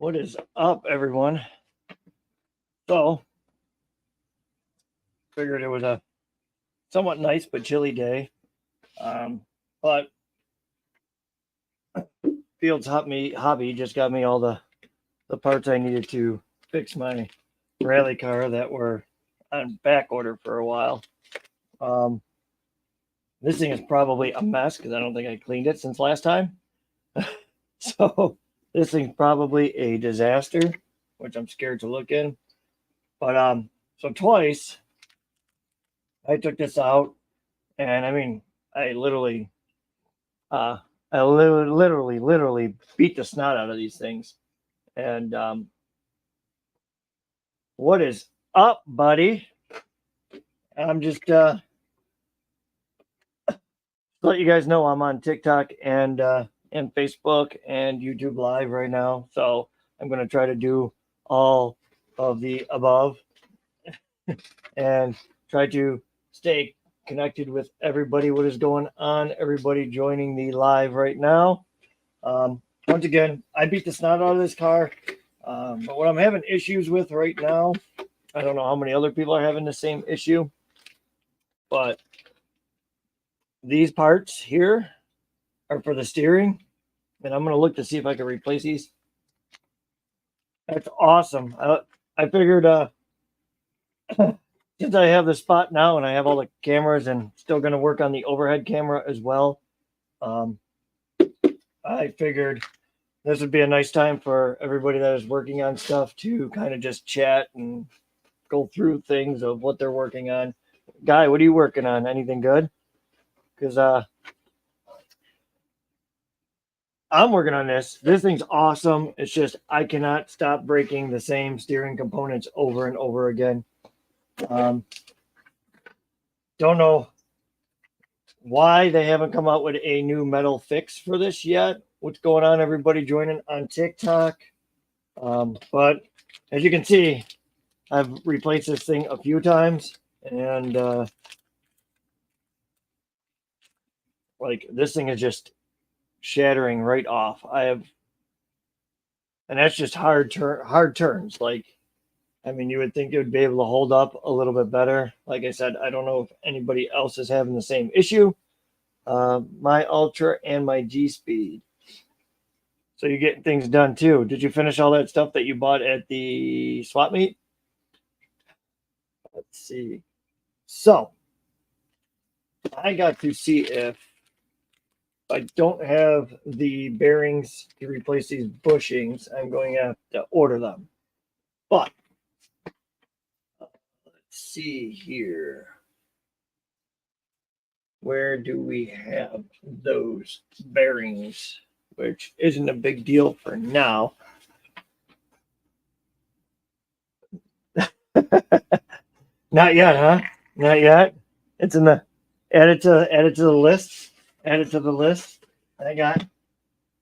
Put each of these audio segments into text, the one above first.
What is up, everyone? So, figured it was a somewhat nice but chilly day. But Field's hobby just got me all the parts I needed to fix my rally car that were on back order for a while. This thing is probably a mess because I don't think I cleaned it since last time. So this thing's probably a disaster, which I'm scared to look in. But so twice I took this out, and I mean, I literally, literally beat the snot out of these things. And what is up, buddy? I'm just let you guys know I'm on TikTok and Facebook and YouTube Live right now. So I'm gonna try to do all of the above and try to stay connected with everybody. What is going on? Everybody joining the live right now. Once again, I beat the snot out of this car. But what I'm having issues with right now, I don't know how many other people are having the same issue, but these parts here are for the steering, and I'm going to look to see if I can replace these. That's awesome. I figured since I have the spot now and I have all the cameras and still going to work on the overhead camera as well, I figured this would be a nice time for everybody that is working on stuff to kind of just chat and go through things of what they're working on. Guy, what are you working on? Anything good? Because I'm working on this. This thing's awesome. It's just I cannot stop breaking the same steering components over and over again. Don't know why they haven't come out with a new metal fix for this yet. What's going on, everybody joining on TikTok? But as you can see, I've replaced this thing a few times, and like this thing is just shattering right off. And that's just hard turns. Like, I mean, you would think it would be able to hold up a little bit better. Like I said, I don't know if anybody else is having the same issue. My Ultra and my G Speed. So you're getting things done too. Did you finish all that stuff that you bought at the swap meet? Let's see. So I got to see if I don't have the bearings to replace these bushings. I'm going to have to order them. But let's see here. Where do we have those bearings? Which isn't a big deal for now. Not yet, huh? Not yet. It's in the add it to the list. Add it to the list. I got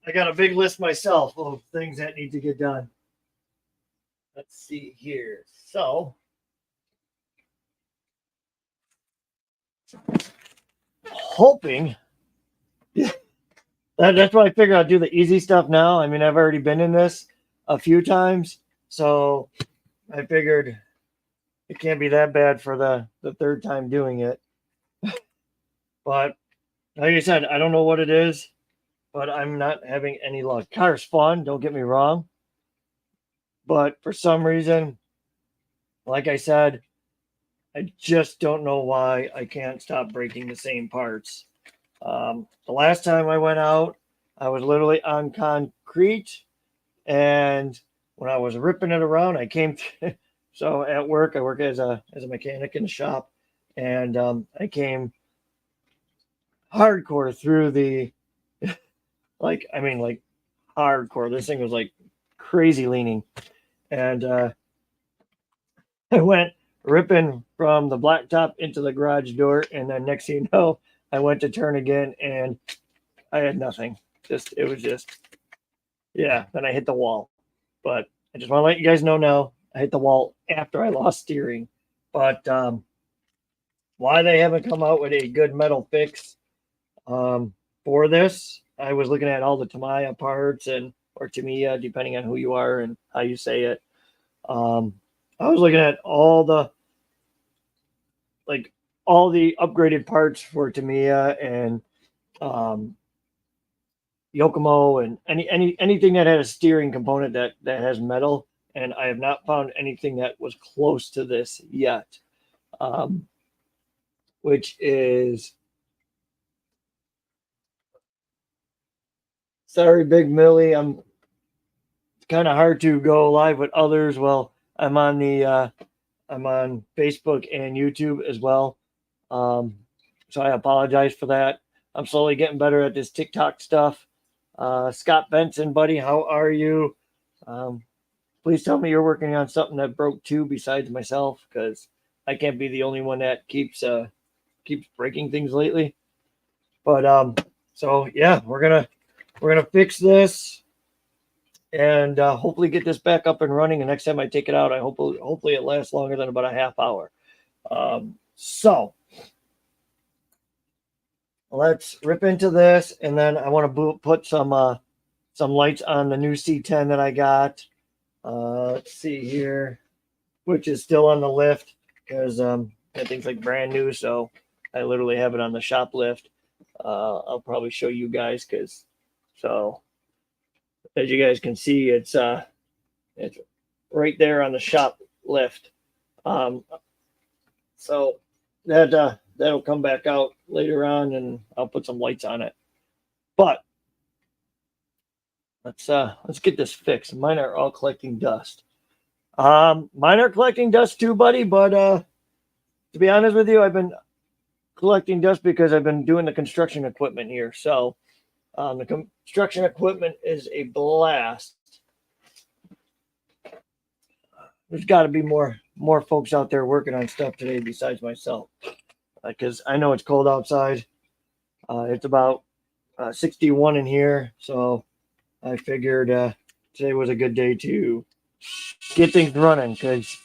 a big list myself of things that need to get done. Let's see here. So hoping that's why I figure I'll do the easy stuff now. I mean, I've already been in this a few times, so I figured it can't be that bad for the third time doing it. But like I said, I don't know what it is, but I'm not having any luck. Car's fun, don't get me wrong. But for some reason, like I said, I just don't know why I can't stop breaking the same parts. The last time I went out, I was literally on concrete, and when I was ripping it around, I came to, so at work, I work as a mechanic in the shop, and I came hardcore through the like hardcore. This thing was like crazy leaning, and I went ripping from the blacktop into the garage door, and then next thing you know, I went to turn again, and I had nothing. It was just, yeah. Then I hit the wall. But I just want to let you guys know now, I hit the wall after I lost steering. But why they haven't come out with a good metal fix for this, I was looking at all the Tamiya parts and or Tamiya, depending on who you are and how you say it. I was looking at all the upgraded parts for Tamiya and um, Yokomo and anything that had a steering component that has metal, and I have not found anything that was close to this yet. Which is sorry, Big Millie. It's kind of hard to go live with others. Well, I'm on Facebook and YouTube as well. So I apologize for that. I'm slowly getting better at this TikTok stuff. Scott Benson, buddy, how are you? Please tell me you're working on something that broke too, besides myself, because I can't be the only one that keeps breaking things lately. But so yeah, we're gonna fix this and hopefully get this back up and running. And next time I take it out, I hopefully it lasts longer than about a half hour. So let's rip into this, and then I want to put some lights on the new C10 that I got. Let's see here, which is still on the lift because that thing's like brand new, so I literally have it on the shop lift. I'll probably show you guys so as you guys can see, it's right there on the shop lift. So that'll come back out later on, and I'll put some lights on it. But let's get this fixed. Mine are all collecting dust. Mine are collecting dust too, buddy. But to be honest with you, I've been collecting dust because I've been doing the construction equipment here. So the construction equipment is a blast. There's got to be more folks out there working on stuff today besides myself, because I know it's cold outside. It's about 61 in here, so I figured today was a good day to get things running, because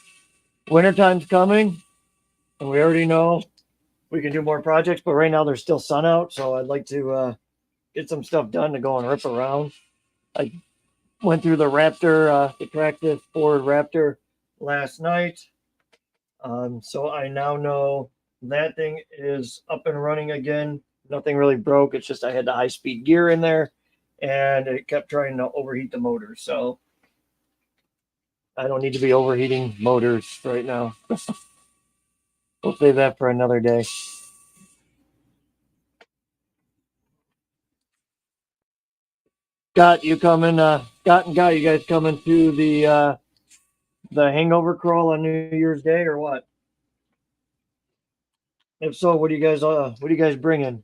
wintertime's coming, and we already know we can do more projects, but right now there's still sun out, so I'd like to get some stuff done to go and rip around. I went through the Raptor, the Tractive Ford Raptor last night. So I now know that thing is up and running again. Nothing really broke. It's just I had the high-speed gear in there, and it kept trying to overheat the motor. So I don't need to be overheating motors right now. We'll save that for another day. Scott, you coming? Scott and Guy, you guys coming to the hangover crawl on New Year's Day or what? If so, what do you guys bringing?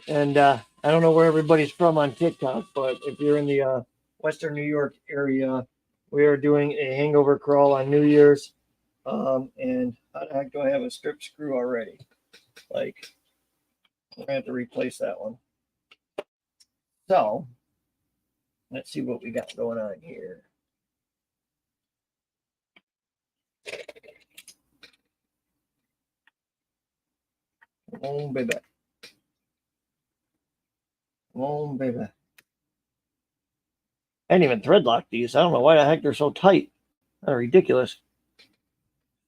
And I don't know where everybody's from on TikTok, but if you're in the Western New York area, we are doing a hangover crawl on New Year's. And how the heck do I have a strip screw already? Like, I'm gonna have to replace that one. So let's see what we got going on here. Oh, baby. Oh, baby. I didn't even thread lock these. I don't know why the heck they're so tight. They're ridiculous.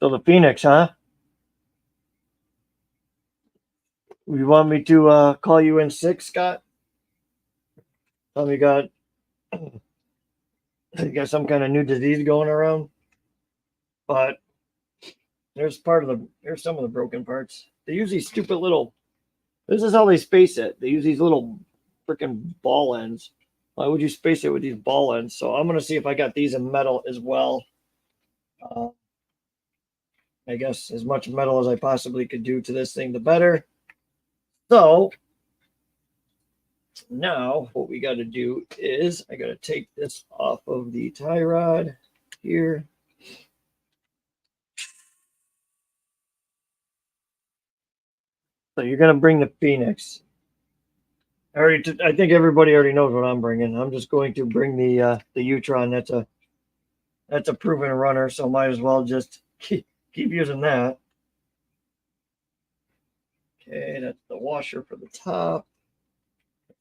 So the Phoenix, huh? You want me to call you in sick, Scott? Tell me you got some kind of new disease going around. But there's some of the broken parts. They use these stupid little. This is how they space it. They use these little freaking ball ends. Why would you space it with these ball ends? So I'm gonna see if I got these in metal as well. I guess as much metal as I possibly could do to this thing, the better. So now what we got to do is I got to take this off of the tie rod here. So you're going to bring the Phoenix. I think everybody already knows what I'm bringing. I'm just going to bring the U-Tron. That's a proven runner, so might as well just keep using that. Okay, that's the washer for the top.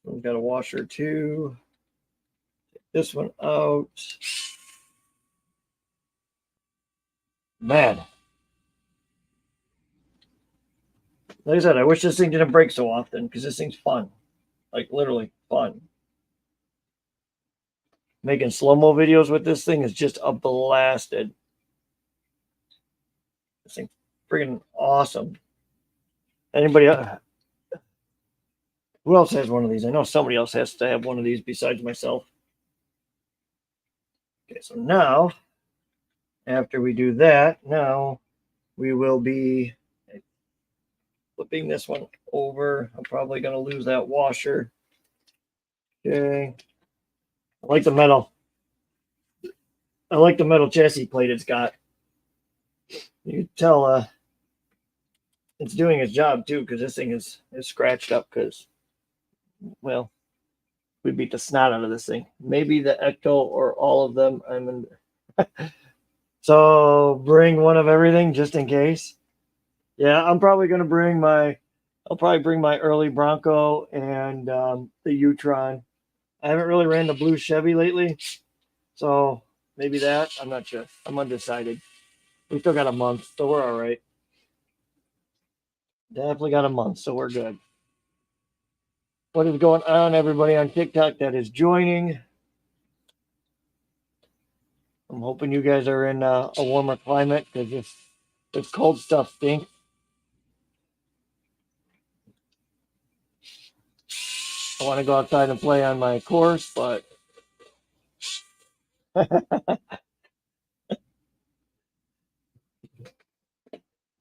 We've got a washer too. this one out. Man, like I said, I wish this thing didn't break so often because this thing's fun. Like literally fun. Making slow-mo videos with this thing is just a blasted. This thing's freaking awesome. Anybody else? Who else has one of these? I know somebody else has to have one of these besides myself. Okay, so now, after we do that, now we will be flipping this one over. I'm probably going to lose that washer. Okay. I like the metal. I like the metal chassis plate it's got. You can tell it's doing its job too, because this thing is scratched up because, well, we beat the snot out of this thing. Maybe the Ecto or all of them. I'm in. So bring one of everything just in case. Yeah, I'm probably going to bring my. I'll probably bring my early Bronco and the U-Tron. I haven't really ran the blue Chevy lately, so maybe that. I'm not sure. I'm undecided. We still got a month, so we're all right. Definitely got a month, so we're good. What is going on, everybody on TikTok that is joining? I'm hoping you guys are in a warmer climate because this cold stuff stinks. I want to go outside and play on my course, but that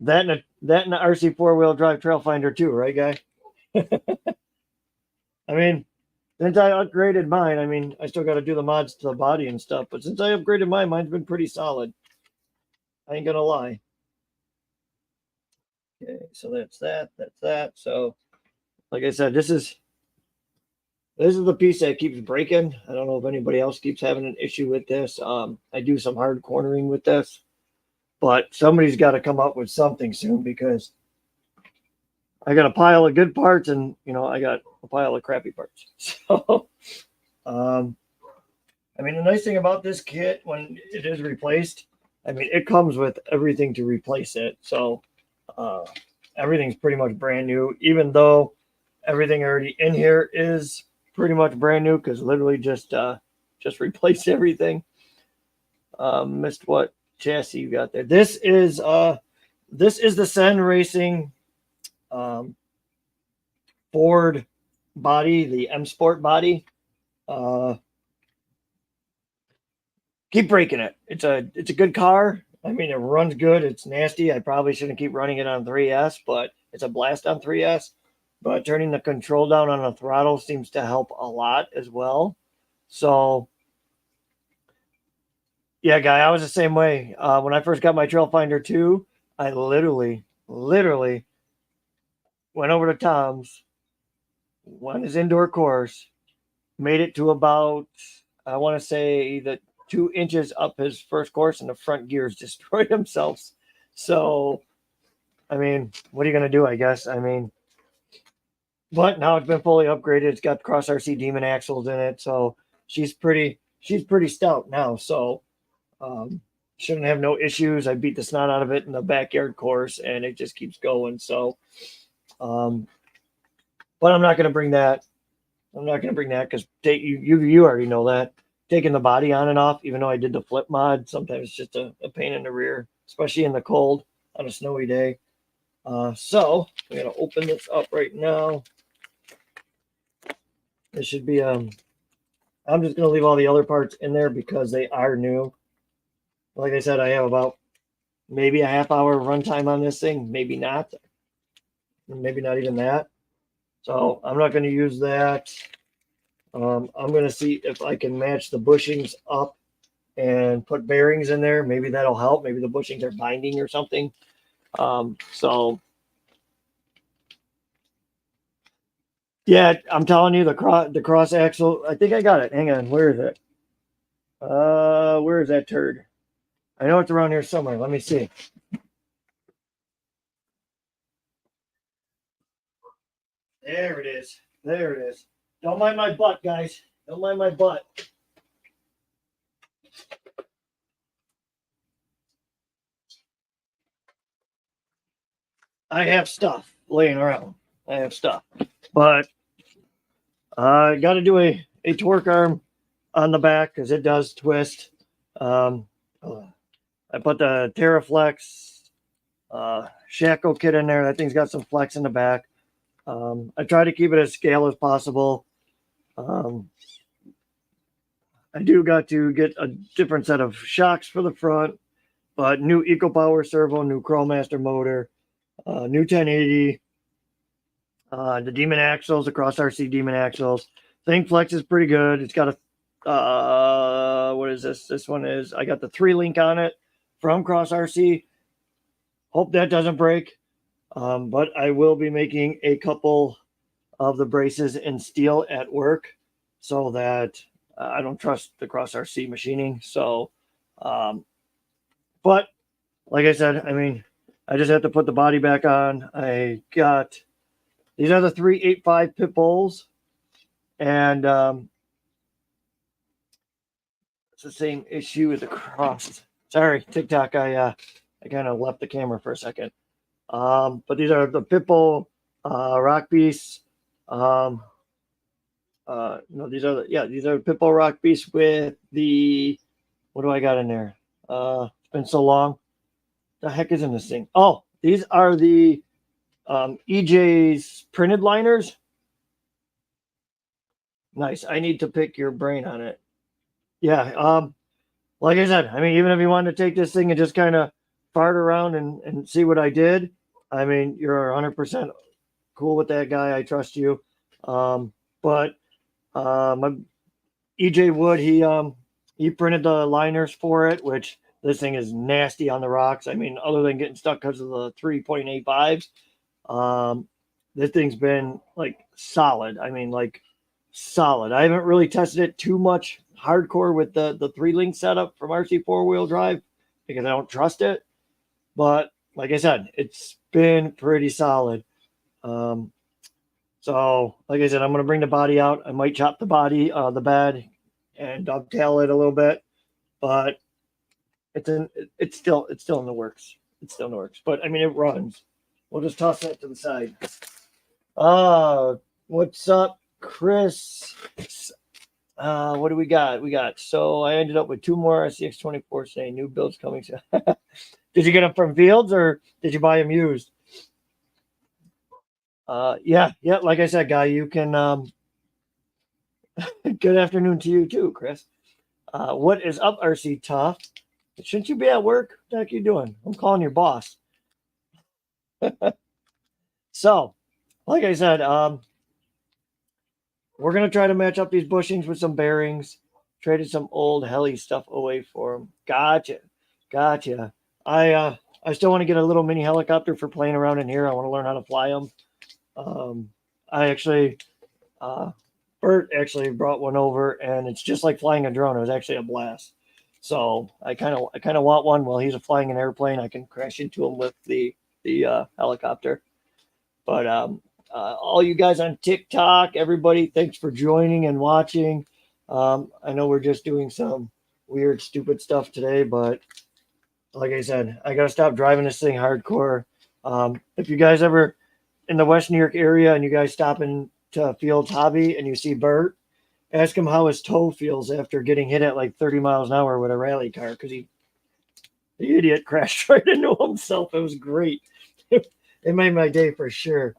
and the RC 4-wheel drive trail finder too, right, guy? I mean, since I upgraded mine, I mean, I still got to do the mods to the body and stuff, but since I upgraded mine, mine's been pretty solid. I ain't gonna lie. Okay, so that's that. That's that. So, like I said, this is the piece that keeps breaking. I don't know if anybody else keeps having an issue with this. I do some hard cornering with this, but somebody's got to come up with something soon because I got a pile of good parts and I got a pile of crappy parts. So, um, I mean, the nice thing about this kit when it is replaced, I mean, it comes with everything to replace it. So, uh, everything's pretty much brand new, even though everything already in here is pretty much brand new because literally just replace everything. Missed what chassis you got there. This is the Cen Racing um, Ford body, the M Sport body. Uh, keep breaking it. It's a good car. I mean, it runs good. It's nasty. I probably shouldn't keep running it on 3S, but it's a blast on 3S. But turning the control down on the throttle seems to help a lot as well. So, yeah, guy, I was the same way. When I first got my Trail Finder 2, I literally went over to Tom's, won his indoor course, made it to about, I want to say, that 2 inches up his first course, and the front gears destroyed themselves. So, I mean, what are you going to do, I guess? I mean, but now it's been fully upgraded. It's got cross RC Demon axles in it, so she's pretty stout now. So shouldn't have no issues. I beat the snot out of it in the backyard course, and it just keeps going. So, but I'm not going to bring that. I'm not going to bring that because you already know that taking the body on and off. Even though I did the flip mod, sometimes it's just a pain in the rear, especially in the cold on a snowy day. So I'm going to open this up right now. This should be I'm just going to leave all the other parts in there because they are new. Like I said, I have about maybe a half-hour runtime on this thing, maybe not even that. So I'm not going to use that. I'm going to see if I can match the bushings up and put bearings in there. Maybe that'll help. Maybe the bushings are binding or something. So yeah, I'm telling you, the cross axle. I think I got it. Hang on, where is it? Where is that turd? I know it's around here somewhere. Let me see. There it is. There it is. Don't mind my butt, guys. Don't mind my butt. I have stuff laying around. I have stuff, but I got to do a torque arm on the back because it does twist. Um, I put the Terraflex shackle kit in there. That thing's got some flex in the back. I try to keep it as scale as possible. I do got to get a different set of shocks for the front, but new EcoPower servo, new Crowmaster motor, new 1080, the Demon axles, the Cross RC Demon axles. Thing flex is pretty good. It's got a what is this? This one is I got the 3-link on it from Cross RC. Hope that doesn't break. But I will be making a couple of the braces in steel at work so that I don't trust the Cross RC machining. So, but like I said, I mean, I just have to put the body back on. I got these are the 385 pit bulls, and it's the same issue with the Cross. Sorry, TikTok. I kind of left the camera for a second. But these are the pit bull rock beasts. No, these are these are pit bull rock beasts with the what do I got in there? It's been so long. The heck is in this thing? Oh, these are the EJ's printed liners. Nice. I need to pick your brain on it. Yeah. Like I said, I mean, even if you wanted to take this thing and just kind of fart around and see what I did, I mean, you're 100% cool with that guy. I trust you. But my EJ Wood, he printed the liners for it, which this thing is nasty on the rocks. I mean, other than getting stuck because of the 3.85s, this thing's been like solid. I mean, like solid. I haven't really tested it too much hardcore with the 3-link setup from RC 4-wheel drive because I don't trust it. But like I said, it's been pretty solid. So like I said, I'm going to bring the body out. I might chop the body, the bed, and dovetail it a little bit, but it's still in the works. It's still in the works. But I mean, it runs. We'll just toss that to the side. What's up, Chris? What do we got? So I ended up with 2 more RCX24 saying new builds coming soon. Did you get them from Fields or did you buy them used? Yeah. Like I said, guy, you can. Good afternoon to you too, Chris. What is up, RC Tough? Shouldn't you be at work? What the heck are you doing? I'm calling your boss. So, like I said, we're gonna try to match up these bushings with some bearings. Traded some old heli stuff away for them. Gotcha. I still want to get a little mini helicopter for playing around in here. I want to learn how to fly them. I actually, Bert actually brought one over, and it's just like flying a drone. It was actually a blast. So I kind of want one while he's flying an airplane. I can crash into him with the helicopter. But all you guys on TikTok, everybody, thanks for joining and watching. I know we're just doing some weird, stupid stuff today, but like I said, I gotta stop driving this thing hardcore. If you guys ever in the West New York area and you guys stop into Fields Hobby and you see Bert, ask him how his toe feels after getting hit at like 30 miles an hour with a rally car because the idiot crashed right into himself. It was great. It made my day for sure.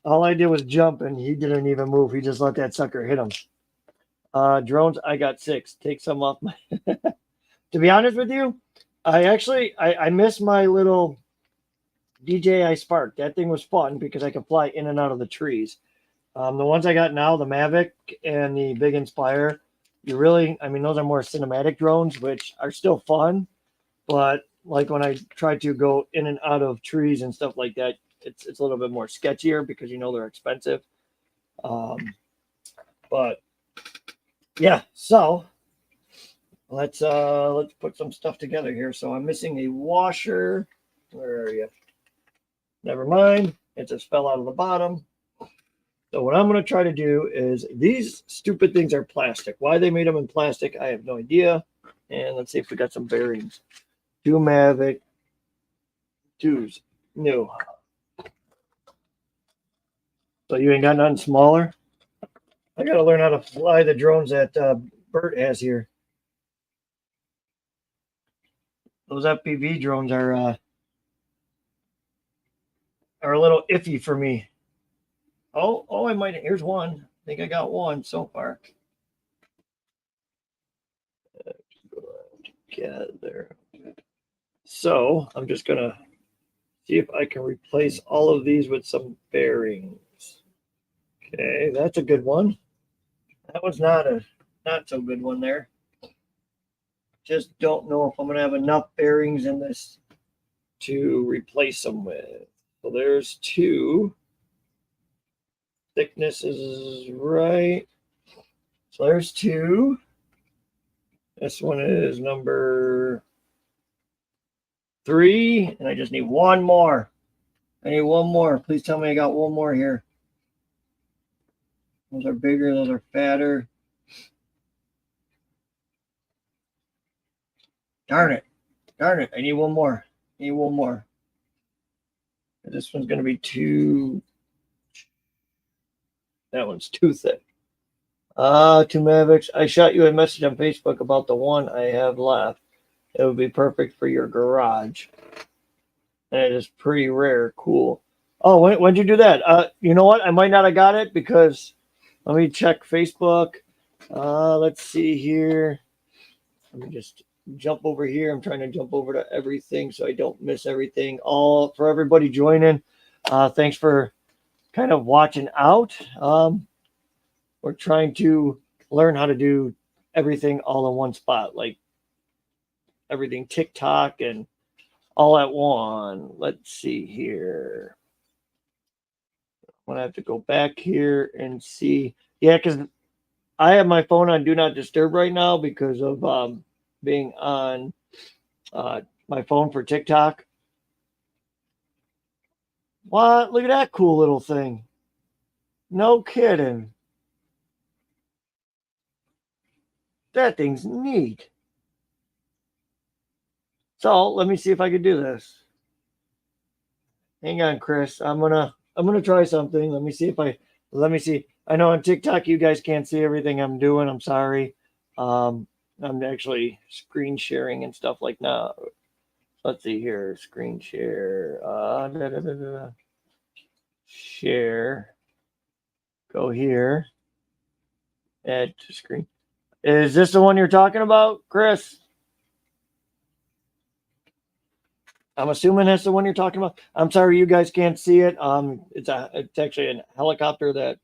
All I did was jump and he didn't even move. He just let that sucker hit him. Drones, I got 6. Take some off my. To be honest with you, I miss my little DJI Spark. That thing was fun because I could fly in and out of the trees. The ones I got now, the Mavic and the Big Inspire, those are more cinematic drones, which are still fun. But like when I try to go in and out of trees and stuff like that, it's a little bit more sketchier because they're expensive. But yeah, so let's put some stuff together here. So I'm missing a washer. Where are you? Never mind. It just fell out of the bottom. So what I'm going to try to do is these stupid things are plastic. Why they made them in plastic, I have no idea. And let's see if we got some bearings. 2 Mavic, 2s new. So you ain't got nothing smaller? I got to learn how to fly the drones that Bert has here. Those FPV drones are a little iffy for me. Oh, I might. Here's one. I think I got one so far. Together. So I'm just gonna see if I can replace all of these with some bearings. Okay, that's a good one. That was not so good one there. Just don't know if I'm gonna have enough bearings in this to replace them with. So there's two. Thickness is right. So there's two. This one is number 3, and I just need one more. I need one more. Please tell me I got one more here. Those are bigger, those are fatter. Darn it. Darn it. I need one more. I need one more. This one's going to be too... That one's too thick. Two Mavics. I shot you a message on Facebook about the one I have left. It would be perfect for your garage. And it is pretty rare. Cool. Oh, when'd you do that? You know what? I might not have got it because... Let me check Facebook. Let's see here. Let me just jump over here. I'm trying to jump over to everything so I don't miss everything. All for everybody joining. Thanks for kind of watching out. We're trying to learn how to do everything all in one spot, like everything TikTok and all at one. Let's see here. I'm gonna have to go back here and see. Yeah, because I have my phone on Do Not Disturb right now because of being on my phone for TikTok. What? Look at that cool little thing. No kidding. That thing's neat. So let me see if I can do this. Hang on, Chris. I'm gonna try something. Let me see. I know on TikTok you guys can't see everything I'm doing. I'm sorry. I'm actually screen sharing and stuff like that. Let's see here. Screen share. Share. Go here. Add to screen. Is this the one you're talking about, Chris? I'm assuming that's the one you're talking about. I'm sorry you guys can't see it. It's actually a helicopter that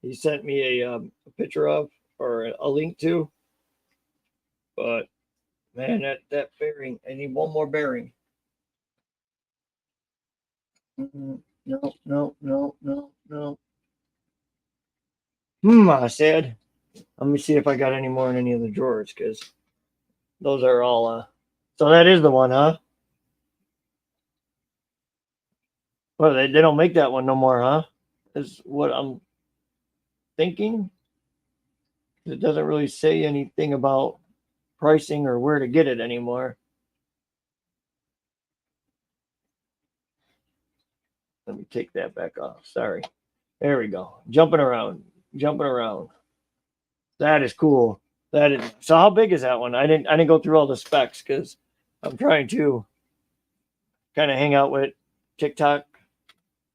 he sent me a picture of or a link to. But man, that bearing, I need one more bearing. No. I said. Let me see if I got any more in any of the drawers because those are all. So that is the one, huh? Well, they don't make that one no more, huh? Is what I'm thinking. It doesn't really say anything about pricing or where to get it anymore. Let me take that back off. Sorry. There we go. Jumping around. That is cool. That is. So how big is that one? I didn't go through all the specs because I'm trying to kind of hang out with TikTok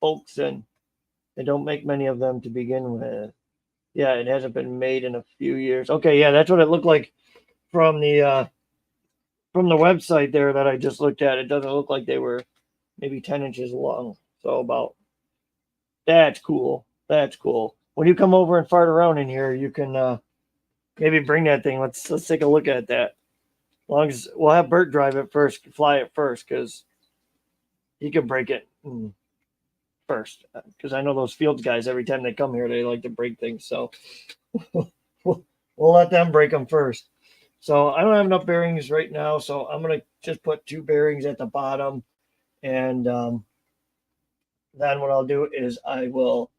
folks and they don't make many of them to begin with. Yeah, it hasn't been made in a few years. Okay, yeah, that's what it looked like from the website there that I just looked at. It doesn't look like they were maybe 10 inches long. So about that's cool. That's cool. When you come over and fart around in here, you can maybe bring that thing. Let's take a look at that. As long as we'll have Bert drive it first, fly it first, because he can break it first. Because I know those fields guys, every time they come here, they like to break things. So we'll let them break them first. So I don't have enough bearings right now, so I'm gonna just put 2 bearings at the bottom, and then what I'll do is I will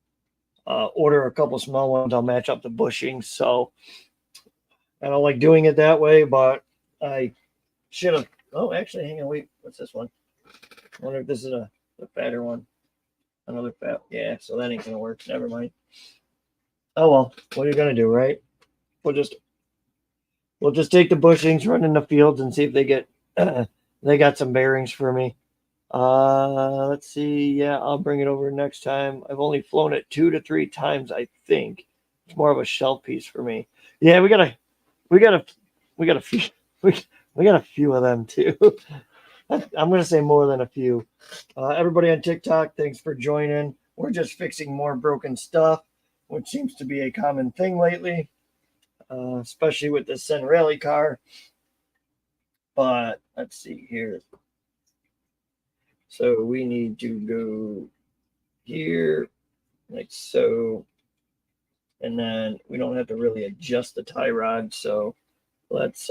order a couple small ones. I'll match up the bushings. So I don't like doing it that way, but I should have. Oh, actually, hang on, wait. What's this one? I wonder if this is a The fatter one. Another fat. Yeah, so that ain't gonna work. Never mind. Oh well, what are you gonna do, right? We'll just take the bushings, run in the fields, and see if they get they got some bearings for me. Let's see. Yeah, I'll bring it over next time. I've only flown it 2 to 3 times, I think. It's more of a shell piece for me. Yeah, we got a few we got a few of them too. I'm gonna say more than a few. Everybody on TikTok, thanks for joining. We're just fixing more broken stuff, which seems to be a common thing lately, especially with the Cen Rally car. But let's see here. So we need to go here, like so, and then we don't have to really adjust the tie rod. So let's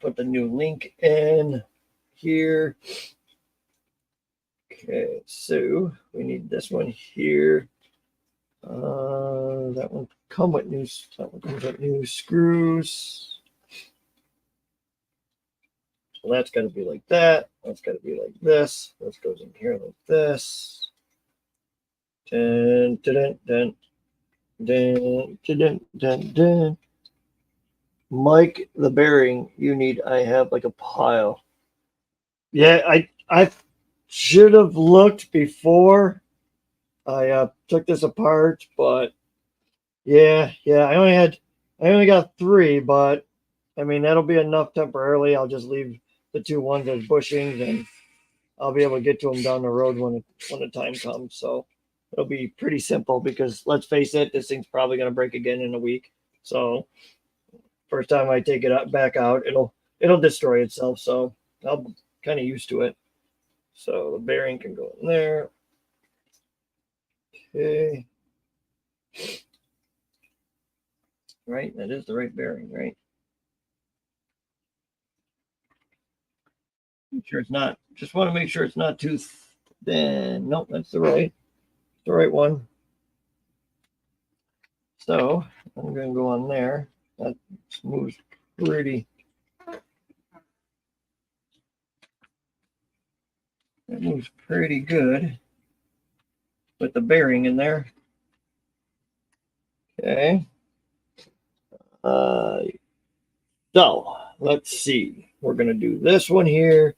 put the new link in here. Okay, so we need this one here. That one comes with new screws. So that's got to be like that. That's got to be like this. This goes in here like this. Dun, dun, dun, dun, dun, dun, dun. Mike, the bearing you need, I have like a pile. Yeah, I should have looked before I took this apart, but yeah, I only got 3, but I mean that'll be enough temporarily. I'll just leave the 2 ones as bushings, and I'll be able to get to them down the road when the time comes. So it'll be pretty simple because let's face it, this thing's probably gonna break again in a week. So first time I take it back out, it'll destroy itself. So I'm kind of used to it. So the bearing can go in there. Okay. Right, that is the right bearing, right? Make sure it's not. Just want to make sure it's not too thin. Nope, that's the right one. So I'm going to go on there. That moves pretty. That moves pretty good with the bearing in there. Okay. So let's see. We're going to do this one here.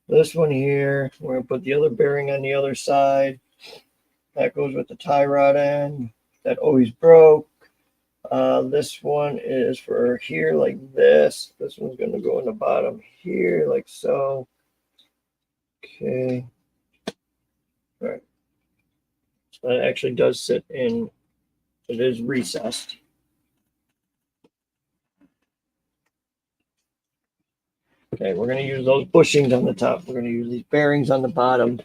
This one here. We're going to put the other bearing on the other side. That goes with the tie rod end. That always broke. This one is for here like this. This one's going to go in the bottom here like so. Okay. All right. So that actually does sit in. It is recessed. Okay, we're going to use those bushings on the top. We're going to use these bearings on the bottom.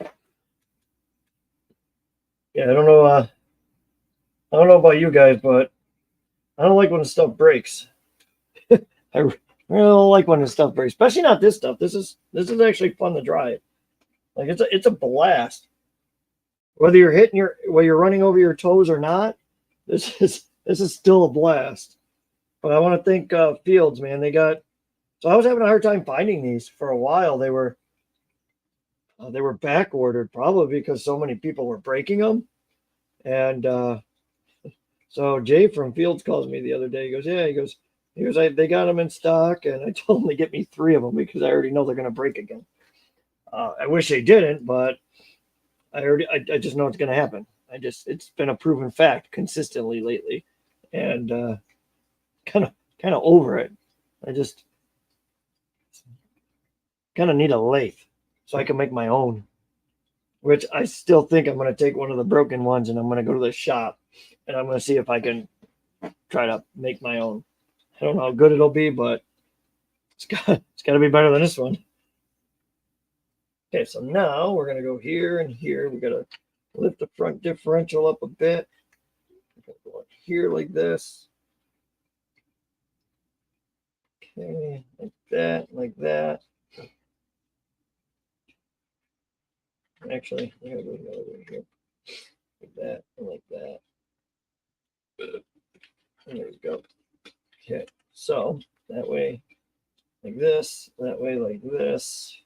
Yeah, I don't know about you guys, but I don't like when the stuff breaks. I really don't like when the stuff breaks, especially not this stuff. This is actually fun to drive. Like it's a blast. Whether you're running over your toes or not, this is still a blast. But I want to thank Fields, man. So I was having a hard time finding these for a while. They were back ordered probably because so many people were breaking them. And so Jay from Fields calls me the other day. He goes, yeah, they got them in stock, and I told him to get me 3 of them because I already know they're going to break again. I wish they didn't, but I just know it's going to happen. It's been a proven fact consistently lately, and kind of over it. I just kind of need a lathe so I can make my own, which I still think I'm going to take one of the broken ones and I'm going to go to the shop and I'm going to see if I can try to make my own. I don't know how good it'll be, but it's got to be better than this one. Okay, so now we're going to go here and here. We got to lift the front differential up a bit. Go here like this. Okay, like that, like that. Actually, I gotta go the other way here. Like that and like that. And there we go. Okay, so that way like this, that way like this.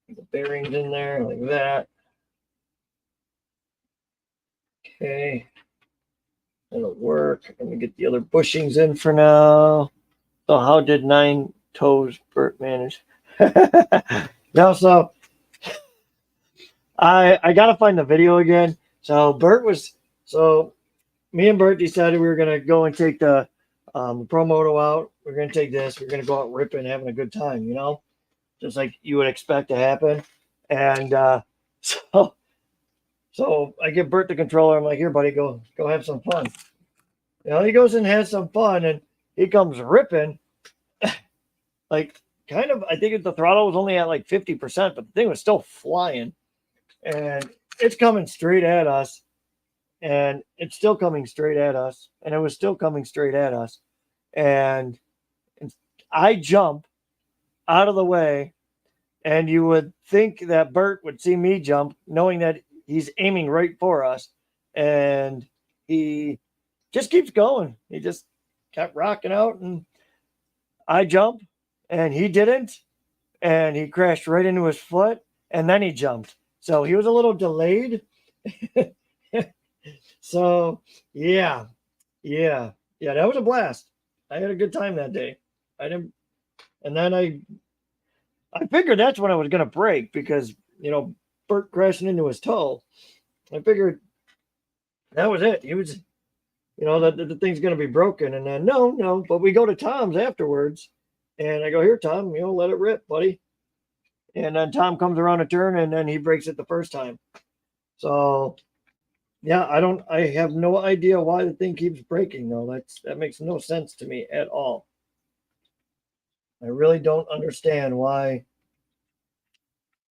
The bearings in there like that. Okay. That'll work. Let me get the other bushings in for now. So how did 9 toes Bert manage? No, so I gotta find the video again. So me and Bert decided we were gonna go and take the Pro Moto out. We're gonna take this. We're gonna go out ripping, having a good time, just like you would expect to happen. And so I give Bert the controller. I'm like, here, buddy, go have some fun. He goes and has some fun, and he comes ripping. Like, kind of, I think the throttle was only at like 50%, but the thing was still flying. And it's coming straight at us. And it's still coming straight at us. And it was still coming straight at us. And I jump out of the way. And you would think that Bert would see me jump, knowing that he's aiming right for us. And he just keeps going. He just kept rocking out. And I jump. And he didn't. And he crashed right into his foot. And then he jumped. So he was a little delayed. So, yeah, that was a blast. I had a good time that day. And then I figured that's when I was going to break because, Bert crashing into his toe. I figured that was it. He was, the thing's going to be broken. And then, no, but we go to Tom's afterwards. And I go, here, Tom, let it rip, buddy. And then Tom comes around a turn and then he breaks it the first time. So, yeah, I have no idea why the thing keeps breaking, though. That makes no sense to me at all. I really don't understand why.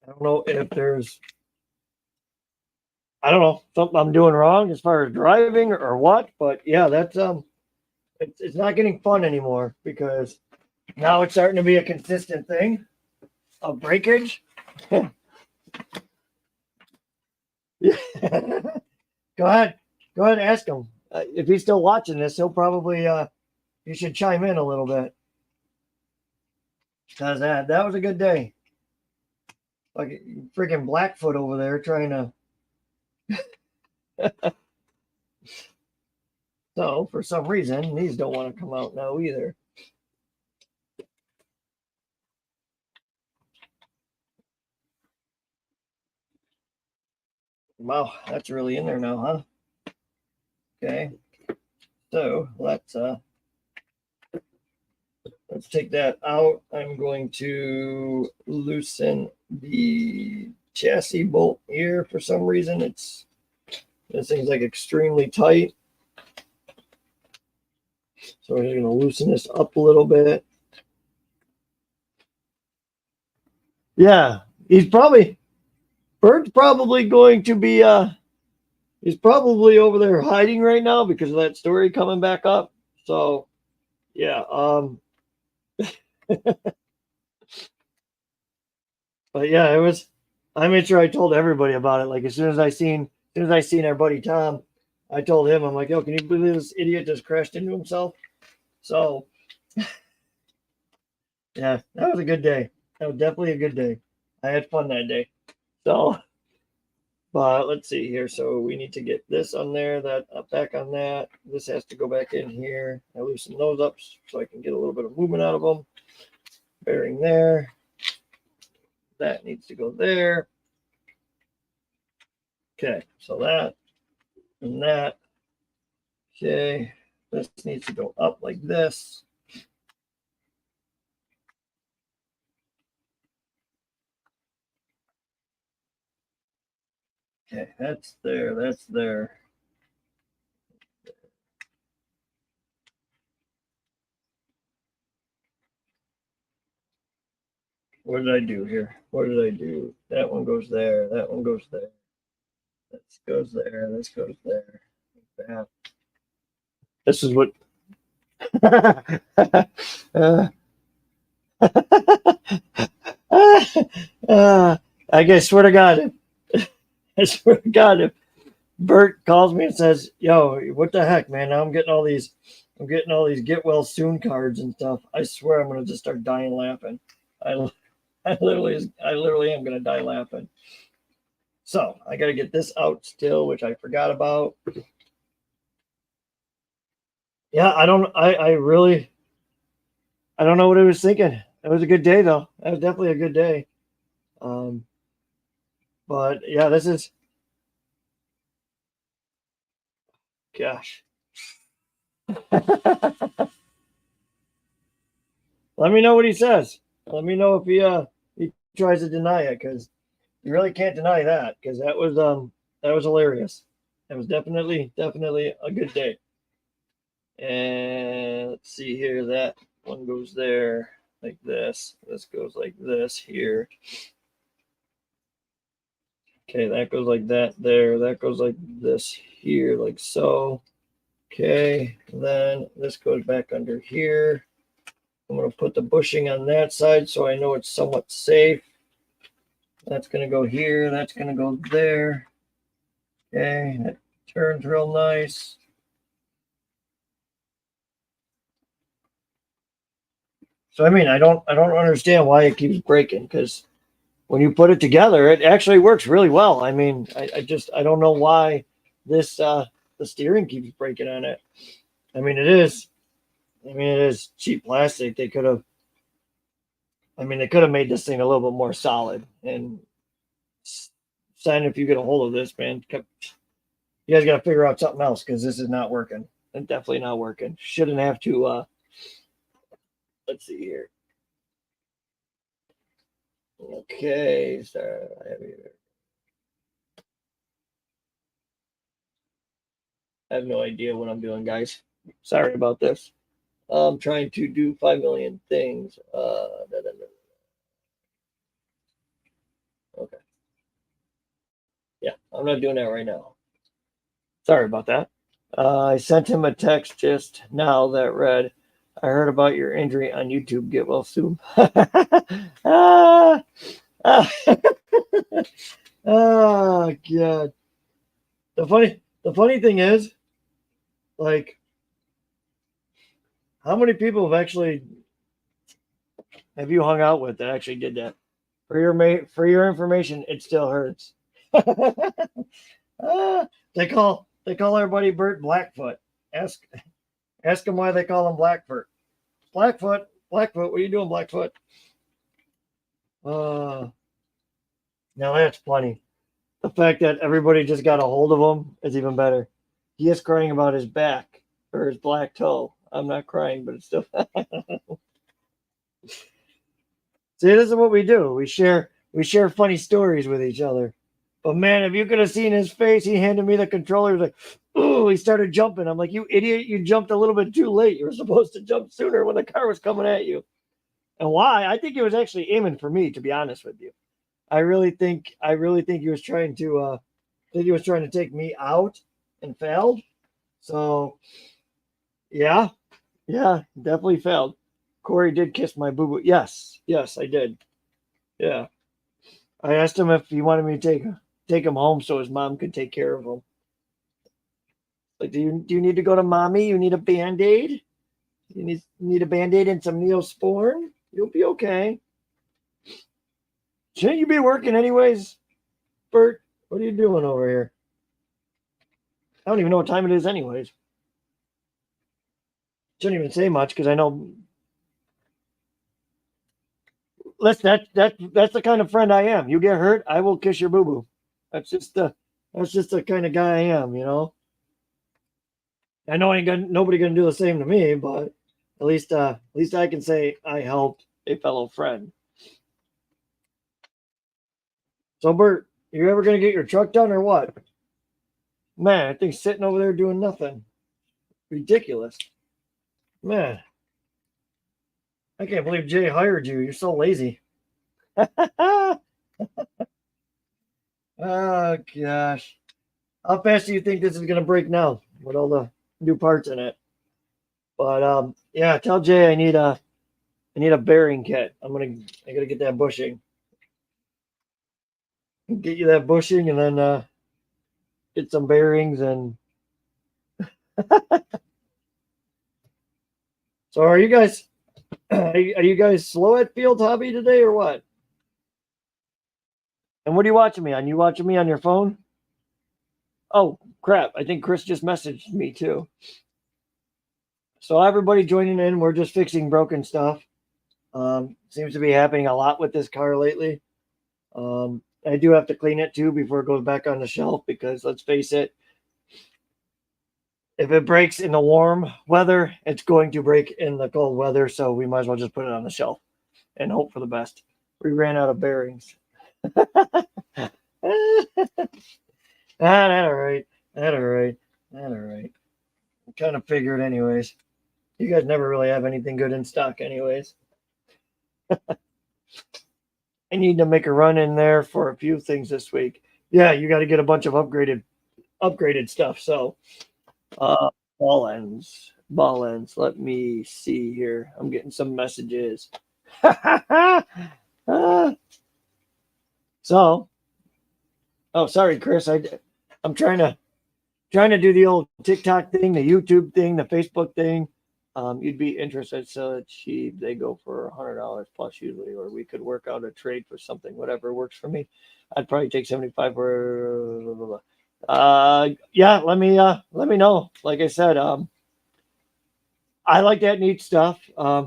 I don't know if there's, something I'm doing wrong as far as driving or what, but yeah, that's, it's not getting fun anymore because now it's starting to be a consistent thing of breakage. Yeah. Go ahead, ask him. If he's still watching this, he'll probably, you should chime in a little bit. Because that was a good day. Like freaking Blackfoot over there trying to. So, for some reason, these don't want to come out now either. Wow, that's really in there now, huh? Okay. So, let's take that out. I'm going to loosen the chassis bolt here. For some reason, this thing's like extremely tight. So we're just going to loosen this up a little bit. Yeah, Bert's probably going to be, he's probably over there hiding right now because of that story coming back up. So, yeah, but yeah, I made sure I told everybody about it. Like as soon as I seen our buddy Tom, I told him, I'm like, yo, can you believe this idiot just crashed into himself? So yeah, that was a good day. That was definitely a good day. I had fun that day. So, but let's see here. So we need to get this on there, that back on that. This has to go back in here. I loosen those up so I can get a little bit of movement out of them. Bearing there. That needs to go there. Okay, so that and that. Okay, this needs to go up like this. Okay, that's there, that's there. What did I do here? What did I do? That one goes there, that one goes there. This goes there, this goes there. Like that. This is what I swear to God, if Bert calls me and says, "Yo, what the heck, man? Now I'm getting all these get well soon cards and stuff." I swear I'm gonna just start dying laughing. I literally am gonna die laughing. So I got to get this out still, which I forgot about. Yeah, I really, I don't know what I was thinking. It was a good day though. That was definitely a good day. Um, but yeah, this is, gosh. Let me know what he says. Let me know if he tries to deny it, because you really can't deny that, because that was hilarious. That was definitely a good day. And let's see here. That one goes there like this. This goes like this here. Okay, that goes like that there. That goes like this here, like so. Okay, then this goes back under here. I'm going to put the bushing on that side so I know it's somewhat safe. That's going to go here. That's going to go there. Okay, that turns real nice. So I mean, I don't understand why it keeps breaking, because when you put it together, it actually works really well. I mean, I don't know why this the steering keeps breaking on it. I mean, it is cheap plastic. They could have made this thing a little bit more solid. And Cen, if you get a hold of this, man, you guys got to figure out something else, because this is not working. It's definitely not working. Shouldn't have to. Let's see here. Okay, so I have no idea what I'm doing, guys. Sorry about this. I'm trying to do 5 million things. Okay. Yeah, I'm not doing that right now. Sorry about that. I sent him a text just now that read, I heard about your injury on YouTube. Get well soon. ah, ah, oh, God. The funny thing is, like, how many people have you hung out with that actually did that? For your information, it still hurts. Ah, they call our buddy Bert Blackfoot. Ask him why they call him Blackfoot. Blackfoot. What are you doing, Blackfoot? Uh, Now that's funny. The fact that everybody just got a hold of him is even better. He is crying about his back or his black toe. I'm not crying, but it's still. See, this is what we do. We share funny stories with each other. But man, if you could have seen his face, he handed me the controller. He was like, "Ooh!" He started jumping. I'm like, "You idiot! You jumped a little bit too late. You were supposed to jump sooner when the car was coming at you." And why? I think he was actually aiming for me, to be honest with you. I really think he was trying to take me out and failed. So yeah, yeah, definitely failed. Corey did kiss my boo boo. Yes, I did. Yeah, I asked him if he wanted me to take him home so his mom could take care of him. Like, do you need to go to mommy? You need a band aid. You need a band aid and some Neosporin. You'll be okay. Shouldn't you be working anyways, Bert? What are you doing over here? I don't even know what time it is anyways. Shouldn't even say much, because I know that's the kind of friend I am. You get hurt, I will kiss your boo boo. That's just the kind of guy I am. I know ain't gonna nobody gonna do the same to me, but at least I can say I helped a fellow friend. So Bert, you ever gonna get your truck done or what? Man, I think sitting over there doing nothing. Ridiculous. Man, I can't believe Jay hired you. You're so lazy. Oh gosh. How fast do you think this is gonna break now with all the new parts in it? But yeah, tell Jay I need a bearing kit. I gotta get that bushing. Get you that bushing, and then get some bearings. And so are you guys are you guys slow at field hobby today or what? And what are you watching me on? You watching me on your phone? Oh, crap. I think Chris just messaged me too. So everybody joining in, we're just fixing broken stuff. Seems to be happening a lot with this car lately. I do have to clean it too before it goes back on the shelf because let's face it, if it breaks in the warm weather, it's going to break in the cold weather. So we might as well just put it on the shelf and hope for the best. We ran out of bearings. That all right. That all right. That all right. Kind of figured, anyways. You guys never really have anything good in stock, anyways. I need to make a run in there for a few things this week. Yeah, you got to get a bunch of upgraded stuff. So, uh, ball ends. Let me see here. I'm getting some messages. So, oh, sorry, Chris. I'm trying to do the old TikTok thing, the YouTube thing, the Facebook thing. You'd be interested. So cheap. They go for $100 plus usually, or we could work out a trade for something, whatever works for me. I'd probably take 75 for. Yeah. Let me know. Like I said, I like that neat stuff.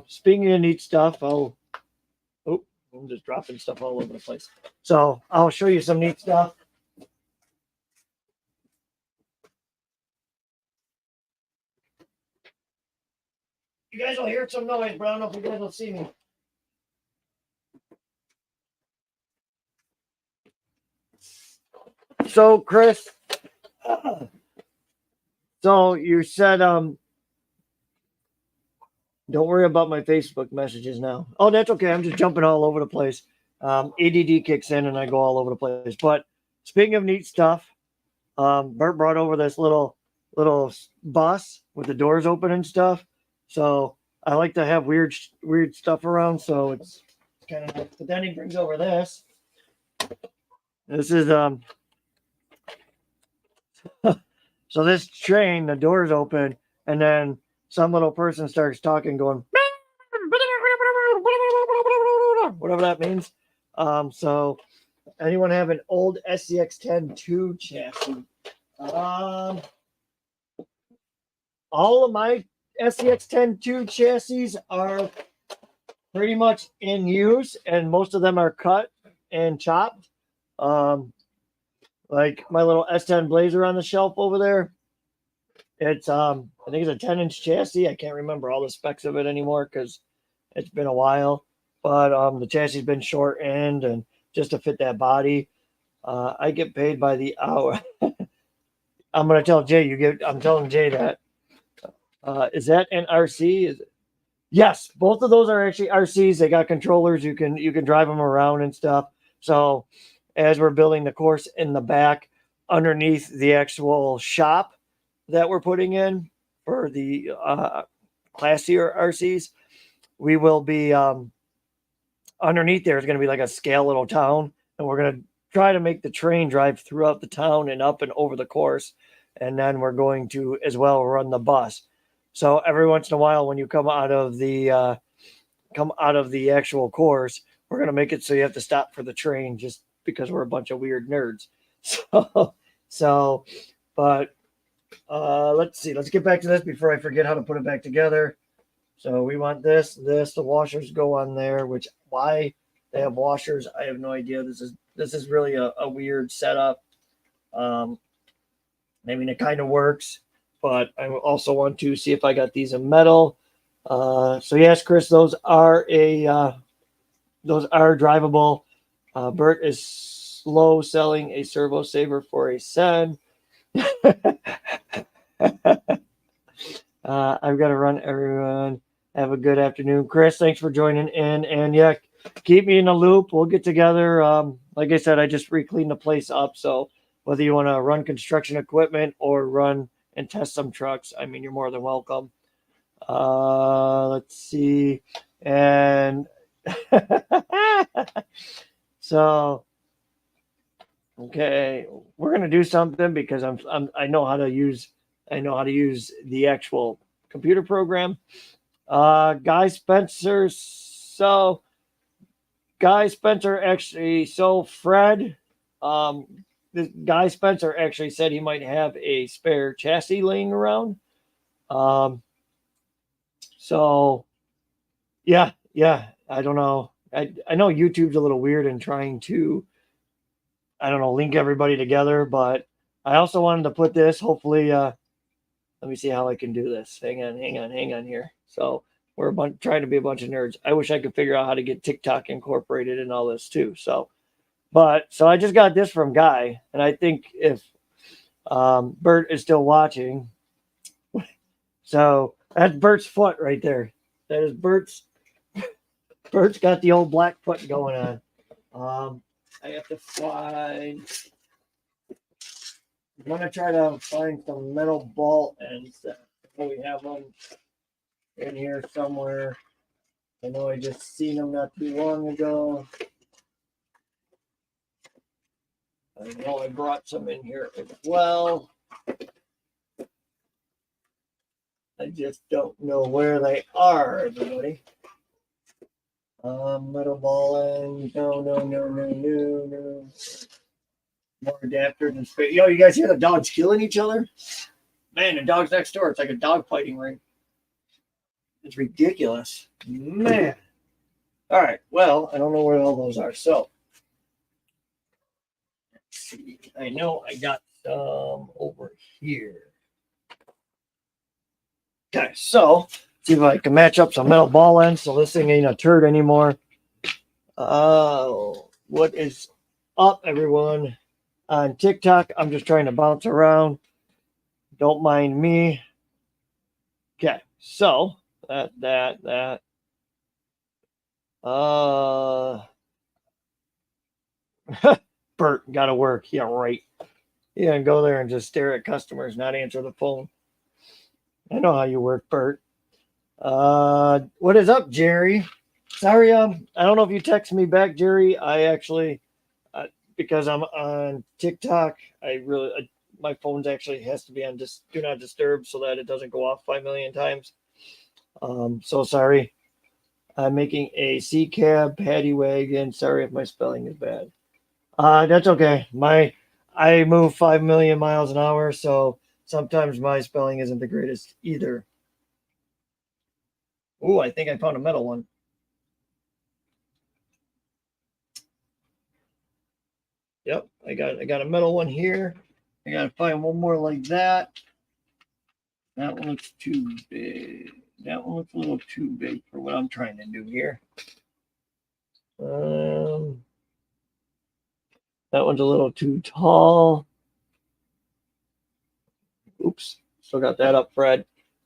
Speaking of neat stuff, I'm just dropping stuff all over the place. So I'll show you some neat stuff. You guys will hear some noise, but I don't know if you guys will see me. So, Chris, so you said, don't worry about my Facebook messages now. Oh, that's okay. I'm just jumping all over the place. ADD kicks in and I go all over the place. But speaking of neat stuff, Bert brought over this little bus with the doors open and stuff. So I like to have weird stuff around. So it's kind of nice. But then he brings over this. This is so this train, the doors open, and then some little person starts talking, going whatever that means. So anyone have an old SCX-10 chassis? All of my SCX-10 chassis are pretty much in use, and most of them are cut and chopped. Like my little S10 Blazer on the shelf over there. It's I think it's a 10-inch chassis. I can't remember all the specs of it anymore because it's been a while. But the chassis has been shortened and just to fit that body. I get paid by the hour. I'm gonna tell Jay. I'm telling Jay that. Is that an RC? Yes, both of those are actually RCs. They got controllers. You can drive them around and stuff. So as we're building the course in the back, underneath the actual shop that we're putting in for the classier RCs, we will be underneath there is going to be like a scale little town, and we're going to try to make the train drive throughout the town and up and over the course, and then we're going to as well run the bus. So every once in a while, when you come out of the actual course, we're going to make it so you have to stop for the train just because we're a bunch of weird nerds. But let's see. Let's get back to this before I forget how to put it back together. So we want this. The washers go on there, which why they have washers, I have no idea. This is really a weird setup. I mean, it kind of works, but I also want to see if I got these in metal. So yes, Chris, those are drivable. Bert is slow selling a servo saver for a Cen. I've got to run, everyone. Have a good afternoon. Chris, thanks for joining in. And yeah, keep me in the loop. We'll get together. Like I said, I just re-cleaned the place up. So whether you want to run construction equipment or run and test some trucks, I mean, you're more than welcome. Let's see. And so, okay, we're going to do something because I know how to use the actual computer program. Guy Spencer actually, so Fred This guy Spencer actually said he might have a spare chassis laying around. Um, so yeah, I don't know. I know YouTube's a little weird in trying to, I don't know, link everybody together, but I also wanted to put this, hopefully, let me see how I can do this. Hang on here. So we're trying to be a bunch of nerds. I wish I could figure out how to get TikTok incorporated in all this too. So, so I just got this from Guy, and I think if Bert is still watching, so that's Bert's foot right there. That is Bert's. Bert's got the old black foot going on. I have to find. I'm gonna try to find some metal ball ends. We have them in here somewhere. I know I just seen them not too long ago. I know I brought some in here as well. I just don't know where they are, everybody. Metal ball ends. No. More adapters and space. Yo, you guys hear the dogs killing each other? Man, the dogs next door. It's like a dog fighting ring. It's ridiculous. Man. All right. Well, I don't know where all those are. So, let's see. I know I got some over here. Okay. So, see if I can match up some metal ball ends so this thing ain't a turd anymore. What is up, everyone? On TikTok, I'm just trying to bounce around. Don't mind me. Okay, so that. Bert, gotta work. Yeah, right. Yeah, and go there and just stare at customers, not answer the phone. I know how you work, Bert. What is up, Jerry? Sorry, I don't know if you text me back, Jerry. I actually, because I'm on TikTok, my phone's actually has to be on just do not disturb so that it doesn't go off 5 million times. So sorry. I'm making a C cab paddy wagon. Sorry if my spelling is bad. That's okay. I move 5 million miles an hour, so sometimes my spelling isn't the greatest either. Oh, I think I found a metal one. Yep, I got a metal one here. I gotta find one more like that. That one looks too big. That one looks a little too big for what I'm trying to do here. That one's a little too tall. Oops, still got that up, Fred.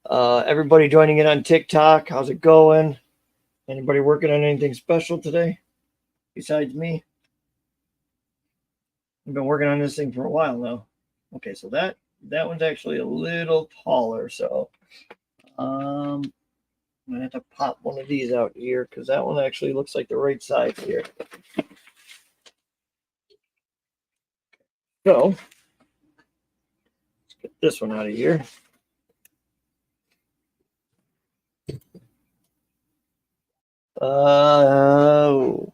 Everybody joining in on TikTok, how's it going? Anybody working on anything special today besides me? I've been working on this thing for a while now. Okay, so that one's actually a little taller, so I'm gonna have to pop one of these out here because that one actually looks like the right size here. So let's get this one out of here. Well,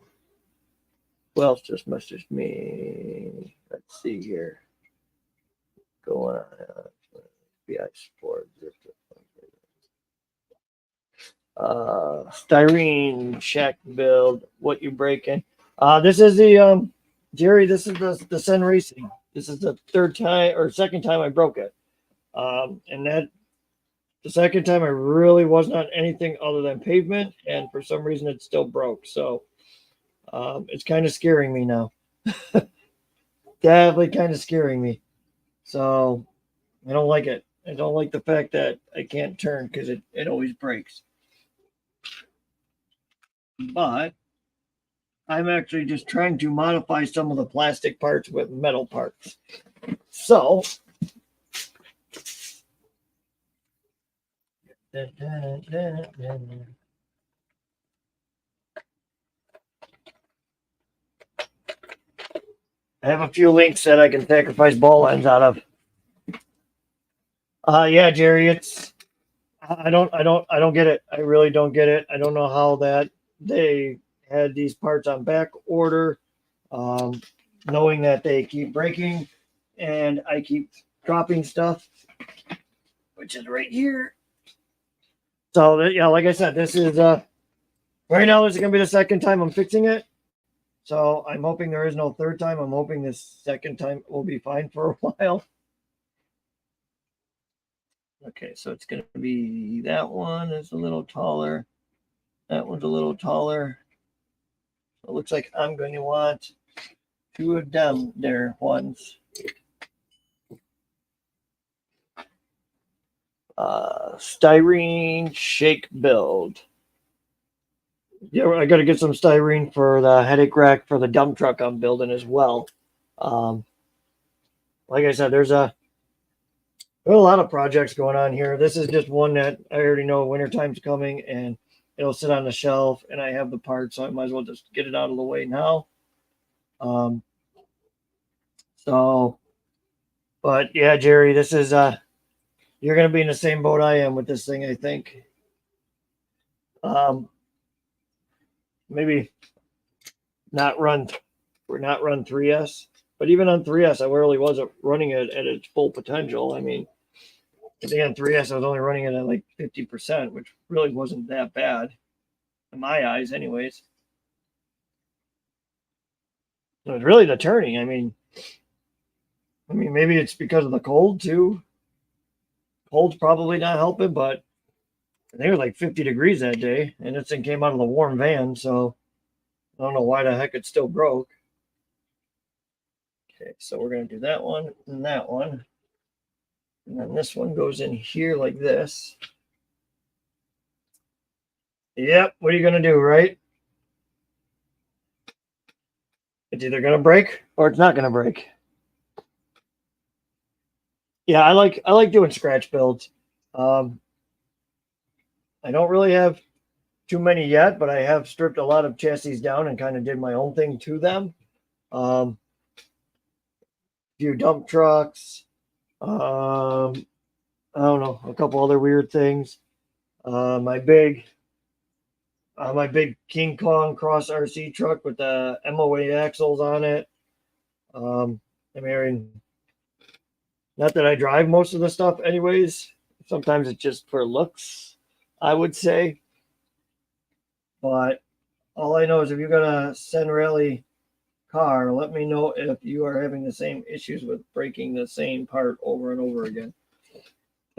who else just messaged me? Let's see here. Go on. FBI Sport. Styrene check build. What you breaking? This is the Jerry. This is the Cen Racing. This is the third time or second time I broke it. And that the second time I really wasn't on anything other than pavement, and for some reason it still broke. So it's kind of scaring me now. Definitely kind of scaring me. So I don't like it. I don't like the fact that I can't turn because it always breaks. But I'm actually just trying to modify some of the plastic parts with metal parts. So I have a few links that I can sacrifice ball ends out of. Yeah, Jerry, I don't get it. I really don't get it. I don't know how that they had these parts on back order. knowing that they keep breaking and I keep dropping stuff, which is right here. So yeah, like I said, this is right now. This is gonna be the second time I'm fixing it. So I'm hoping there is no third time. I'm hoping this second time will be fine for a while. Okay, so it's gonna be that one is a little taller. That one's a little taller. It looks like I'm going to want two of them there ones. Styrene shake build. Yeah, I got to get some styrene for the headache rack for the dump truck I'm building as well. Like I said, there's a lot of projects going on here. This is just one that I already know wintertime's coming and it'll sit on the shelf and I have the parts, so I might as well just get it out of the way now. But yeah, Jerry, this is you're gonna be in the same boat I am with this thing, I think. Maybe not run 3S, but even on 3S, I really wasn't running it at its full potential. I mean, I think on 3S, I was only running it at like 50%, which really wasn't that bad in my eyes, anyways. It was really the turning. I mean, maybe it's because of the cold too. Cold's probably not helping, but I think it was like 50 degrees that day, and this thing came out of the warm van, so I don't know why the heck it still broke. Okay, so we're going to do that one and that one. And then this one goes in here like this. Yep, what are you going to do, right? It's either going to break or it's not going to break. Yeah, I like doing scratch builds. I don't really have too many yet, but I have stripped a lot of chassis down and kind of did my own thing to them. A few dump trucks. I don't know, a couple other weird things. My big King Kong cross RC truck with the MOA axles on it. I mean, not that I drive most of the stuff, anyways. Sometimes it's just for looks, I would say. But all I know is if you got a Cen Racing car, let me know if you are having the same issues with breaking the same part over and over again.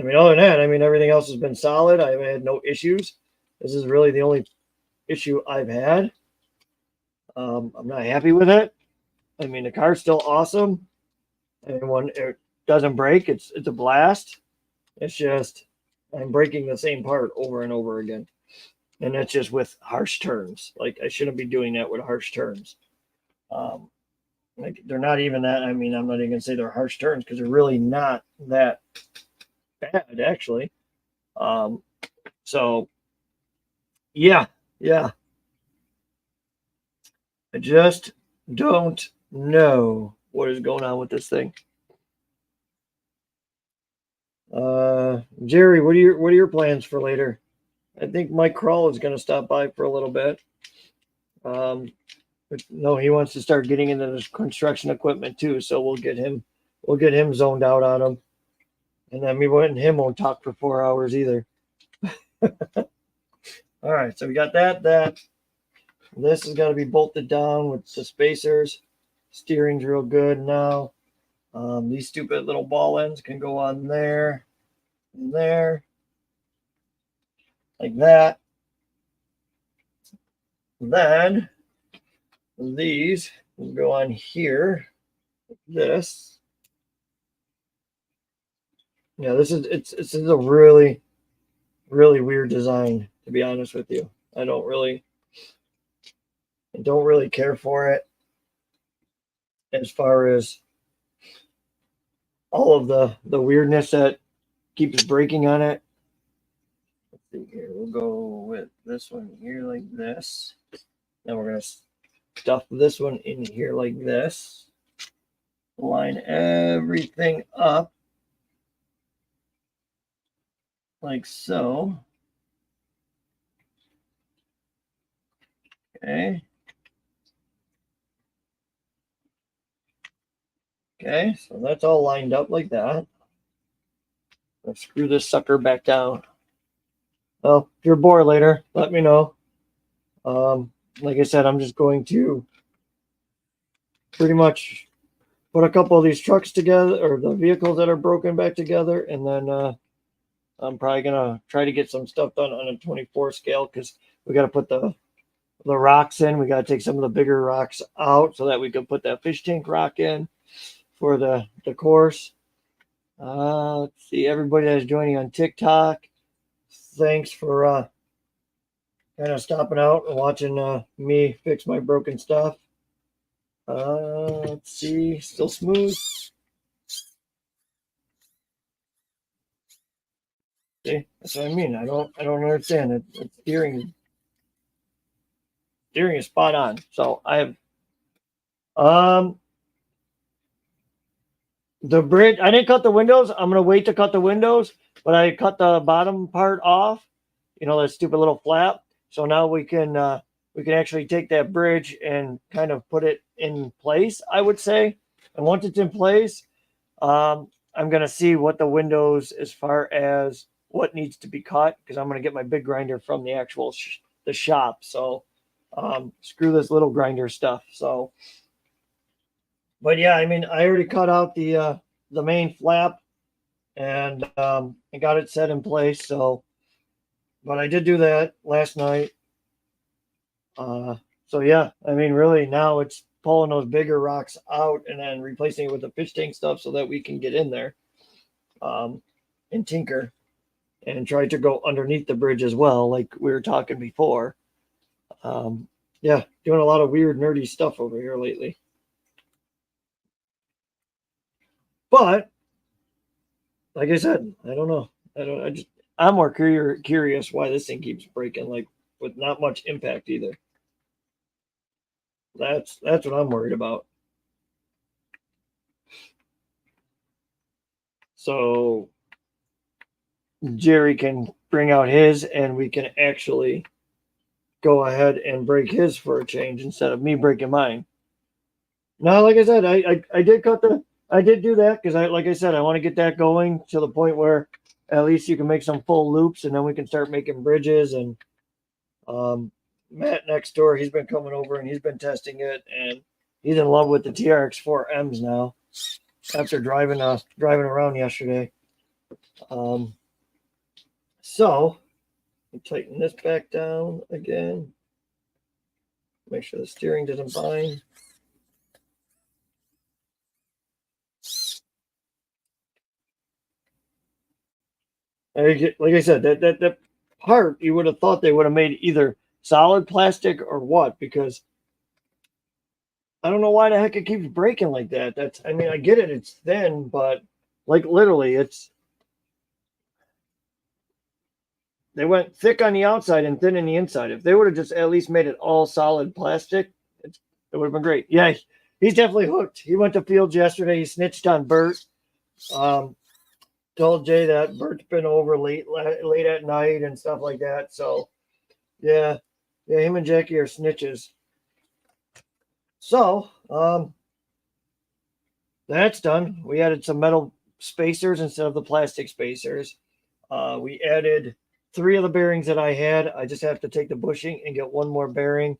I mean, other than that, I mean, everything else has been solid. I've had no issues. This is really the only issue I've had. I'm not happy with it. I mean, the car's still awesome. And when it doesn't break, it's a blast. It's just I'm breaking the same part over and over again. And that's just with harsh turns. Like I shouldn't be doing that with harsh turns. Like they're not even that. I mean, I'm not even gonna say they're harsh turns because they're really not that bad, actually. So yeah. I just don't know what is going on with this thing. Jerry, what are your plans for later? I think Mike Kroll is going to stop by for a little bit. But no, he wants to start getting into this construction equipment too. So we'll get him zoned out on him, and then me and him won't talk for 4 hours either. All right, so we got that. This has got to be bolted down with the spacers. Steering's real good now. These stupid little ball ends can go on there, and there, like that. Then these will go on here, like this. Yeah, this is a really, really weird design, to be honest with you. I don't really care for it as far as all of the weirdness that keeps breaking on it. Let's see here. We'll go with this one here like this. Then we're gonna stuff this one in here like this. Line everything up like so. Okay. Okay, so that's all lined up like that. Let's screw this sucker back down. Well, if you're bored later, let me know. Like I said, I'm just going to pretty much put a couple of these trucks together, or the vehicles that are broken back together, and then I'm probably gonna try to get some stuff done on a 24 scale because we got to put the rocks in. We got to take some of the bigger rocks out so that we can put that fish tank rock in for the course. Let's see, everybody that's joining on TikTok, thanks for kind of stopping out and watching me fix my broken stuff. Let's see, still smooth. See, that's what I mean. I don't understand it. It's steering is spot on. So I have the bridge. I didn't cut the windows. I'm gonna wait to cut the windows, but I cut the bottom part off. You know, that stupid little flap. So now we can actually take that bridge and kind of put it in place, I would say. And once it's in place, I'm gonna see what the windows as far as what needs to be cut because I'm gonna get my big grinder from the actual the shop. So screw this little grinder stuff. So, but yeah, I mean, I already cut out the main flap and I got it set in place. So, but I did do that last night. Uh, so yeah, I mean, really now it's pulling those bigger rocks out and then replacing it with the fish tank stuff so that we can get in there um, and tinker and try to go underneath the bridge as well, like we were talking before. Um, yeah, doing a lot of weird nerdy stuff over here lately. But like I said, I don't know. I don't. I just I'm more curious why this thing keeps breaking, like with not much impact either. That's what I'm worried about. So Jerry can bring out his, and we can actually go ahead and break his for a change instead of me breaking mine. Now, like I said, I did I did do that because like I said, I want to get that going to the point where at least you can make some full loops, and then we can start making bridges. And Matt next door, he's been coming over and he's been testing it, and he's in love with the TRX4Ms now. After driving around yesterday, um, so tighten this back down again. Make sure the steering doesn't bind. Like I said, that part you would have thought they would have made either solid plastic or what, because I don't know why the heck it keeps breaking like that. That's I mean I get it, it's thin, but like literally they went thick on the outside and thin on the inside. If they would have just at least made it all solid plastic, it would have been great. Yeah, he's definitely hooked. He went to Fields yesterday. He snitched on Bert. Um, Told Jay that Bert's been over late at night and stuff like that. So yeah, him and Jackie are snitches. So that's done. We added some metal spacers instead of the plastic spacers. We added 3 of the bearings that I had. I just have to take the bushing and get one more bearing.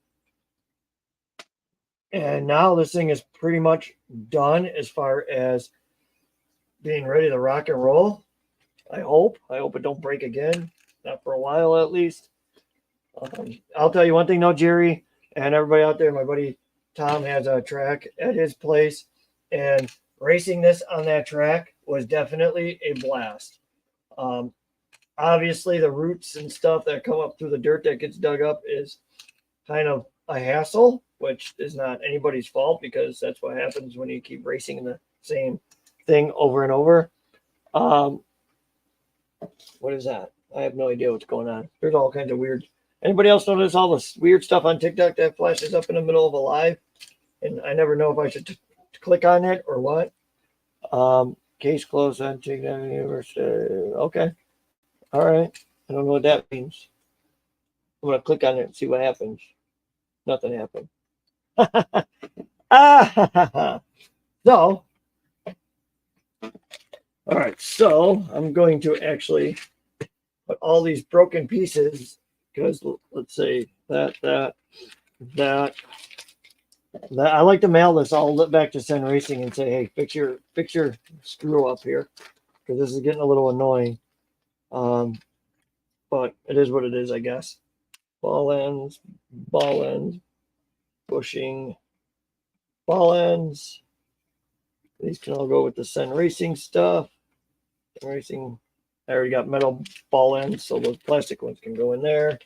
And now this thing is pretty much done as far as being ready to rock and roll. I hope. I hope it don't break again. Not for a while, at least. I'll tell you one thing, though, Jerry, and everybody out there. My buddy Tom has a track at his place, and racing this on that track was definitely a blast. Um, Obviously, the roots and stuff that come up through the dirt that gets dug up is kind of a hassle, which is not anybody's fault because that's what happens when you keep racing the same thing over and over. What is that? I have no idea what's going on. There's all kinds of weird. Anybody else notice all this weird stuff on TikTok that flashes up in the middle of a live? And I never know if I should click on it or what. Case closed on TikTok University. Okay. All right. I don't know what that means. I'm going to click on it and see what happens. Nothing happened. So, All right, so I'm going to actually put all these broken pieces, because let's say that. I like to mail this all back to Cen Racing and say, hey, fix your screw up here, because this is getting a little annoying. But it is what it is, I guess. Ball ends, bushing, ball ends. These can all go with the Cen Racing stuff. Cen Racing, I already got metal ball ends, so those plastic ones can go in there.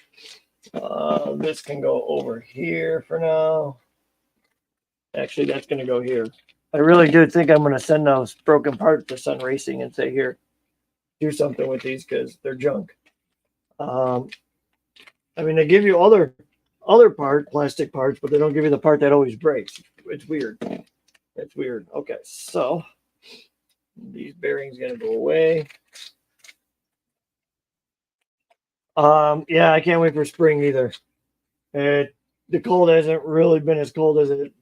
This can go over here for now. Actually, that's going to go here. I really do think I'm going to send those broken parts to Cen Racing and say, here, do something with these, because they're junk. I mean, they give you other plastic parts, but they don't give you the part that always breaks. It's weird. It's weird. Okay, so these bearings going to go away. Yeah, I can't wait for spring either. The cold hasn't really been as cold as it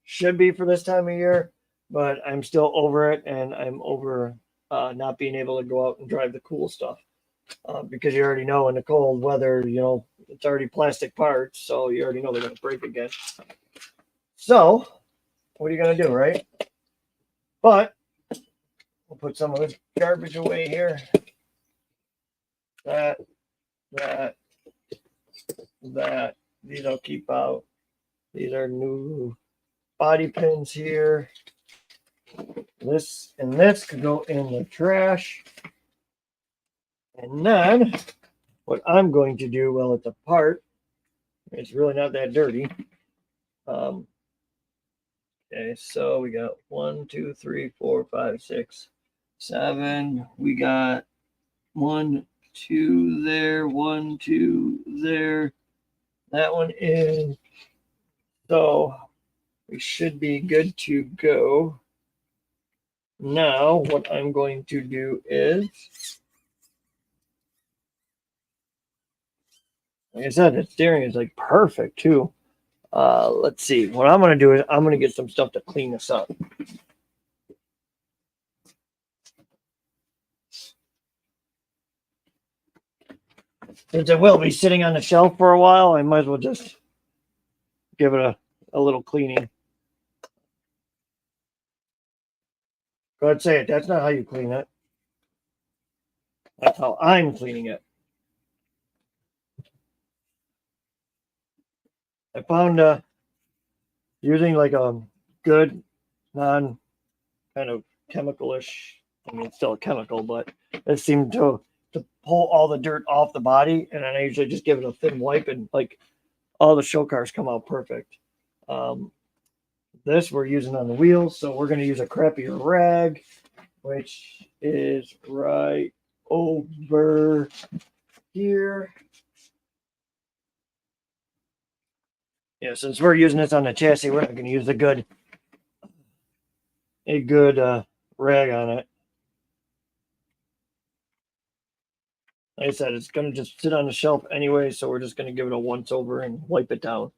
should be for this time of year, but I'm still over it, and I'm over not being able to go out and drive the cool stuff, because you already know in the cold weather, it's already plastic parts, so you already know they're going to break again. So what are you going to do, right? But we'll put some of this garbage away here. That. These I'll keep out. These are new body pins here. This and this could go in the trash. And then what I'm going to do, well, it's apart. It's really not that dirty. Okay, so we got 1, 2, 3, 4, 5, 6, 7. We got 1, 2 there, 1, 2 there. That one is. So we should be good to go. Now, what I'm going to do is, like I said, the steering is like perfect too. Let's see. What I'm going to do is I'm going to get some stuff to clean this up. Since it will be sitting on the shelf for a while, I might as well just give it a little cleaning. Go ahead, say it. That's not how you clean it. That's how I'm cleaning it. I found using like a good non kind of chemical-ish, I mean, it's still a chemical, but it seemed to pull all the dirt off the body, and then I usually just give it a thin wipe, and like all the show cars come out perfect. This we're using on the wheels, so we're going to use a crappier rag, which is right over here. Yeah, since we're using this on the chassis, we're not going to use a good rag on it. Like I said, it's going to just sit on the shelf anyway, so we're just going to give it a once over and wipe it down.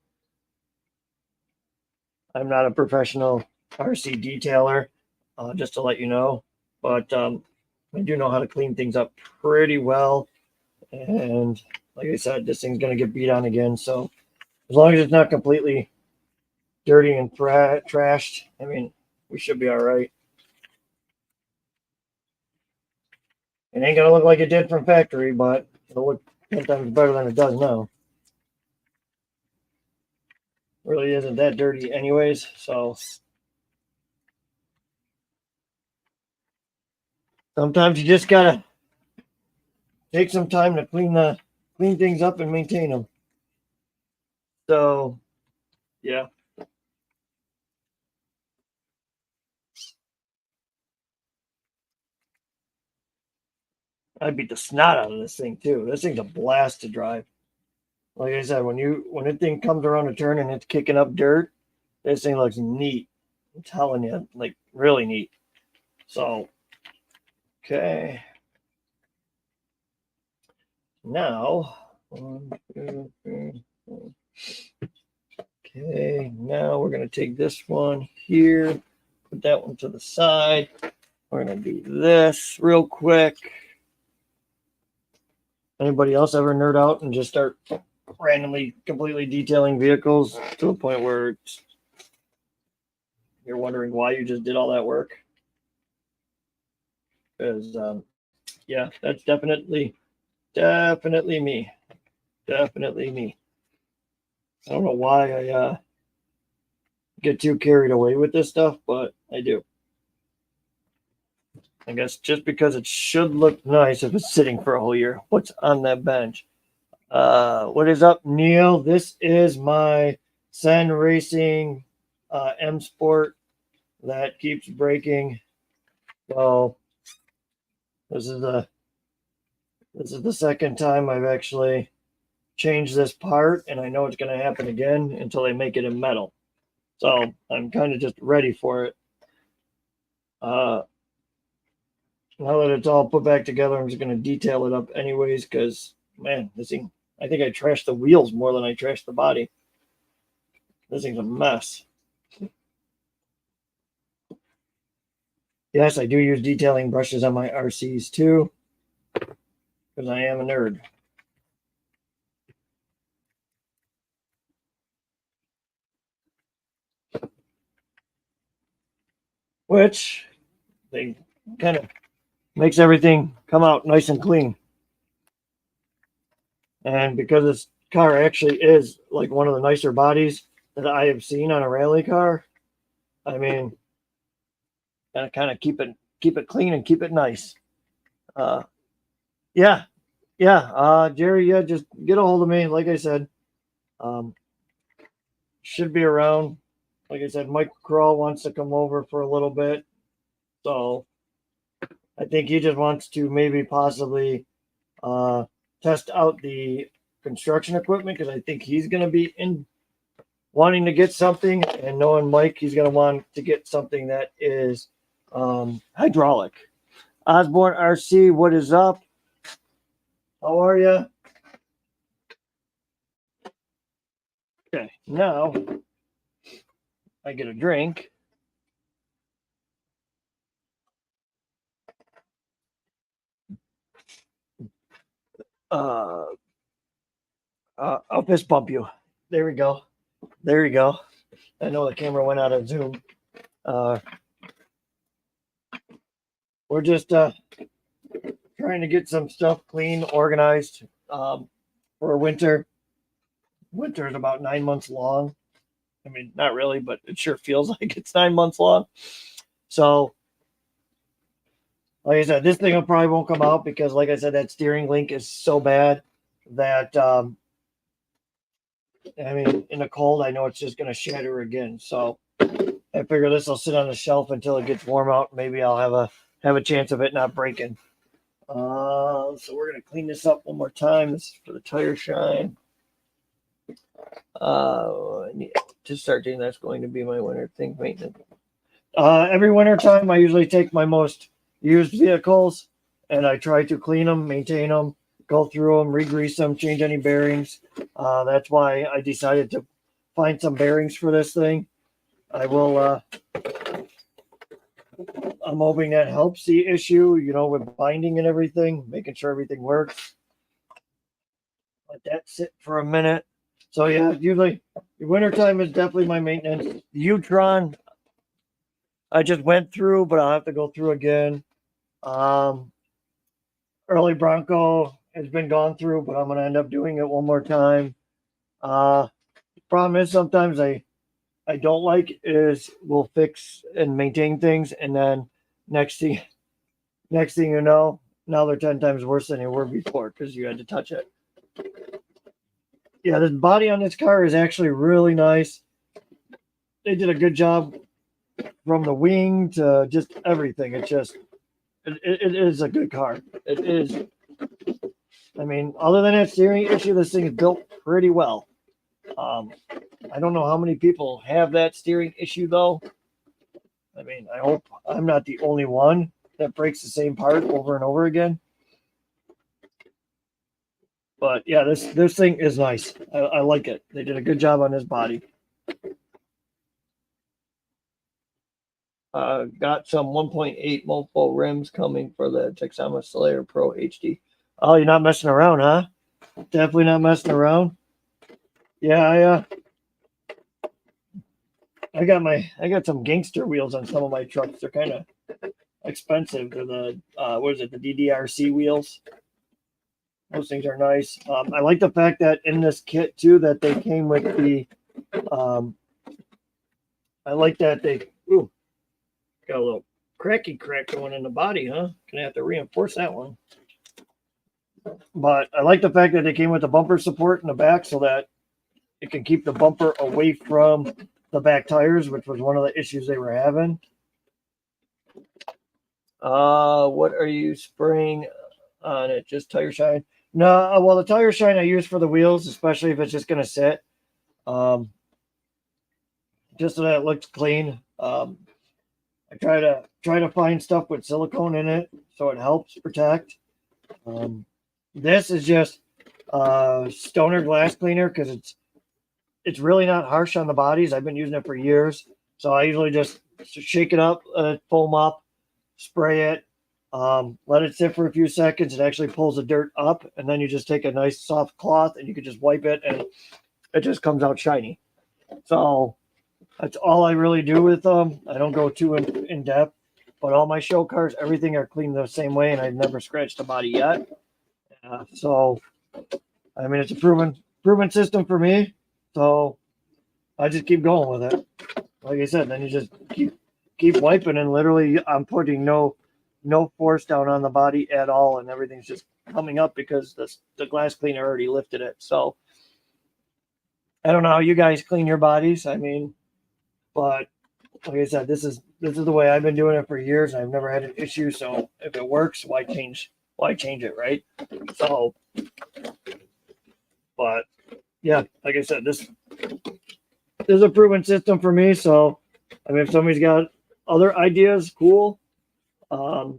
I'm not a professional RC detailer, just to let you know, but I do know how to clean things up pretty well. And like I said, this thing's going to get beat on again, so as long as it's not completely dirty and trashed, I mean, we should be all right. It ain't going to look like it did from factory, but it'll look 10 times better than it does now. Really isn't that dirty anyways, so sometimes you just got to take some time to clean things up and maintain them. So, yeah. I beat the snot out of this thing too. This thing's a blast to drive. Like I said, when the thing comes around a turn and it's kicking up dirt, this thing looks neat. I'm telling you, like really neat. So, okay. Now, 1, 2, 3, 4. Okay, now we're going to take this one here, put that one to the side. we're going to do this real quick. Anybody else ever nerd out and just start randomly, completely detailing vehicles to a point where you're wondering why you just did all that work? Because, yeah, that's definitely me. Definitely me. I don't know why I get too carried away with this stuff, but I do. I guess just because it should look nice if it's sitting for a whole year. What's on that bench? What is up, Neil? This is my Cen Racing M Sport that keeps breaking. So this is the second time I've actually changed this part, and I know it's going to happen again until they make it in metal. So I'm kind of just ready for it. Now that it's all put back together, I'm just going to detail it up anyways because, man, this thing, I think I trashed the wheels more than I trashed the body. This thing's a mess. Yes, I do use detailing brushes on my RCs too because I am a nerd. Which they kind of makes everything come out nice and clean. And because this car actually is like one of the nicer bodies that I have seen on a rally car, I mean, gotta kind of keep it clean and keep it nice. Yeah, Jerry, yeah, just get a hold of me. Like I said, should be around. Like I said, Mike Kroll wants to come over for a little bit, so I think he just wants to maybe possibly test out the construction equipment because I think he's going to be in wanting to get something, and knowing Mike, he's going to want to get something that is hydraulic. Osborne RC, what is up? How are you? Okay, now I get a drink. I'll fist bump you. There we go. There you go. I know the camera went out of zoom. We're just trying to get some stuff clean, organized for winter. Winter is about 9 months long. I mean, not really, but it sure feels like it's 9 months long. So, like I said, this thing probably won't come out because, like I said, that steering link is so bad that, I mean, in the cold, I know it's just going to shatter again. So, I figure this will sit on the shelf until it gets warm out. Maybe I'll have a chance of it not breaking. So we're going to clean this up one more time. This is for the tire shine. To start doing that's going to be my winter thing maintenance. Every winter time, I usually take my most used vehicles and I try to clean them, maintain them, go through them, re-grease them, change any bearings. That's why I decided to find some bearings for this thing. I will. I'm hoping that helps the issue, with binding and everything, making sure everything works. Let that sit for a minute. So yeah, usually the wintertime is definitely my maintenance. The U-Tron, I just went through, but I'll have to go through again. Early Bronco has been gone through, but I'm going to end up doing it one more time. Problem is sometimes I don't like is we'll fix and maintain things, and then next thing you know, now they're 10 times worse than they were before because you had to touch it. Yeah, the body on this car is actually really nice. They did a good job from the wing to just everything. It is a good car. It is. I mean, other than that steering issue, this thing is built pretty well. I don't know how many people have that steering issue though. I mean, I hope I'm not the only one that breaks the same part over and over again. But yeah, this thing is nice. I like it. They did a good job on this body. got some 1.8 mofo rims coming for the Texama Slayer Pro HD. Oh, you're not messing around, huh? Definitely not messing around. Yeah, I got some gangster wheels on some of my trucks. They're kind of expensive. They're the what is it? The DDRC wheels. Those things are nice. I like the fact that in this kit too that they came with the. I like that they got a little cracky crack going in the body, huh? Gonna have to reinforce that one. But I like the fact that they came with the bumper support in the back so that it can keep the bumper away from the back tires, which was one of the issues they were having. What are you spraying on it? Just tire shine? No, well, the tire shine I use for the wheels, especially if it's just gonna sit, just so that it looks clean. I try to find stuff with silicone in it so it helps protect. This is just Stoner glass cleaner because it's really not harsh on the bodies. I've been using it for years, so I usually just shake it up, foam up, spray it, let it sit for a few seconds. It actually pulls the dirt up, and then you just take a nice soft cloth and you can just wipe it, and it just comes out shiny. So that's all I really do with them. I don't go too in depth, but all my show cars, everything are cleaned the same way, and I've never scratched the body yet. So, I mean, it's a proven system for me. So I just keep going with it. Like I said, then you just keep wiping, and literally I'm putting no force down on the body at all, and everything's just coming up because the glass cleaner already lifted it. So I don't know how you guys clean your bodies. I mean, but like I said, this is the way I've been doing it for years, and I've never had an issue. So if it works, why change it, right? So, but yeah, like I said, this is a proven system for me. So, I mean, if somebody's got other ideas, cool. But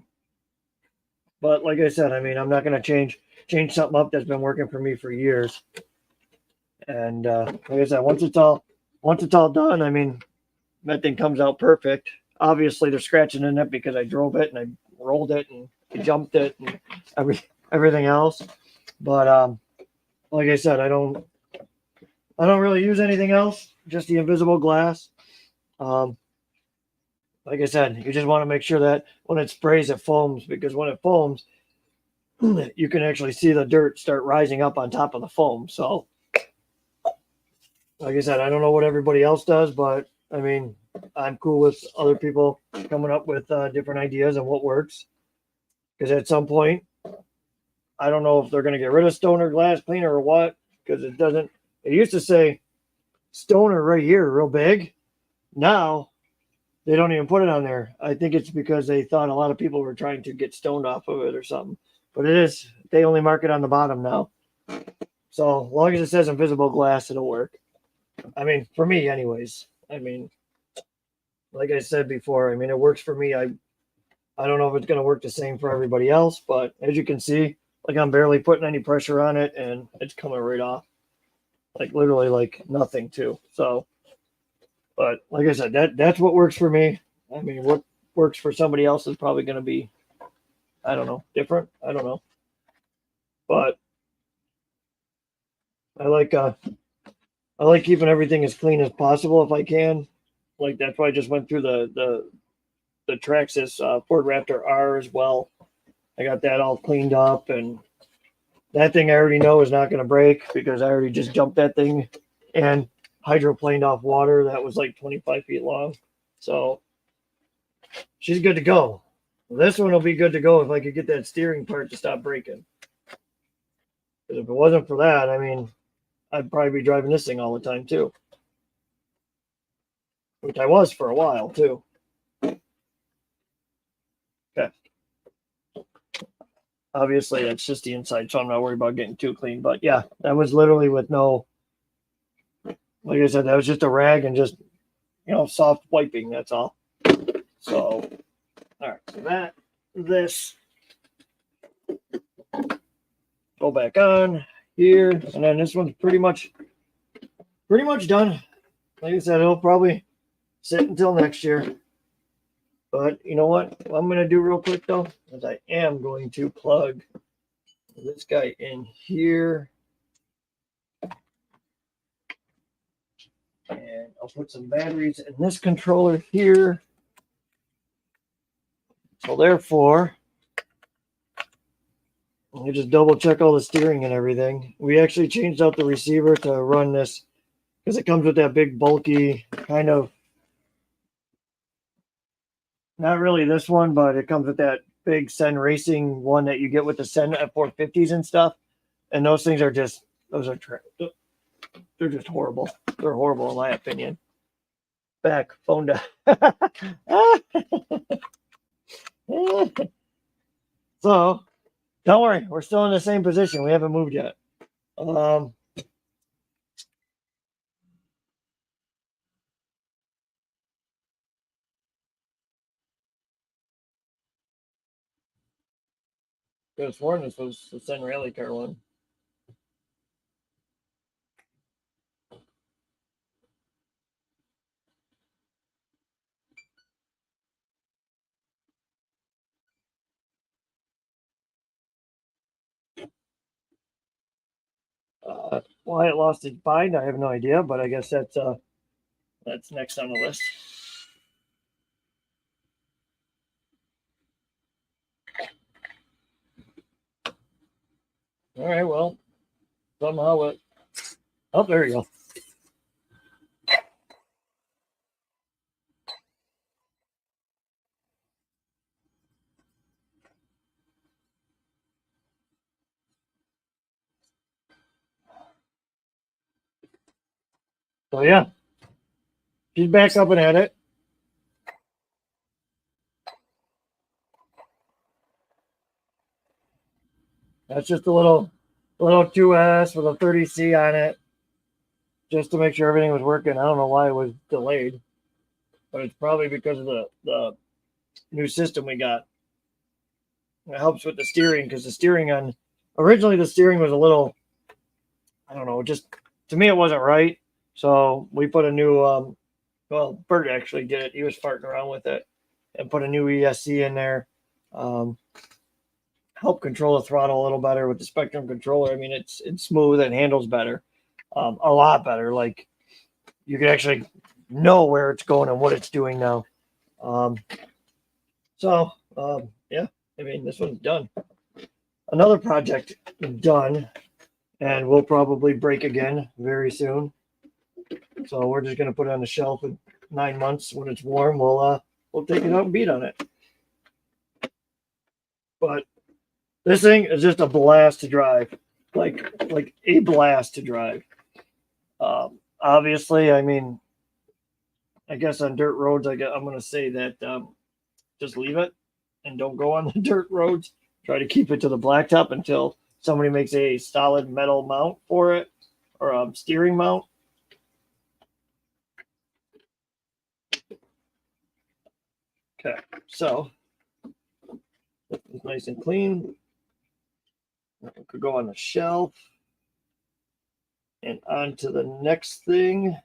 like I said, I mean, I'm not going to change something up that's been working for me for years. And like I said, once it's all done, I mean, that thing comes out perfect. Obviously, there's scratching in it because I drove it and I rolled it and I jumped it and everything else. But like I said, I don't really use anything else. Just the invisible glass. Like I said, you just want to make sure that when it sprays, it foams, because when it foams, you can actually see the dirt start rising up on top of the foam. So, like I said, I don't know what everybody else does, but I mean, I'm cool with other people coming up with different ideas on what works. Because at some point, I don't know if they're going to get rid of Stoner glass cleaner or what, because it doesn't. It used to say Stoner right here, real big. Now they don't even put it on there. I think it's because they thought a lot of people were trying to get stoned off of it or something. But it is. They only mark it on the bottom now. So as long as it says invisible glass, it'll work. I mean, for me, anyways. I mean, like I said before, I mean, it works for me. I don't know if it's going to work the same for everybody else, but as you can see, like I'm barely putting any pressure on it, and it's coming right off. Like literally like nothing too. So, but like I said, that's what works for me. I mean, what works for somebody else is probably going to be, I don't know, different. I don't know. But I like keeping everything as clean as possible if I can. Like that's why I just went through the Traxxas Ford Raptor R as well. I got that all cleaned up, and that thing I already know is not going to break because I already just jumped that thing and hydroplaned off water that was like 25 feet long. So she's good to go. This one will be good to go if I could get that steering part to stop breaking. Because if it wasn't for that, I mean, I'd probably be driving this thing all the time too. Which I was for a while too. Okay. Obviously, that's just the inside, so I'm not worried about getting too clean. But yeah, that was literally with no, like I said, that was just a rag and just, soft wiping. That's all. So, all right. So this, go back on here, and then this one's pretty much done. Like I said, it'll probably sit until next year. But you know what I'm going to do real quick though, is I am going to plug this guy in here. And I'll put some batteries in this controller here. So therefore, let me just double check all the steering and everything. We actually changed out the receiver to run this because it comes with that big bulky kind of, not really this one, but it comes with that big Cen Racing one that you get with the Cen F450s and stuff. And those things are just, they're just horrible. They're horrible in my opinion. Back, phone down. So, don't worry, we're still in the same position. We haven't moved yet. Could have sworn this was the Cen Rally Car one. Why it lost its bind, I have no idea, but I guess that's next on the list. All right, well, somehow it. Oh, there you go. So yeah, she's back up and at it. That's just a little 2S with a 30C on it, just to make sure everything was working. I don't know why it was delayed, but it's probably because of the new system we got. It helps with the steering because the steering on originally the steering was a little, I don't know, just to me it wasn't right. So we put a new well, Bert actually did it. He was farting around with it and put a new ESC in there. Help control the throttle a little better with the Spectrum controller. I mean, it's smooth and handles better, a lot better. Like you can actually know where it's going and what it's doing now. Yeah, I mean, this one's done. Another project done, and we'll probably break again very soon. So we're just gonna put it on the shelf in 9 months when it's warm. We'll take it out and beat on it. But this thing is just a blast to drive, like a blast to drive. Obviously, I mean, I guess on dirt roads, I'm going to say that just leave it and don't go on the dirt roads. Try to keep it to the blacktop until somebody makes a solid metal mount for it or a steering mount. Okay, so it's nice and clean. It could go on the shelf. And on to the next thing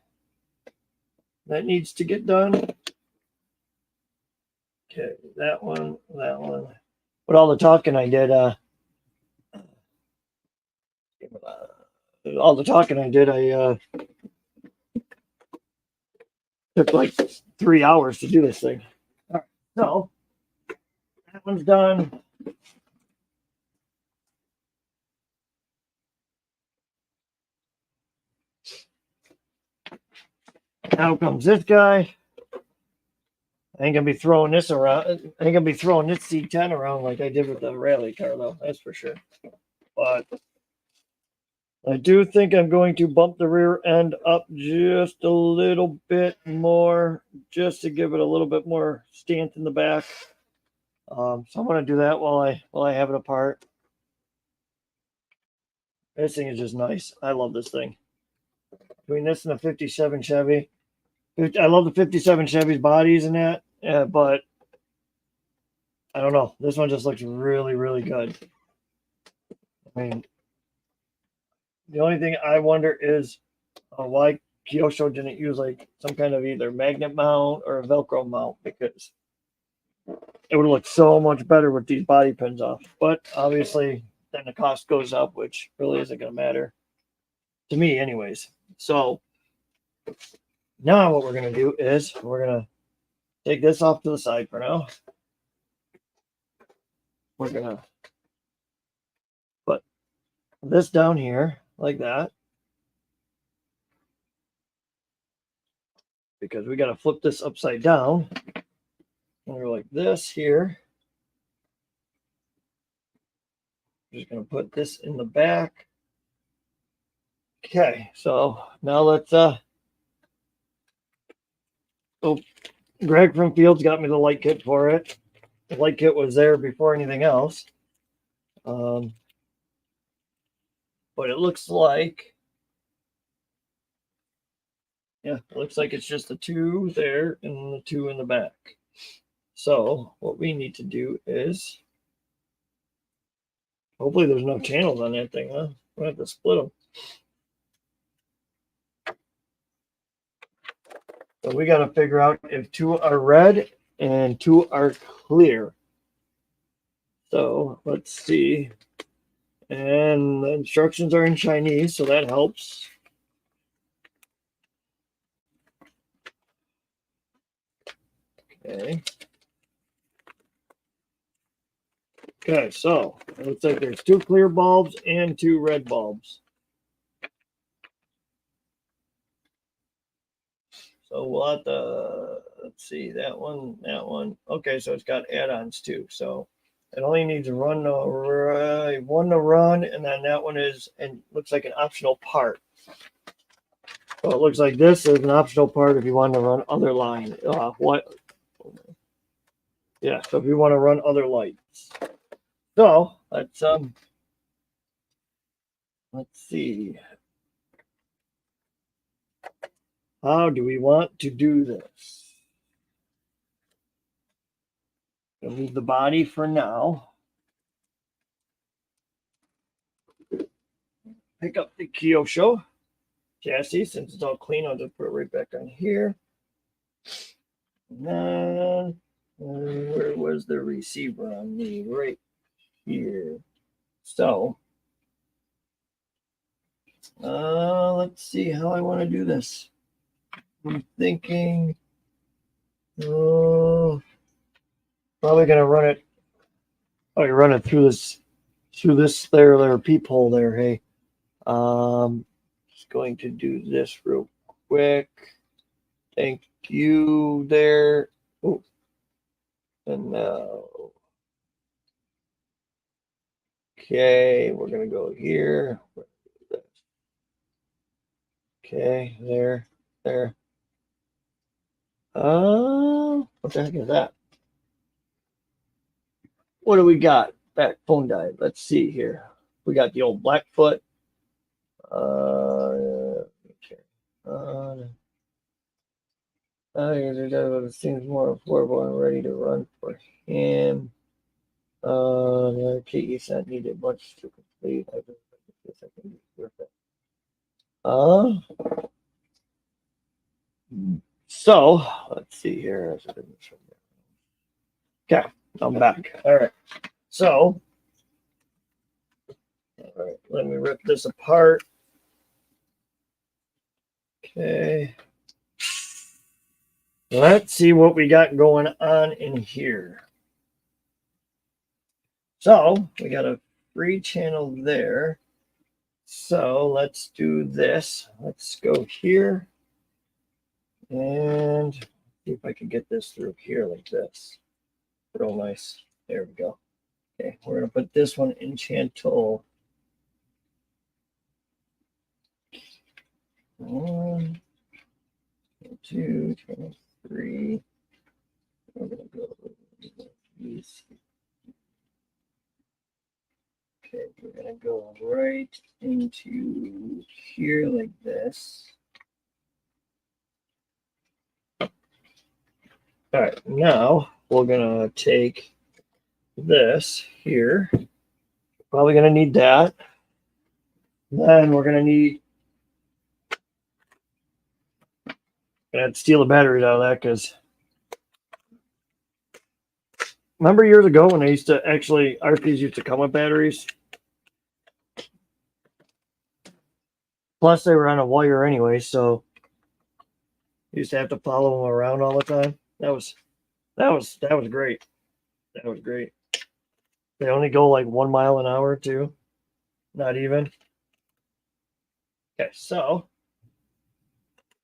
that needs to get done. Okay, that one. But all the talking I did, I took like 3 hours to do this thing. All right, so that one's done. Now comes this guy. I ain't gonna be throwing this around. I ain't gonna be throwing this C10 around like I did with the rally car, though. That's for sure. But I do think I'm going to bump the rear end up just a little bit more, just to give it a little bit more stance in the back. So I'm gonna do that while I have it apart. This thing is just nice. I love this thing. Between this and the 57 Chevy, I love the 57 Chevy's bodies and that, but I don't know. This one just looks really, really good. I mean, the only thing I wonder is why Kyosho didn't use like some kind of either magnet mount or a Velcro mount, because it would look so much better with these body pins off. But obviously, then the cost goes up, which really isn't going to matter to me, anyways. So now what we're going to do is we're going to take this off to the side for now. We're going to put this down here like that, because we got to flip this upside down. And we're like this here. Just going to put this in the back. Okay, so now let's Greg from Fields got me the light kit for it. The light kit was there before anything else. But it looks like, yeah, it looks like it's just the two there and the two in the back. So what we need to do is, hopefully there's no channels on that thing, huh? We'll have to split them. So we got to figure out if two are red and two are clear. So let's see. And the instructions are in Chinese, so that helps. Okay. Okay, so it looks like there's two clear bulbs and two red bulbs. So we'll have to, let's see, that one. Okay, so it's got add-ons too. So it only needs one to run, and then that one is, and looks like an optional part. So it looks like this is an optional part if you want to run other line. What? Yeah, so if you want to run other lights. So let's see. How do we want to do this? I'll leave the body for now. Pick up the kyosho chassis. Since it's all clean, I'll just put it right back on here. And then, where was the receiver on me? Right here. So, let's see how I want to do this. I'm thinking, probably gonna run it. Oh, you run it through this there peephole there. Hey, just going to do this real quick. Thank you there. Oh, and now, okay, we're gonna go here. Okay, there. What the heck is that? What do we got? Back phone died. Let's see here. We got the old Blackfoot. Okay. It seems more affordable and ready to run for him. The key set needed much to complete. I guess I can be worth it. So let's see here. Okay, I'm back. All right. So, all right, let me rip this apart. Okay. Let's see what we got going on in here. So we got a free channel there. So let's do this. Let's go here and see if I can get this through here like this. Real nice. There we go. Okay, we're gonna put this one in channel. 1, 2, 3. We're gonna go. Okay, we're gonna go right into here like this. All right, now we're gonna take this here. Probably gonna need that. Then we're gonna need. Gonna have to steal the batteries out of that because remember years ago when I used to actually, RPs used to come with batteries? Plus, they were on a wire anyway, so you used to have to follow them around all the time. That was great. That was great. They only go like 1 mile an hour too, not even. Okay, so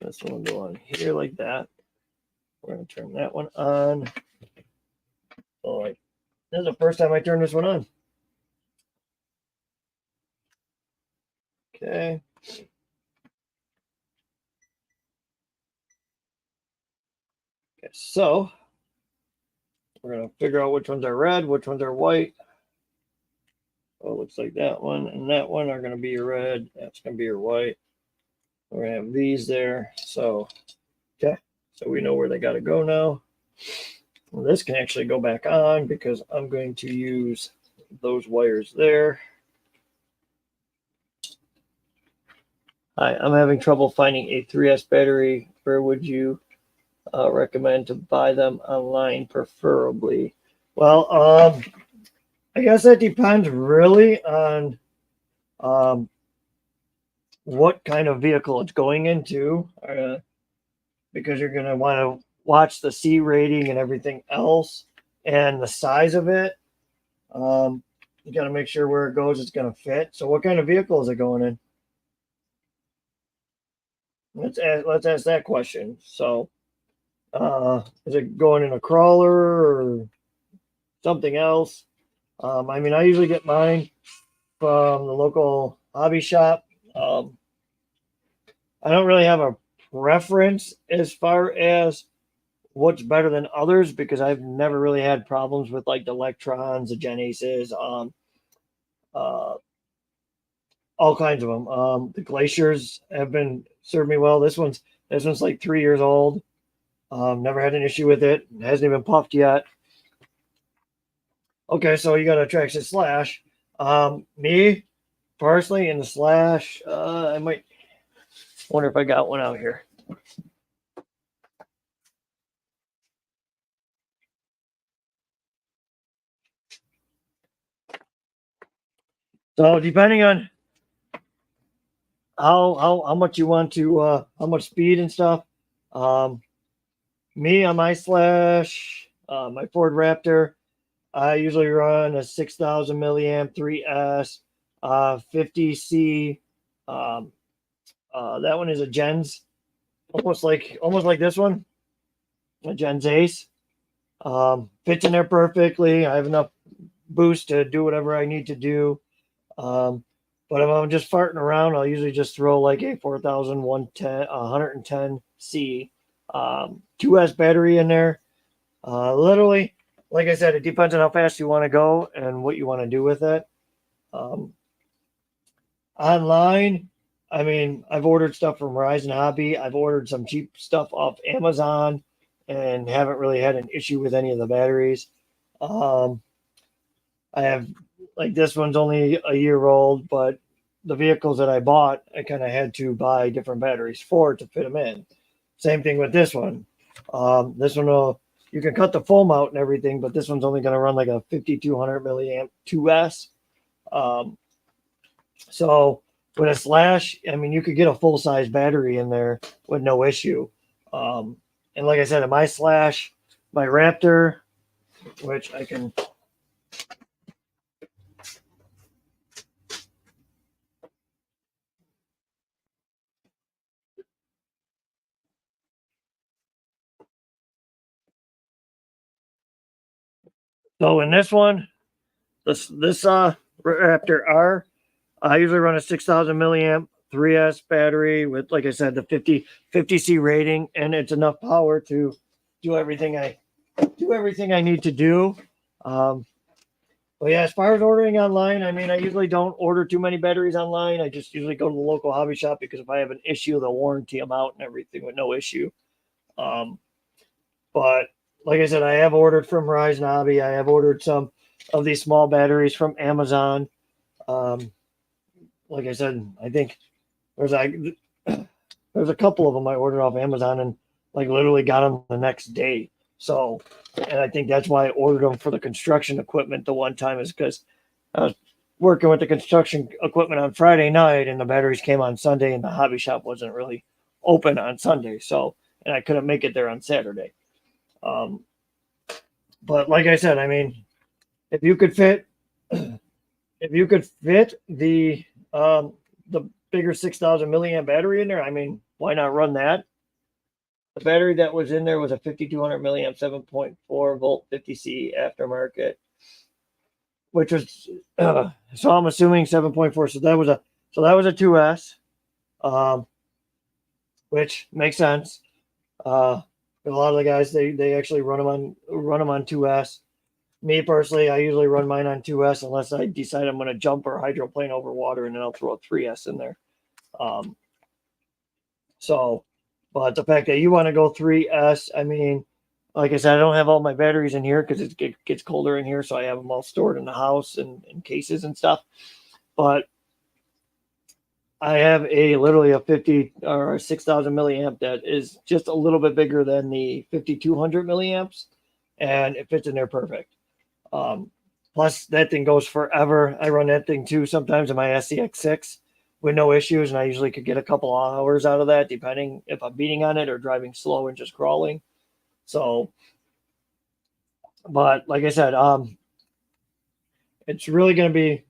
this one will go on here like that. We're gonna turn that one on. Oh, this is the first time I turn this one on. Okay. Okay, so we're gonna figure out which ones are red, which ones are white. Oh, it looks like that one and that one are gonna be your red. That's gonna be your white. We're gonna have these there. So, okay. So we know where they gotta go now. Well, this can actually go back on because I'm going to use those wires there. Hi, I'm having trouble finding a 3S battery. Where would you recommend to buy them online, preferably? Well, I guess that depends really on what kind of vehicle it's going into, because you're going to want to watch the C rating and everything else and the size of it. You got to make sure where it goes, it's going to fit. So, what kind of vehicle is it going in? Let's ask that question. So, is it going in a crawler or something else? I mean, I usually get mine from the local hobby shop. I don't really have a preference as far as what's better than others because I've never really had problems with like the Electrons, the Gen Aces, uh, all kinds of them. The Glaciers have been served me well. This one's like 3 years old. Never had an issue with it. It hasn't even puffed yet. Okay, so you got a traction slash. Me personally in the slash, I might wonder if I got one out here. So depending on how much you want to how much speed and stuff. Me on my slash, my Ford Raptor, I usually run a 6,000 milliamp 3S, 50C. That one is a Gens, almost like this one, a Gens Ace. Fits in there perfectly. I have enough boost to do whatever I need to do. But if I'm just farting around, I'll usually just throw like a 110C 2S battery in there. Literally, like I said, it depends on how fast you want to go and what you want to do with it. Online, I mean, I've ordered stuff from Verizon Hobby. I've ordered some cheap stuff off Amazon and haven't really had an issue with any of the batteries. I have, like, this one's only a year old, but the vehicles that I bought, I kind of had to buy different batteries for to fit them in. Same thing with this one. This one you can cut the foam out and everything, but this one's only going to run like a 5,200 milliamp 2S. So with a slash, I mean, you could get a full size battery in there with no issue. And like I said, in my slash, my Raptor, which I can. So in this one, this Raptor R, I usually run a 6,000 milliamp 3S battery with, like I said, the 50C rating, and it's enough power to do everything I need to do. But yeah, as far as ordering online, I mean, I usually don't order too many batteries online. I just usually go to the local hobby shop because if I have an issue, they'll warranty them out and everything with no issue. But like I said, I have ordered from Verizon Hobby. I have ordered some of these small batteries from Amazon. Like I said, I think there's a couple of them I ordered off Amazon and like literally got them the next day. So, and I think that's why I ordered them for the construction equipment the one time, is because I was working with the construction equipment on Friday night and the batteries came on Sunday and the hobby shop wasn't really open on Sunday. So, and I couldn't make it there on Saturday. But like I said, I mean, if you could fit, if you could fit the bigger 6,000 milliamp battery in there, I mean, why not run that? The battery that was in there was a 5,200 milliamp 7.4 volt 50C aftermarket, which was so I'm assuming 7.4. So that was a 2S, which makes sense. A lot of the guys they actually run them on 2S. Me personally, I usually run mine on 2S unless I decide I'm going to jump or hydroplane over water, and then I'll throw a 3S in there. So, but the fact that you want to go 3S, I mean, like I said, I don't have all my batteries in here because it gets colder in here, so I have them all stored in the house and in cases and stuff. But I have literally a 50 or a 6,000 milliamp that is just a little bit bigger than the 5,200 milliamps, and it fits in there perfect. Plus, that thing goes forever. I run that thing too sometimes in my SCX6 with no issues, and I usually could get a couple hours out of that, depending if I'm beating on it or driving slow and just crawling. So, but like I said, it's really going to be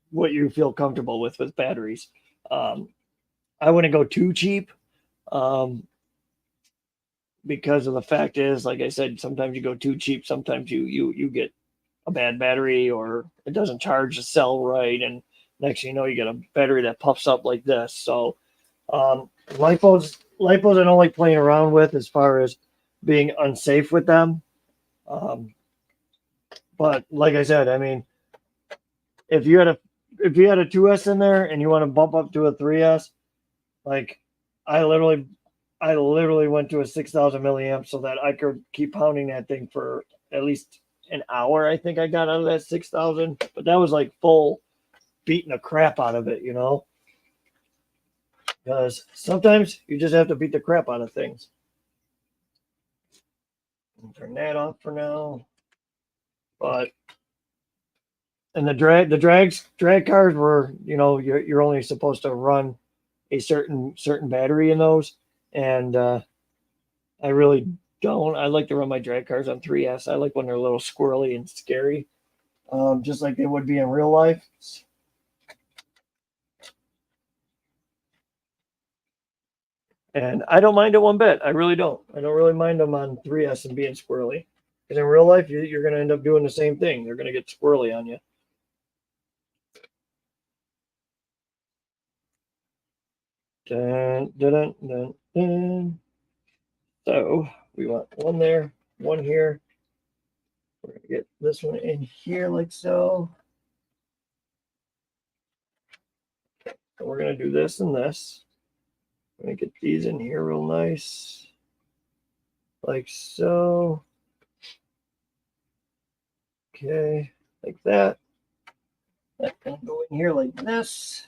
what you feel comfortable with batteries. I wouldn't go too cheap, because of the fact is, like I said, sometimes you go too cheap, sometimes you get a bad battery or it doesn't charge the cell right, and next thing you know, you get a battery that puffs up like this. So lipos I don't like playing around with as far as being unsafe with them. But like I said, I mean, if you had a 2S in there and you want to bump up to a 3S, like I literally went to a 6,000 milliamp so that I could keep pounding that thing for at least an hour. I think I got out of that 6,000, but that was like full beating the crap out of it, you know, because sometimes you just have to beat the crap out of things. Turn that off for now. But and the drag cars were, you know, you're only supposed to run a certain battery in those, and I really don't. I like to run my drag cars on 3S. I like when they're a little squirrely and scary, just like they would be in real life. And I don't mind it one bit. I really don't. I don't really mind them on 3S and being squirrely. Because in real life, you're going to end up doing the same thing. They're going to get squirrely on you. Dun, dun, dun, dun. So we want one there, one here. We're going to get this one in here like so. And we're going to do this and this. I'm going to get these in here real nice. Like so. Okay, like that. That's going to go in here like this.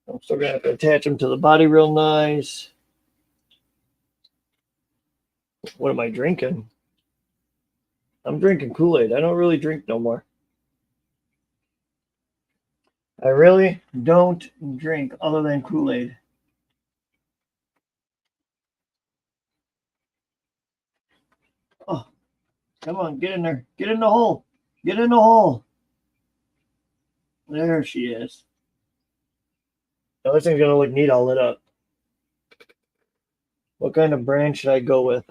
I'm still going to have to attach them to the body real nice. What am I drinking? I'm drinking Kool-Aid. I don't really drink no more. I really don't drink other than Kool-Aid. Oh, come on, get in there. Get in the hole. Get in the hole. There she is. Now this thing's gonna look neat all lit up. What kind of brand should I go with?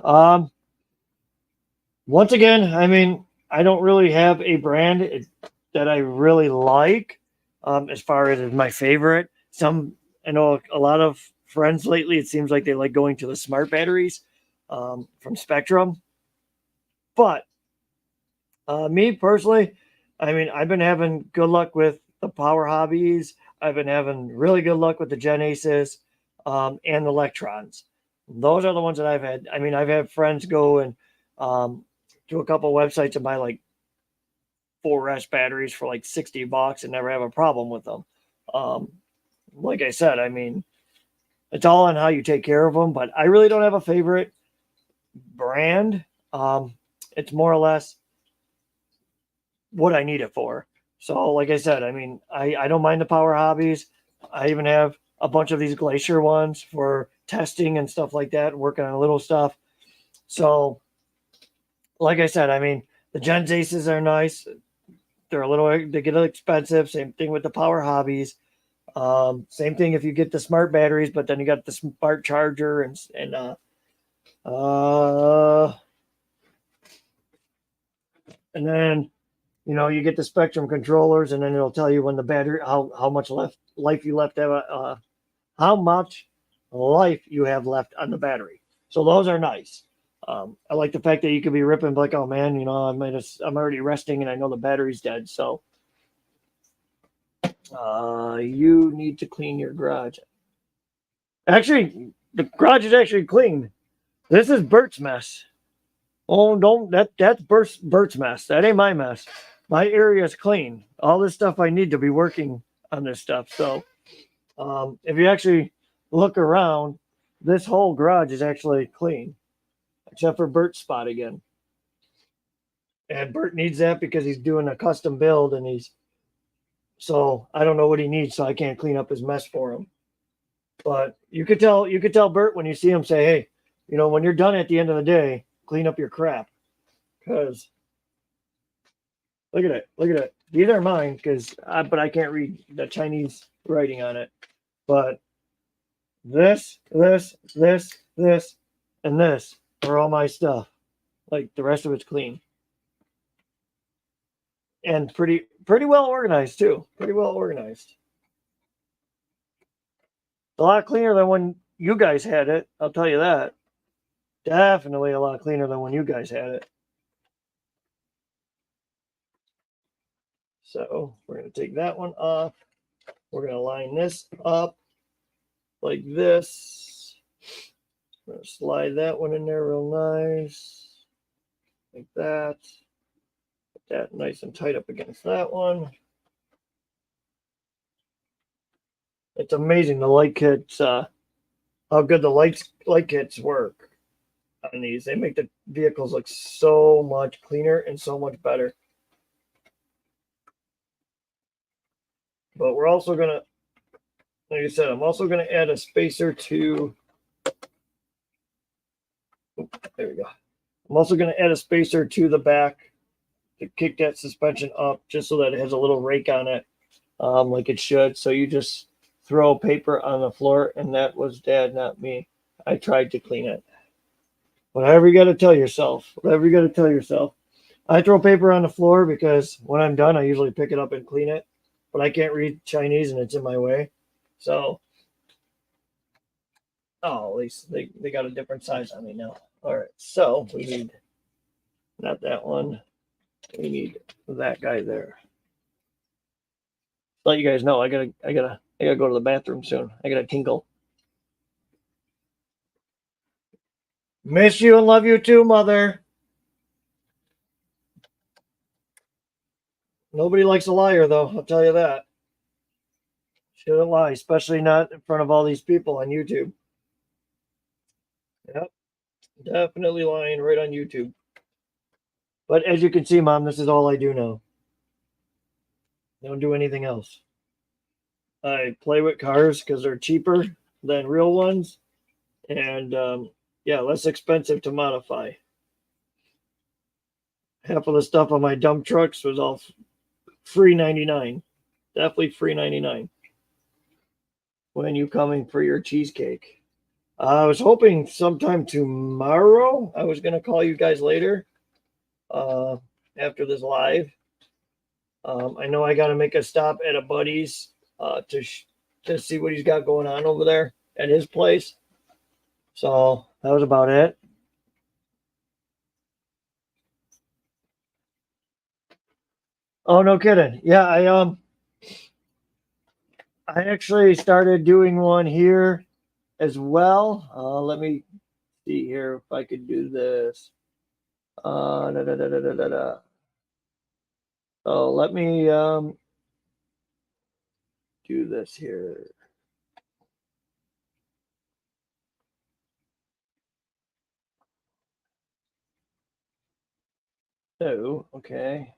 Once again, I mean, I don't really have a brand that I really like, as far as my favorite. I know a lot of friends lately, it seems like they like going to the smart batteries, from Spectrum. But me personally, I mean, I've been having good luck with the Power Hobbies. I've been having really good luck with the Gen Aces, and the Electrons. Those are the ones that I've had. I mean, I've had friends go and to a couple websites and buy like 4S batteries for like $60 and never have a problem with them. Like I said, I mean, it's all on how you take care of them, but I really don't have a favorite. brand. It's more or less what I need it for. So, like I said, I mean, I don't mind the Power Hobbies. I even have a bunch of these Glacier ones for testing and stuff like that, working on little stuff. So, like I said, I mean, the Gens Aces are nice. They get expensive. Same thing with the Power Hobbies. Same thing if you get the smart batteries, but then you got the smart charger uh, and then you get the Spectrum controllers, and then it'll tell you when the battery how much life you left have how much life you have left on the battery. So those are nice. I like the fact that you could be ripping like, oh man, I'm already resting and I know the battery's dead. So you need to clean your garage. Actually, the garage is actually clean. This is Bert's mess. Oh, don't that's Bert's mess. That ain't my mess. My area is clean. All this stuff I need to be working on this stuff. So if you actually look around, this whole garage is actually clean, except for Bert's spot again. And Bert needs that because he's doing a custom build, and so I don't know what he needs, so I can't clean up his mess for him. But you could tell Bert when you see him, say, hey, when you're done at the end of the day, clean up your crap. Because look at it. These are mine but I can't read the Chinese writing on it. But this, and this are all my stuff. Like the rest of it's clean and pretty well organized too. Pretty well organized. A lot cleaner than when you guys had it. I'll tell you that. Definitely a lot cleaner than when you guys had it. So we're going to take that one off. We're going to line this up like this. We're going to slide that one in there real nice. Like that. Put that nice and tight up against that one. It's amazing the light kits, how good the light kits work on these. They make the vehicles look so much cleaner and so much better. But we're also going to, like I said, I'm also going to add a spacer to, there we go. I'm also going to add a spacer to the back to kick that suspension up just so that it has a little rake on it, like it should. So you just throw paper on the floor, and that was Dad, not me. I tried to clean it. Whatever you got to tell yourself. I throw paper on the floor because when I'm done, I usually pick it up and clean it. But I can't read Chinese and it's in my way. So, at least they got a different size on me now. All right, so we need not that one. We need that guy there. Let you guys know I gotta go to the bathroom soon. I gotta tinkle. Miss you and love you too, Mother. Nobody likes a liar, though. I'll tell you that. Shouldn't lie, especially not in front of all these people on YouTube. Yep, definitely lying right on YouTube. But as you can see, Mom, this is all I do now. I don't do anything else. I play with cars because they're cheaper than real ones, and less expensive to modify. Half of the stuff on my dump trucks was all free 99. Definitely free 99. When you coming for your cheesecake? I was hoping sometime tomorrow. I was gonna call you guys later, after this live. I know I got to make a stop at a buddy's to see what he's got going on over there at his place. So that was about it. Oh, no kidding. Yeah, I actually started doing one here as well. Let me see here if I could do this. Da, da, da, da, da, da, da. So let me do this here. Oh, okay.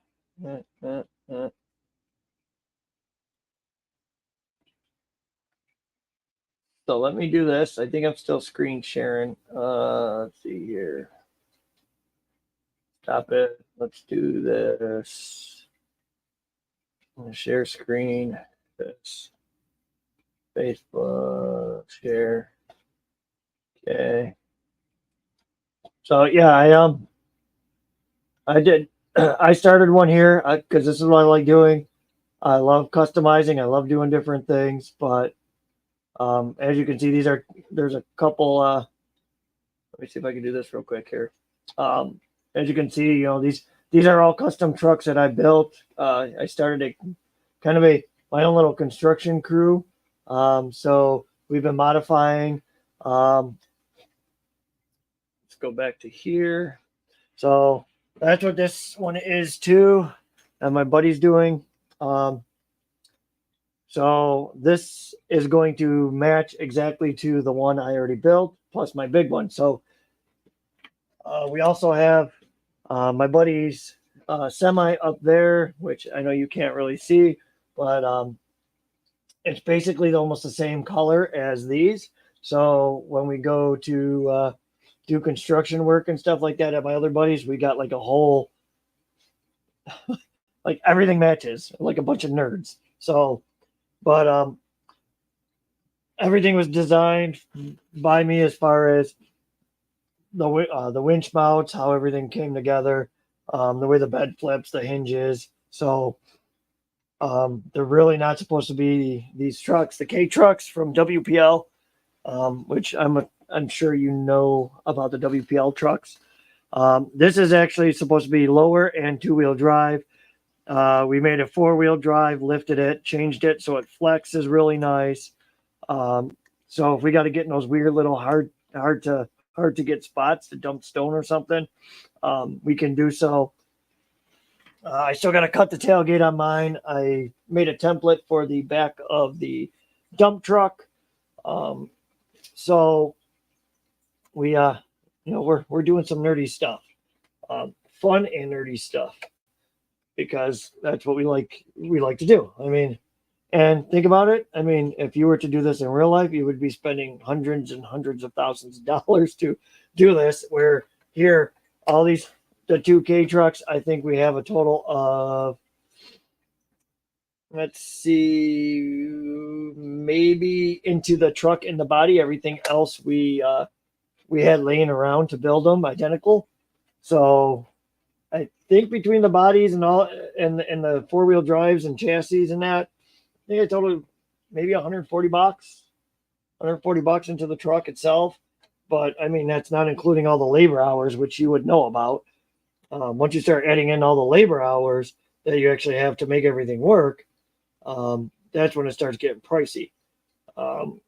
So let me do this. I think I'm still screen sharing. Let's see here. Stop it. Let's do this. I'm gonna share screen. This Facebook share. Okay. So yeah, I did. I started one here because this is what I like doing. I love customizing. I love doing different things. But as you can see, there's a couple. Let me see if I can do this real quick here. As you can see, these are all custom trucks that I built. I started a kind of a my own little construction crew. So we've been modifying. Let's go back to here. So that's what this one is too, and my buddy's doing. Um, so this is going to match exactly to the one I already built, plus my big one. So we also have my buddy's semi up there, which I know you can't really see, but it's basically almost the same color as these. So when we go to do construction work and stuff like that at my other buddies, we got like a whole, like everything matches, like a bunch of nerds. So, but everything was designed by me as far as the winch mounts, how everything came together, the way the bed flips, the hinges. So they're really not supposed to be these trucks, the K trucks from WPL, which I'm sure you know about the WPL trucks. This is actually supposed to be lower and two-wheel drive. We made a four-wheel drive, lifted it, changed it so it flexes really nice. So if we got to get in those weird little hard to get spots to dump stone or something, we can do so. I still got to cut the tailgate on mine. I made a template for the back of the dump truck. So we we're doing some nerdy stuff, fun and nerdy stuff, because that's what we like to do. I mean, and think about it. I mean, if you were to do this in real life, you would be spending hundreds and hundreds of thousands of dollars to do this. Where here, all these the 2K trucks, I think we have a total of, let's see, maybe into the truck and the body. Everything else we had laying around to build them identical. So I think between the bodies and all and the four-wheel drives and chassis and that, I think I totaled maybe 140 bucks, 140 bucks into the truck itself. But I mean, that's not including all the labor hours, which you would know about. Once you start adding in all the labor hours that you actually have to make everything work, that's when it starts getting pricey. Um,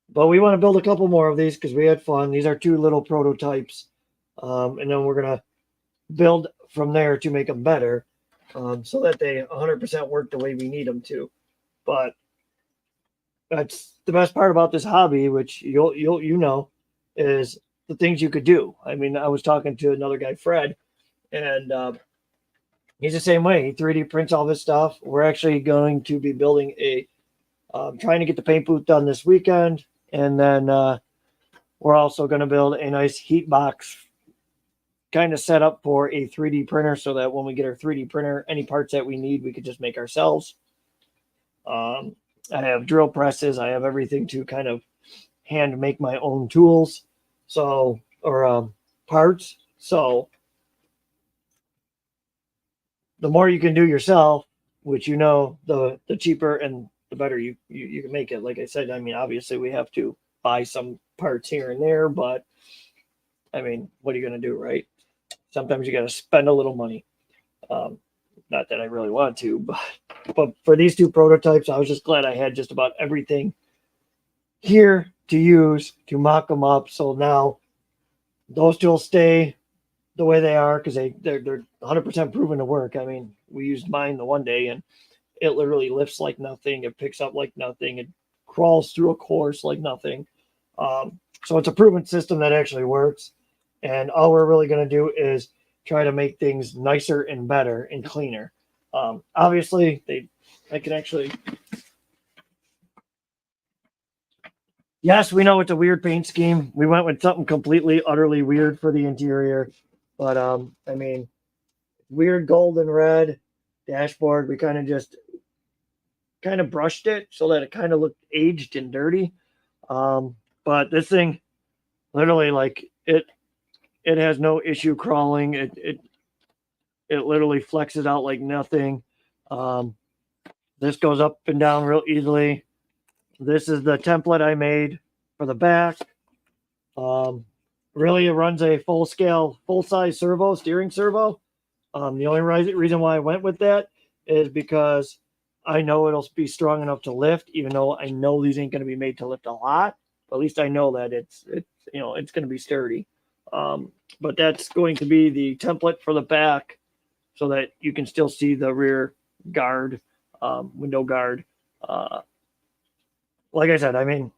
but we want to build a couple more of these because we had fun. These are two little prototypes, and then we're gonna build from there to make them better, so that they 100% work the way we need them to. But that's the best part about this hobby, which is the things you could do. I mean, I was talking to another guy, Fred, and he's the same way. He 3D prints all this stuff. We're actually going to be building trying to get the paint booth done this weekend, and then we're also going to build a nice heat box kind of set up for a 3D printer, so that when we get our 3D printer, any parts that we need, we could just make ourselves. I have drill presses. I have everything to kind of hand make my own tools, or parts. So the more you can do yourself, which the cheaper and the better you can make it. Like I said, I mean, obviously we have to buy some parts here and there, but I mean, what are you going to do, right? Sometimes you got to spend a little money. Not that I really want to, but for these two prototypes, I was just glad I had just about everything here to use to mock them up. So now those two will stay the way they are, because they're 100% proven to work. I mean, we used mine the one day and it literally lifts like nothing. It picks up like nothing. It crawls through a course like nothing. So it's a proven system that actually works. And all we're really going to do is try to make things nicer and better and cleaner. Obviously, I can actually. Yes, we know it's a weird paint scheme. We went with something completely, utterly weird for the interior, but I mean, weird gold and red dashboard. We kind of brushed it so that it kind of looked aged and dirty. But this thing, literally, like it has no issue crawling. It literally flexes out like nothing. This goes up and down real easily. This is the template I made for the back. Really, it runs a full-scale, full-size servo, steering servo. The only reason why I went with that is because I know it'll be strong enough to lift, even though I know these ain't going to be made to lift a lot. But at least I know that it's going to be sturdy. But that's going to be the template for the back, so that you can still see the rear guard, window guard. Like I said, I mean,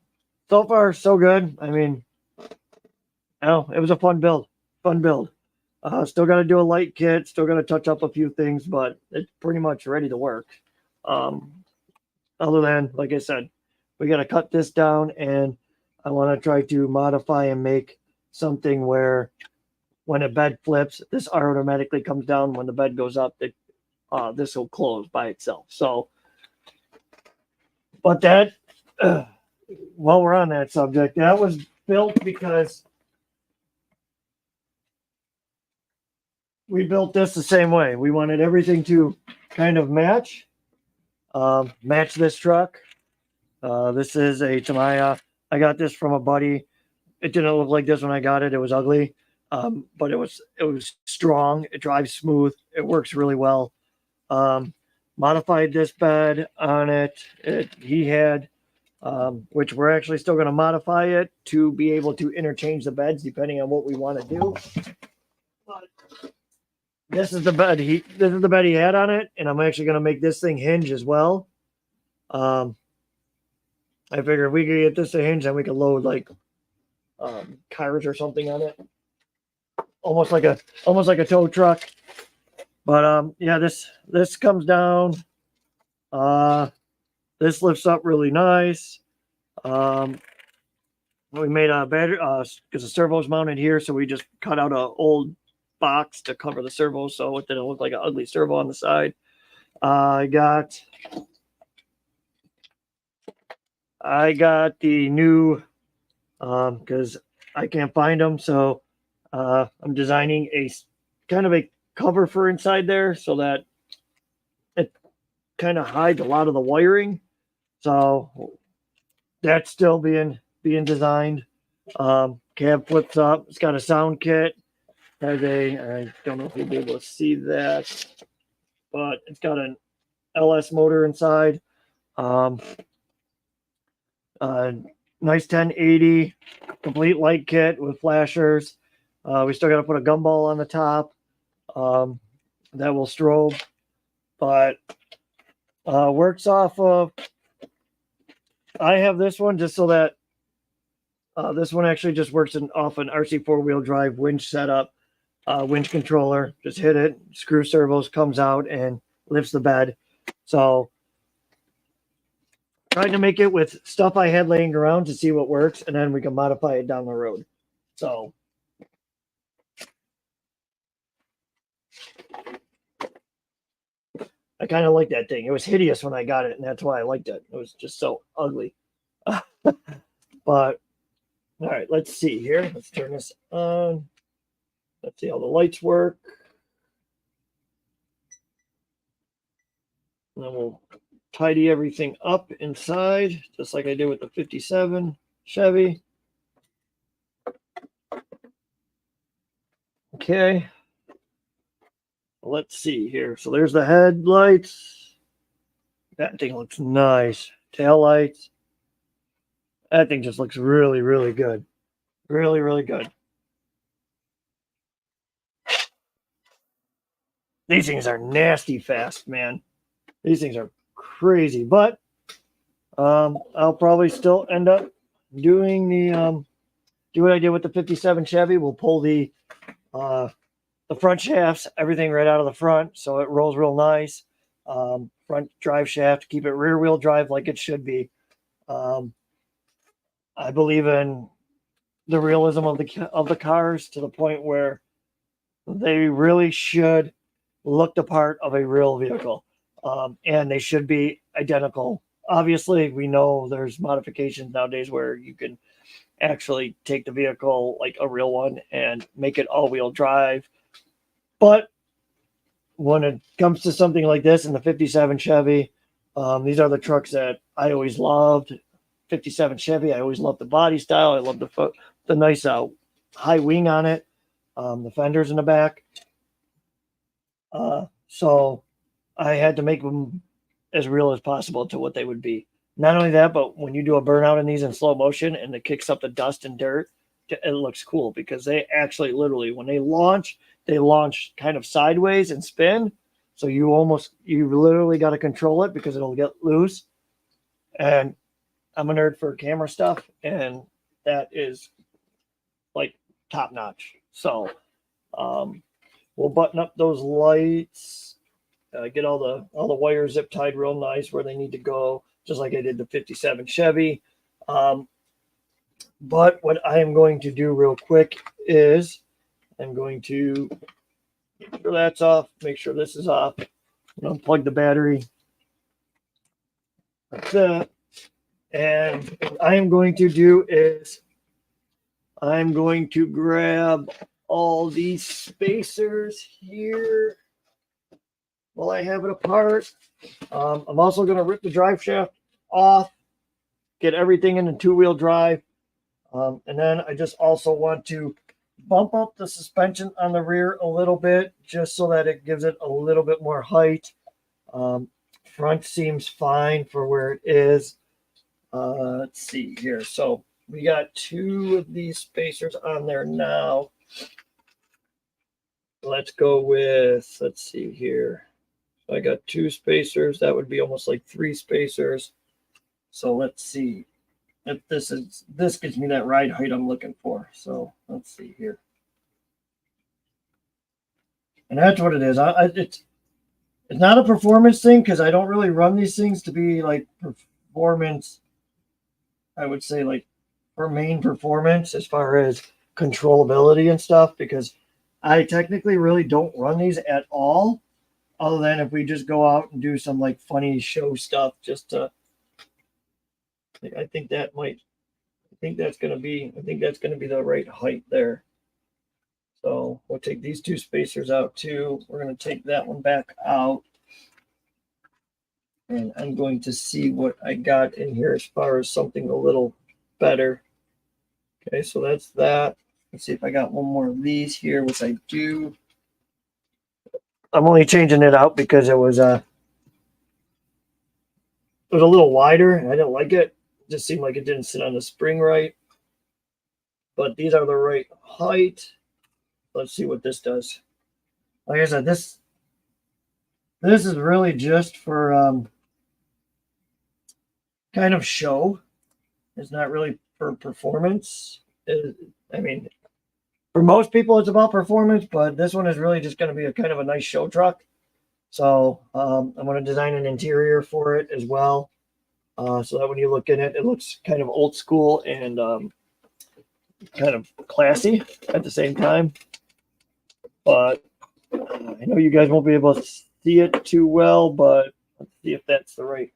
so far so good. I mean, it was a fun build. Still got to do a light kit. Still got to touch up a few things, but it's pretty much ready to work. Other than, like I said, we got to cut this down, and I want to try to modify and make something where when a bed flips, this automatically comes down. When the bed goes up, this will close by itself. So, but that, while we're on that subject, that was built because we built this the same way. We wanted everything to kind of match this truck. This is a Tamiya. I got this from a buddy. It didn't look like this when I got it. It was ugly, but it was strong. It drives smooth. It works really well. Modified this bed on it. He had, which we're actually still going to modify it to be able to interchange the beds depending on what we want to do. But this is the bed he had on it, and I'm actually going to make this thing hinge as well. I figured if we could get this to hinge, then we could load like cars or something on it, almost like a tow truck. But yeah, this comes down. This lifts up really nice. We made a battery because the servo's mounted here, so we just cut out an old box to cover the servo, so it didn't look like an ugly servo on the side. I got the new because I can't find them, so I'm designing a kind of a cover for inside there so that it kind of hides a lot of the wiring. So that's still being designed. Cab flips up. It's got a sound kit. I don't know if you'll be able to see that, but it's got an LS motor inside. Nice 1080 complete light kit with flashers. We still got to put a gumball on the top that will strobe, but works off of. I have this one just so that this one actually just works off an RC 4-wheel drive winch setup, winch controller. Just hit it, screw servos, comes out and lifts the bed. So trying to make it with stuff I had laying around to see what works, and then we can modify it down the road. So I kind of like that thing. It was hideous when I got it, and that's why I liked it. It was just so ugly. But all right, let's see here. Let's turn this on. Let's see how the lights work. And then we'll tidy everything up inside, just like I did with the 57 Chevy. Okay. Let's see here. So there's the headlights. That thing looks nice. Tail lights. That thing just looks really, really good. Really, really good. These things are nasty fast, man. These things are crazy. But I'll probably still end up doing the do what I did with the 57 Chevy. We'll pull the the front shafts, everything right out of the front, so it rolls real nice. Front drive shaft, keep it rear wheel drive like it should be. I believe in the realism of the cars to the point where they really should look the part of a real vehicle, and they should be identical. Obviously, we know there's modifications nowadays where you can actually take the vehicle like a real one and make it all-wheel drive. But when it comes to something like this in the 57 Chevy, these are the trucks that I always loved. 57 Chevy, I always loved the body style. I love the nice high wing on it, the fenders in the back. So I had to make them as real as possible to what they would be. Not only that, but when you do a burnout in these in slow motion and it kicks up the dust and dirt, it looks cool because they actually literally, when they launch kind of sideways and spin. So you literally got to control it because it'll get loose. And I'm a nerd for camera stuff, and that is like top notch. So we'll button up those lights, get all the wires zip tied real nice where they need to go, just like I did the 57 Chevy. But what I am going to do real quick is I'm going to make sure that's off, make sure this is off, and unplug the battery. That's it. And what I am going to do is I'm going to grab all these spacers here while I have it apart. I'm also going to rip the drive shaft off, get everything in a two-wheel drive. And then I just also want to bump up the suspension on the rear a little bit just so that it gives it a little bit more height. Front seems fine for where it is. Let's see here. So we got two of these spacers on there now. Let's go with, let's see here. So I got two spacers. That would be almost like three spacers. So let's see if this gives me that ride height I'm looking for. So let's see here. And that's what it is. It's not a performance thing because I don't really run these things to be like performance. I would say like for main performance as far as controllability and stuff, because I technically really don't run these at all, other than if we just go out and do some like funny show stuff just to. I think that's going to be the right height there. So we'll take these two spacers out too. We're going to take that one back out. And I'm going to see what I got in here as far as something a little better. Okay, so that's that. Let's see if I got one more of these here, which I do. I'm only changing it out because it was a little wider and I didn't like it. It just seemed like it didn't sit on the spring right. But these are the right height. Let's see what this does. Like I said, this is really just for kind of show. It's not really for performance. I mean, for most people it's about performance, but this one is really just going to be a kind of a nice show truck. So I'm going to design an interior for it as well, so that when you look in it, it looks kind of old school and kind of classy at the same time. But I know you guys won't be able to see it too well, but let's see if that's the right.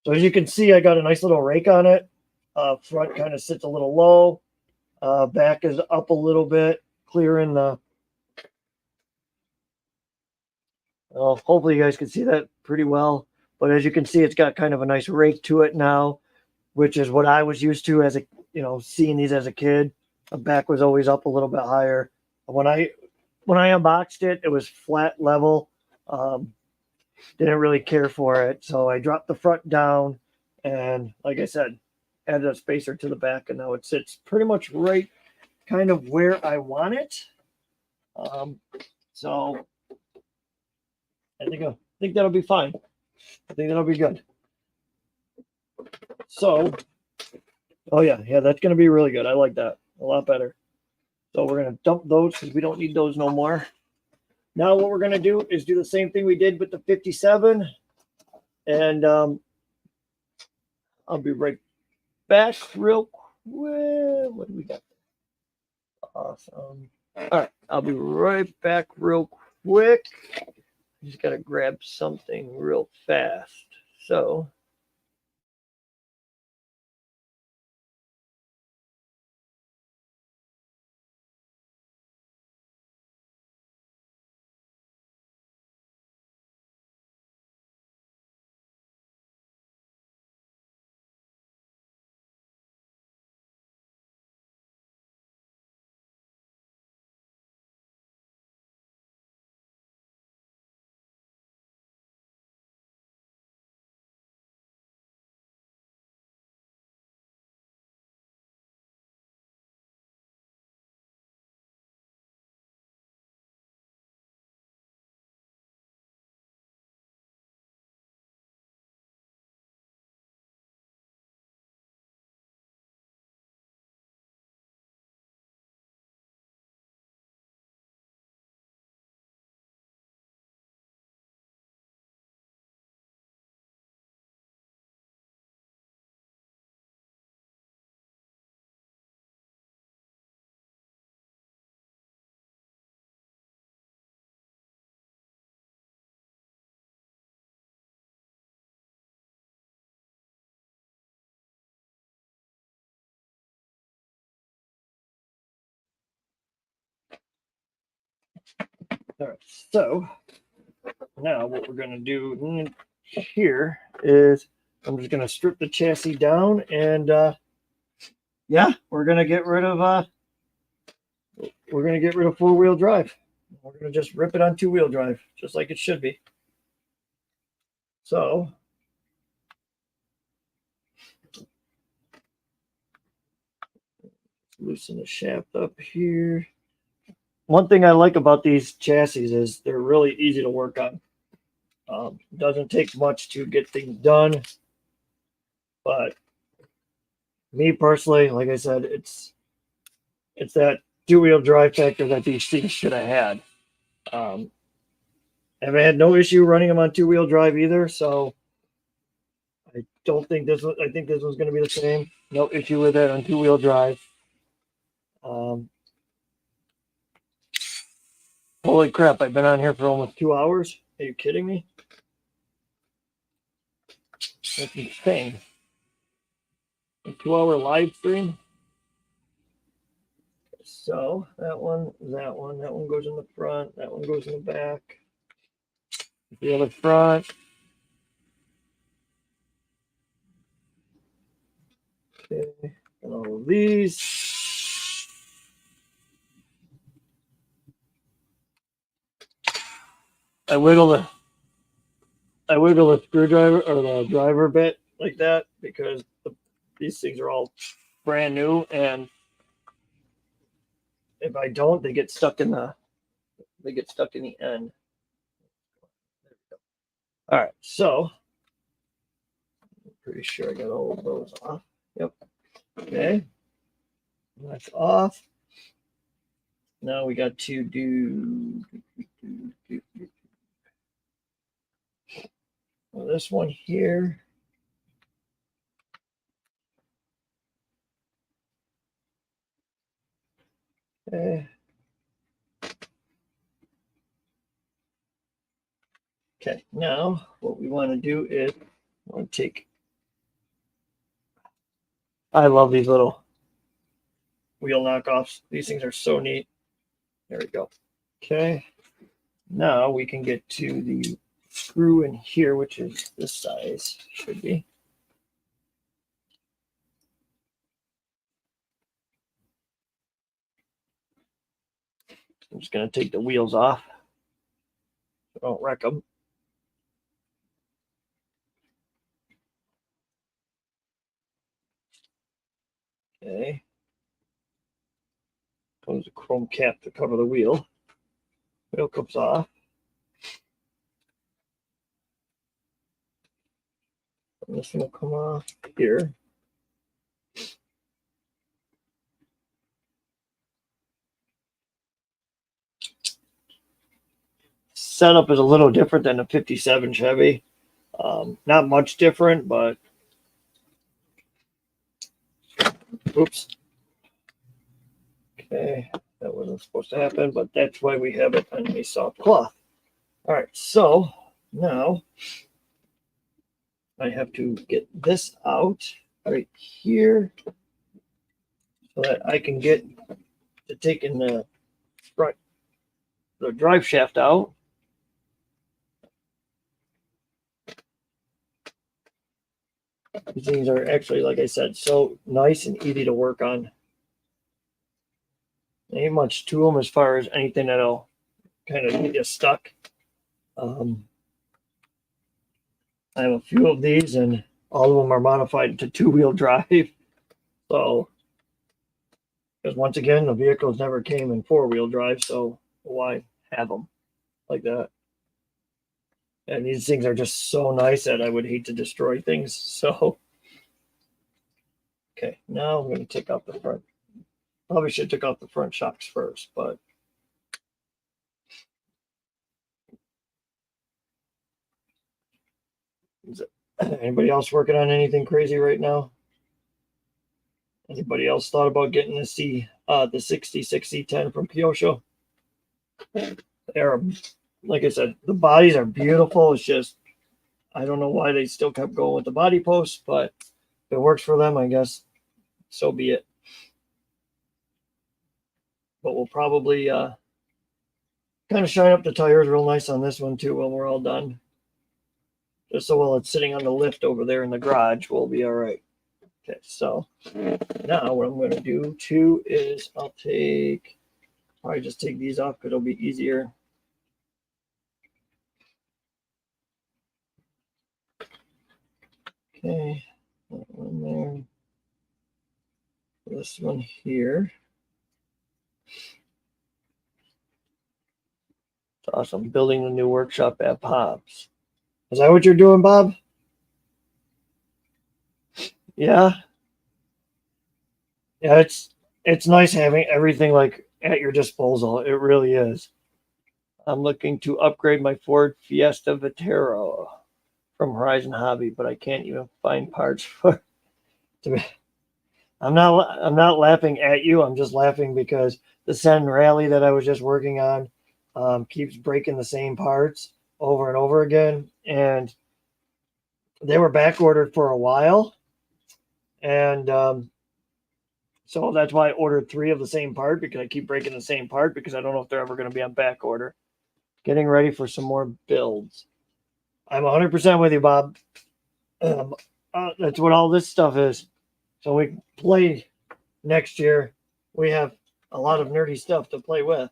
So as you can see, I got a nice little rake on it. Front kind of sits a little low. Back is up a little bit, clearing the. Well, hopefully you guys can see that pretty well. But as you can see, it's got kind of a nice rake to it now, which is what I was used to as a, seeing these as a kid. The back was always up a little bit higher. When I unboxed it, it was flat level. Didn't really care for it, so I dropped the front down, and like I said, added a spacer to the back, and now it sits pretty much right, kind of where I want it. So I think that'll be fine. I think that'll be good. So, oh yeah, that's going to be really good. I like that a lot better. So we're going to dump those because we don't need those no more. Now what we're going to do is do the same thing we did with the 57. And I'll be right back real quick. What do we got? Awesome. All right, I'll be right back real quick. Just got to grab something real fast. So. All right, so now what we're going to do here is I'm just going to strip the chassis down and yeah, we're going to get rid of four-wheel drive. We're going to just rip it on two-wheel drive, just like it should be. So loosen the shaft up here. One thing I like about these chassis is they're really easy to work on. Doesn't take much to get things done, but me personally, like I said, it's that two-wheel drive factor that these things should have had. I've had no issue running them on two-wheel drive either, so I don't think this one. I think this one's going to be the same. No issue with it on two-wheel drive. Holy crap! I've been on here for almost 2 hours. Are you kidding me? That's insane. A 2-hour live stream. So that one goes in the front. That one goes in the back. The other front. Okay, and all of these. I wiggle the screwdriver or the driver bit like that because these things are all brand new, and if I don't, they get stuck in the end. All right, so I'm pretty sure I got all of those off. Yep. Okay, that's off. Now we got to do well, this one here. Okay. Okay, now what we want to do is I want to take. I love these little wheel knockoffs. These things are so neat. There we go. Okay, now we can get to the screw in here, which is this size, should be. I'm just going to take the wheels off so I don't wreck them. Okay. Comes a chrome cap to cover the wheel. Wheel comes off. And this one will come off here. setup is a little different than a 57 Chevy. Not much different, but oops. Okay, that wasn't supposed to happen, but that's why we have it on a soft cloth. All right, so now I have to get this out right here so that I can get to taking the front, the drive shaft out. These things are actually, like I said, so nice and easy to work on. Ain't much to them as far as anything that'll kind of get you stuck. I have a few of these, and all of them are modified to two-wheel drive. So, because once again, the vehicles never came in four-wheel drive, so why have them like that? And these things are just so nice that I would hate to destroy things. So, okay, now I'm going to take out the front. Probably should take out the front shocks first, but is anybody else working on anything crazy right now? Anybody else thought about getting the 66 C10 from Kyosho? They're, like I said, the bodies are beautiful. It's just, I don't know why they still kept going with the body posts, but if it works for them, I guess so be it. But we'll probably kind of shine up the tires real nice on this one too when we're all done. Just so while it's sitting on the lift over there in the garage, we'll be all right. Okay, so now what I'm going to do too is probably just take these off because it'll be easier. Okay, that one there. This one here. It's awesome. Building the new workshop at Bob's. Is that what you're doing, Bob? Yeah. Yeah, it's nice having everything like at your disposal. It really is. I'm looking to upgrade my Ford Fiesta Vetero from Horizon Hobby, but I can't even find parts for it. I'm not laughing at you. I'm just laughing because the Cen Rally that I was just working on keeps breaking the same parts over and over again, and they were back ordered for a while, and so that's why I ordered 3 of the same part, because I keep breaking the same part because I don't know if they're ever going to be on back order. Getting ready for some more builds. I'm 100% with you, Bob. That's what all this stuff is. So we play next year. We have a lot of nerdy stuff to play with.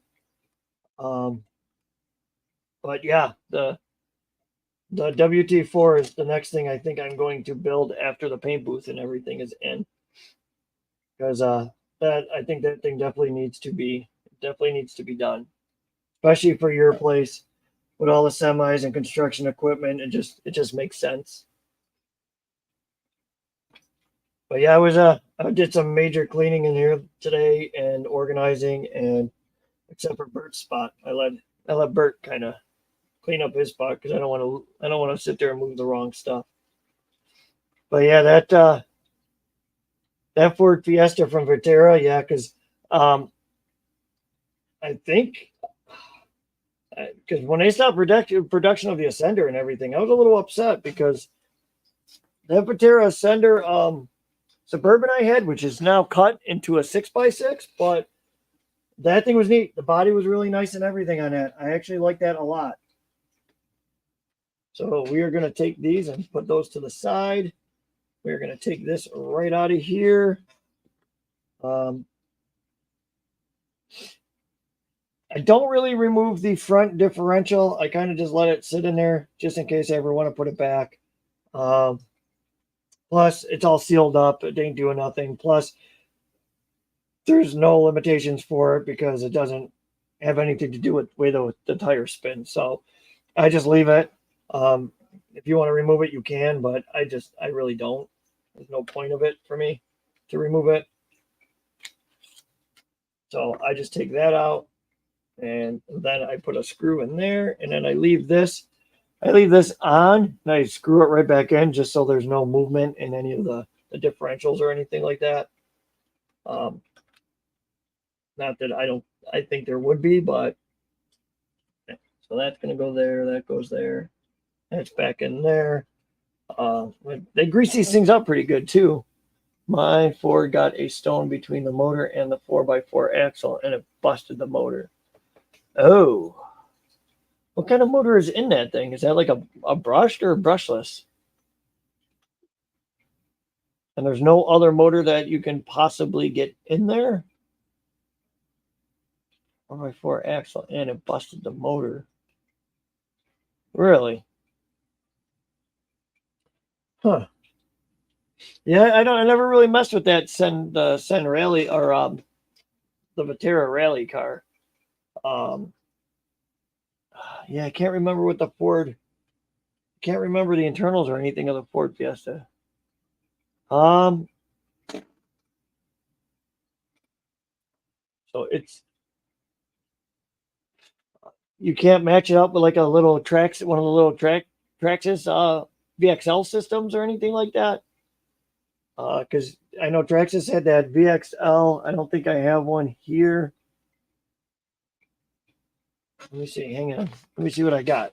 But yeah, the WT4 is the next thing I think I'm going to build after the paint booth and everything is in. Because that I think that thing definitely needs to be done, especially for your place with all the semis and construction equipment. It just makes sense. But yeah, I did some major cleaning in here today and organizing, and except for Bert's spot, I let Bert kind of clean up his spot because I don't want to sit there and move the wrong stuff. But yeah, that Ford Fiesta from Vetera, yeah, because I think because when they stopped production of the Ascender and everything, I was a little upset because that Vetera Ascender Suburban I had, which is now cut into a 6x6, but that thing was neat. The body was really nice and everything on that. I actually like that a lot. So we are going to take these and put those to the side. We're going to take this right out of here. I don't really remove the front differential. I kind of just let it sit in there just in case I ever want to put it back. Plus, it's all sealed up. It ain't doing nothing. Plus, there's no limitations for it because it doesn't have anything to do with the way the tire spins. So I just leave it. If you want to remove it, you can, but I really don't. There's no point of it for me to remove it. So I just take that out. And then I put a screw in there, and then I leave this on, and I screw it right back in just so there's no movement in any of the differentials or anything like that. Um, Not that I think there would be, but so that's going to go there. That goes there. That's back in there. They grease these things up pretty good too. My Ford got a stone between the motor and the 4x4 axle, and it busted the motor. Oh, what kind of motor is in that thing? Is that like a brushed or a brushless? And there's no other motor that you can possibly get in there? 4x4 axle, and it busted the motor. Really? Huh. Yeah, I never really messed with that Cen Rally or the Vatera Rally car. Um, yeah, I can't remember what the Ford. Can't remember the internals or anything of the Ford Fiesta. So it's you can't match it up with like a little Trax, one of the little Traxxas VXL systems or anything like that. Because I know Traxxas had that VXL. I don't think I have one here. Let me see. Hang on. Let me see what I got.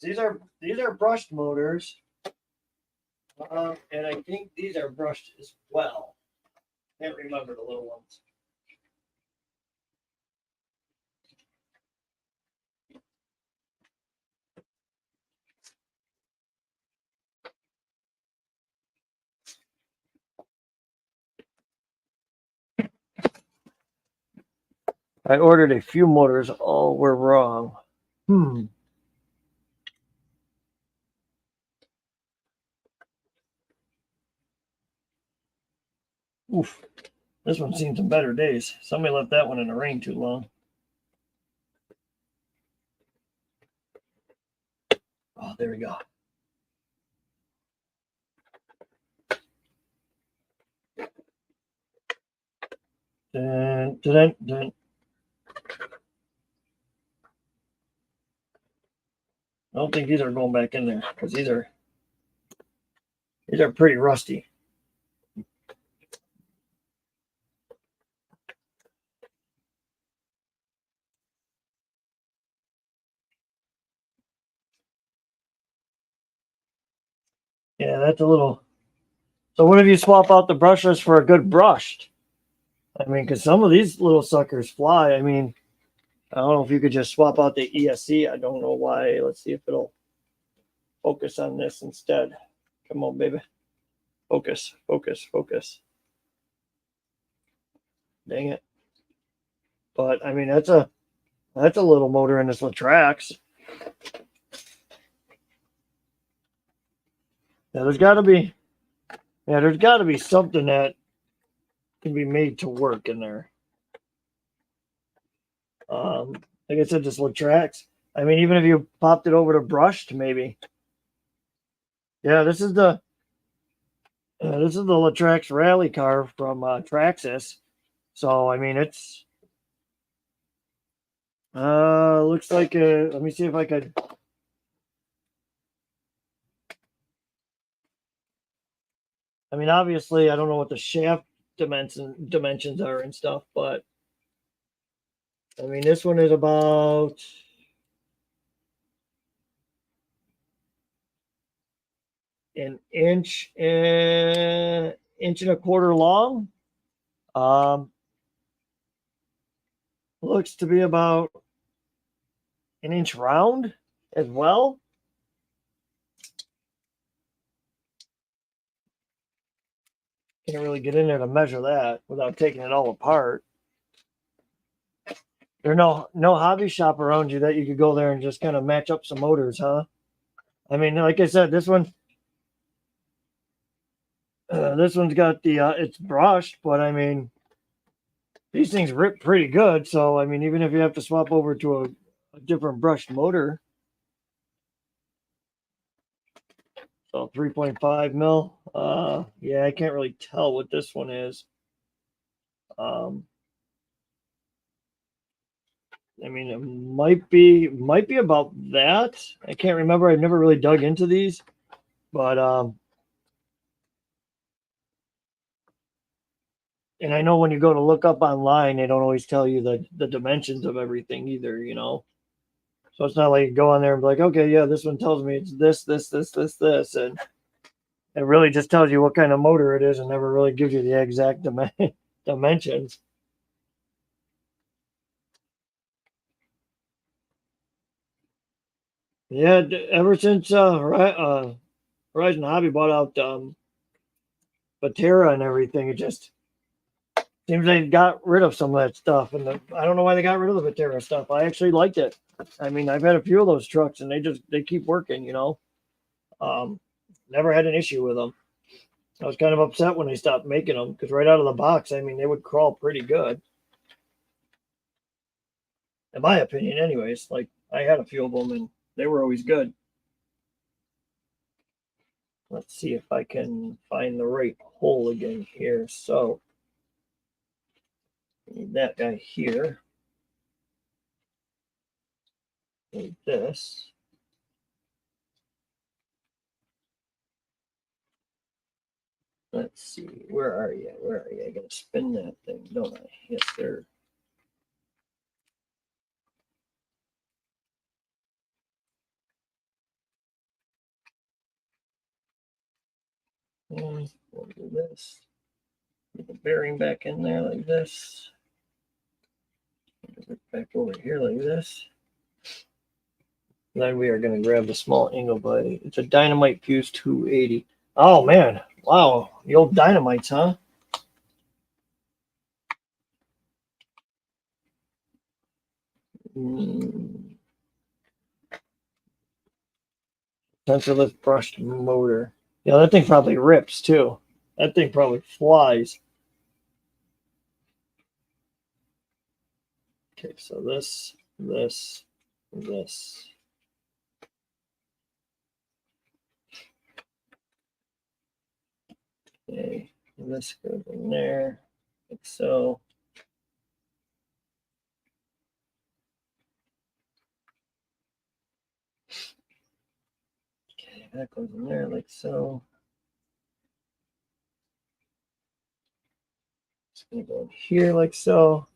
These are brushed motors, and I think these are brushed as well. Can't remember the little ones. I ordered a few motors. All were wrong. Oof. This one's seen some better days. Somebody left that one in the rain too long. Oh, there we go. Dun, dun, dun. I don't think these are going back in there because these are pretty rusty. Yeah, that's a little. So what if you swap out the brushless for a good brushed? I mean, because some of these little suckers fly. I mean, I don't know if you could just swap out the ESC. I don't know why. Let's see if it'll focus on this instead. Come on, baby. Focus, focus, focus. Dang it. But I mean, that's a little motor in this Latrax. Yeah, there's got to be something that can be made to work in there. Like I said, this Latrax. I mean, even if you popped it over to brushed, maybe. Yeah, this is the Latrax rally car from Traxxas. So I mean, it's looks like let me see if I could. I mean, obviously, I don't know what the shaft dimensions are and stuff, but I mean, this one is about an inch and a quarter long. Looks to be about an inch round as well. Can't really get in there to measure that without taking it all apart. There's no hobby shop around you that you could go there and just kind of match up some motors, huh? I mean, like I said, this one's got the it's brushed, but I mean, these things rip pretty good. So I mean, even if you have to swap over to a different brushed motor, So 3.5 mil. Yeah, I can't really tell what this one is. I mean, it might be about that. I can't remember. I've never really dug into these, but and I know when you go to look up online, they don't always tell you the dimensions of everything either. You know, so it's not like you go on there and be like, okay, yeah, this one tells me it's this, and it really just tells you what kind of motor it is, and never really gives you the exact dimensions. Yeah, ever since Horizon Hobby bought out Batera and everything, it just seems they got rid of some of that stuff. And I don't know why they got rid of the Batera stuff. I actually liked it. I mean, I've had a few of those trucks, and they keep working. You know, um, never had an issue with them. I was kind of upset when they stopped making them because right out of the box, I mean, they would crawl pretty good, in my opinion. Anyways, like I had a few of them, and they were always good. Let's see if I can find the right hole again here. So need that guy here. Need this. Let's see. Where are you? Where are you? I gotta spin that thing, don't I? Yes, sir. And we'll do this. Get the bearing back in there like this. Back over here like this. Then we are going to grab the small angle blade. It's a Dynamite Fuse 280. Oh, man. Wow. The old Dynamites, huh? Sensorless brushed motor. Yeah, that thing probably rips, too. That thing probably flies. Okay, so this. Okay, this goes in there, like so. Okay, that goes in there like so. It's gonna go in here like so.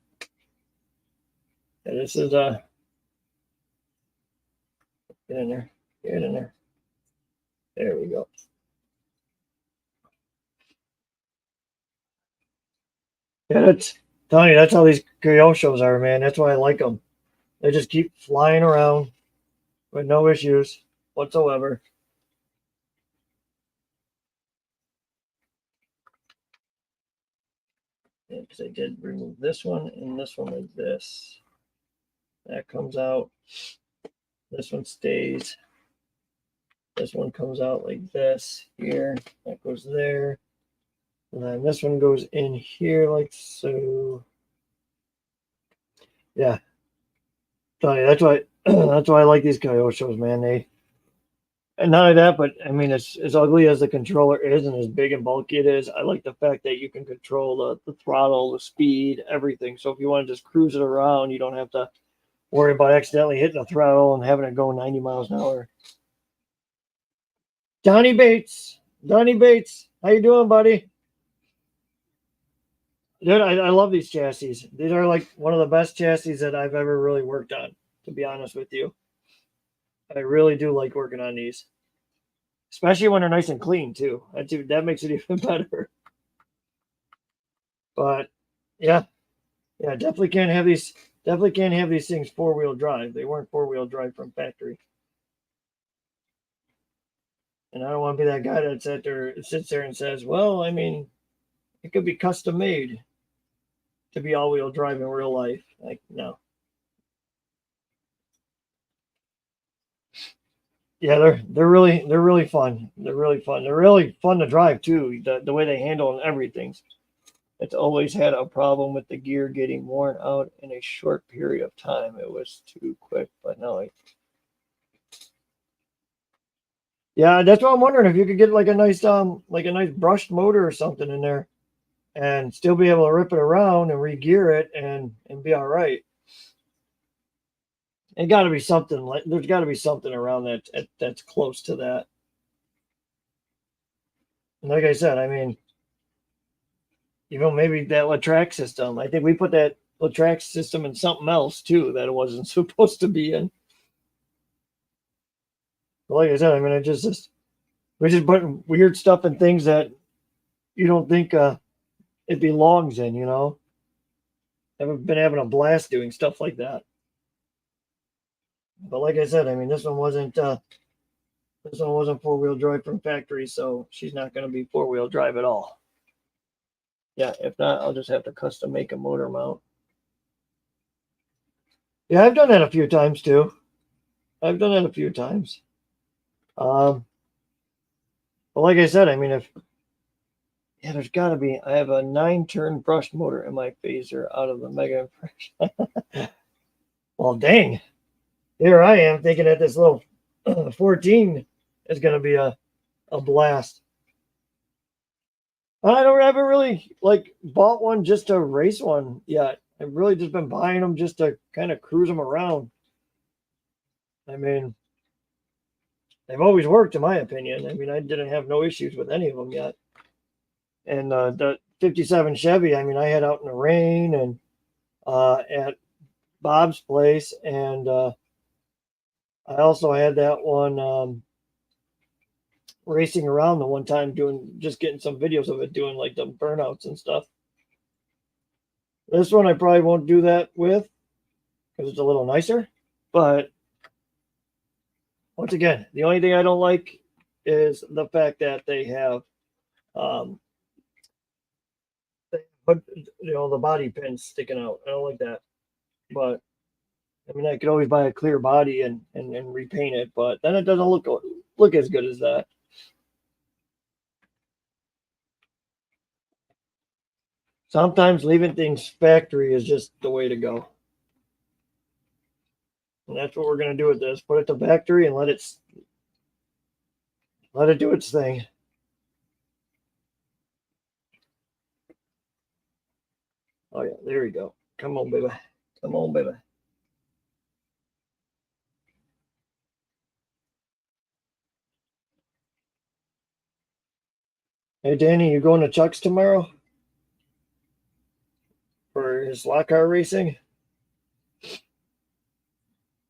And this is get in there, get in there. There we go. Yeah, that's telling you that's how these kyoshos are, man. That's why I like them. They just keep flying around with no issues whatsoever. Because I did remove this one and this one like this. That comes out. This one stays. This one comes out like this here. That goes there. And then this one goes in here like so. Yeah. Tell you, that's why that's why I like these kyoshos, man. They and not only that, but I mean it's as ugly as the controller is and as big and bulky it is, I like the fact that you can control the throttle, the speed, everything. So if you want to just cruise it around, you don't have to worry about accidentally hitting the throttle and having it go 90 miles an hour. Donnie Bates. Donnie Bates. How you doing, buddy? Dude, I love these chassis. These are like one of the best chassis that I've ever really worked on, to be honest with you. I really do like working on these, especially when they're nice and clean too. That makes it even better. But yeah, yeah, definitely can't have these. Definitely can't have these things four-wheel drive. They weren't four-wheel drive from factory. And I don't want to be that guy that sits there and says, "Well, I mean, it could be custom made to be all-wheel drive in real life." Like, no. Yeah, they're really fun. They're really fun. They're really fun to drive too. The way they handle and everything. It's always had a problem with the gear getting worn out in a short period of time. It was too quick, but no, Yeah, that's what I'm wondering, if you could get like a nice brushed motor or something in there and still be able to rip it around and re-gear it and be all right. It got to be something like, there's got to be something around that's close to that. And like I said, I mean, maybe that Latrack system. I think we put that Latrack system in something else too that it wasn't supposed to be in. But like I said, I mean, we just put weird stuff in things that you don't think it belongs in. I've been having a blast doing stuff like that. But like I said, I mean, this one wasn't 4-wheel drive from factory, so she's not going to be 4-wheel drive at all. Yeah, if not, I'll just have to custom make a motor mount. Yeah, I've done that a few times too. I've done that a few times. Um, but like I said, I mean, there's got to be. I have a 9-turn brushed motor in my phaser out of the Mega Impression. Well, dang, here I am thinking that this little 14 is going to be a blast. I haven't really like bought one just to race one yet. I've really just been buying them just to kind of cruise them around. I mean, they've always worked, in my opinion. I mean, I didn't have no issues with any of them yet. And the 57 Chevy, I mean, I had out in the rain and at Bob's place, and I also had that one racing around the one time, just getting some videos of it doing like the burnouts and stuff. This one I probably won't do that with because it's a little nicer. But once again, the only thing I don't like is the fact that they have they put the body pins sticking out. I don't like that. But I mean, I could always buy a clear body and repaint it, but then it doesn't look as good as that. Sometimes leaving things factory is just the way to go. And that's what we're going to do with this. Put it to factory and let it do its thing. Oh yeah, there we go. Come on, baby. Come on, baby. Hey Danny, you going to Chuck's tomorrow for his slot car racing?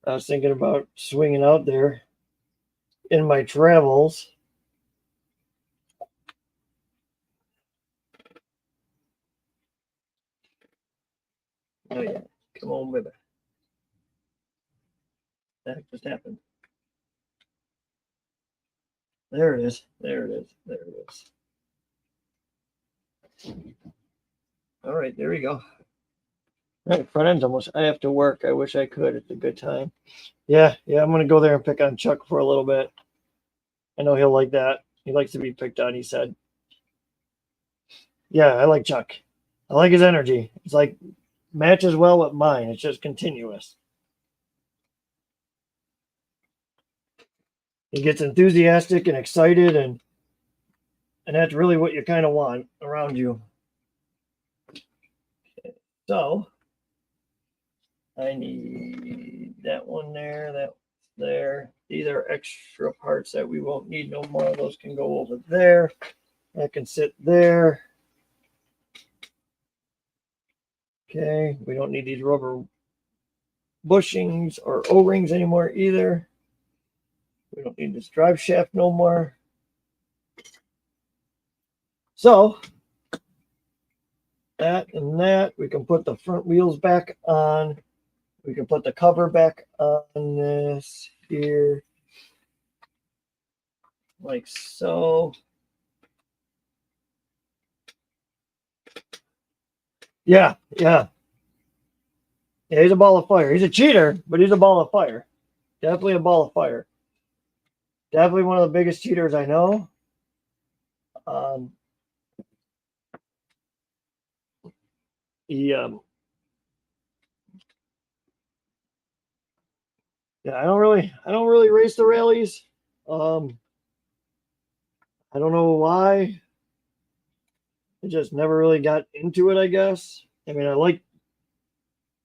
I was thinking about swinging out there in my travels. Oh yeah, come on, baby. That just happened. There it is. There it is. There it is. All right, there we go. All right, front end's almost. I have to work. I wish I could. It's a good time. Yeah, I'm gonna go there and pick on Chuck for a little bit. I know he'll like that. He likes to be picked on. He said. Yeah, I like Chuck. I like his energy. It's like matches well with mine. It's just continuous. He gets enthusiastic and excited, and that's really what you kind of want around you. So I need that one there, that there. These are extra parts that we won't need no more. Those can go over there. That can sit there. Okay, we don't need these rubber bushings or O-rings anymore either. We don't need this drive shaft no more. So that and that, we can put the front wheels back on. We can put the cover back on this here, like so. Yeah. Yeah, he's a ball of fire. He's a cheater, but he's a ball of fire. Definitely a ball of fire. Definitely one of the biggest cheaters I know. Um, he, yeah, I don't really race the rallies. I don't know why. I just never really got into it, I guess. I mean, I like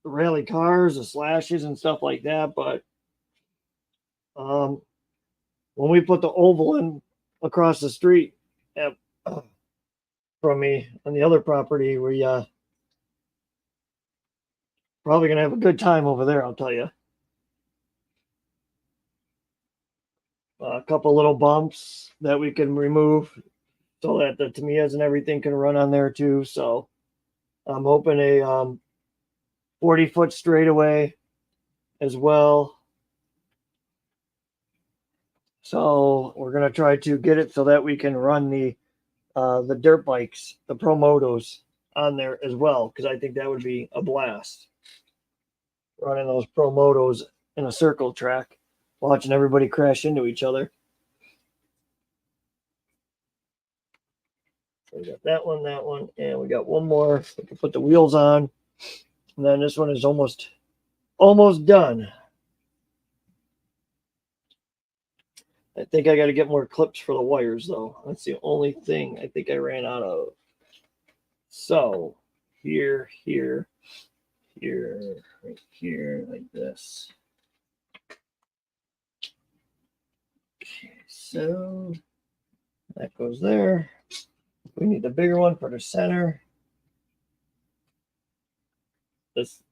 the rally cars, the slashes, and stuff like that, but um, when we put the oval in across the street at, from me on the other property, we probably gonna have a good time over there. I'll tell you. A couple little bumps that we can remove so that the Tamiyas and everything can run on there too. So I'm hoping a 40-foot straightaway as well. So we're gonna try to get it so that we can run the dirt bikes, the Pro Motos on there as well, because I think that would be a blast. Running those Pro Motos in a circle track, watching everybody crash into each other. So we got that one, and we got one more. We can put the wheels on, and then this one is almost done. I think I got to get more clips for the wires, though. That's the only thing I think I ran out of. So here, right here, like this. Okay, so that goes there. We need the bigger one for the center. This.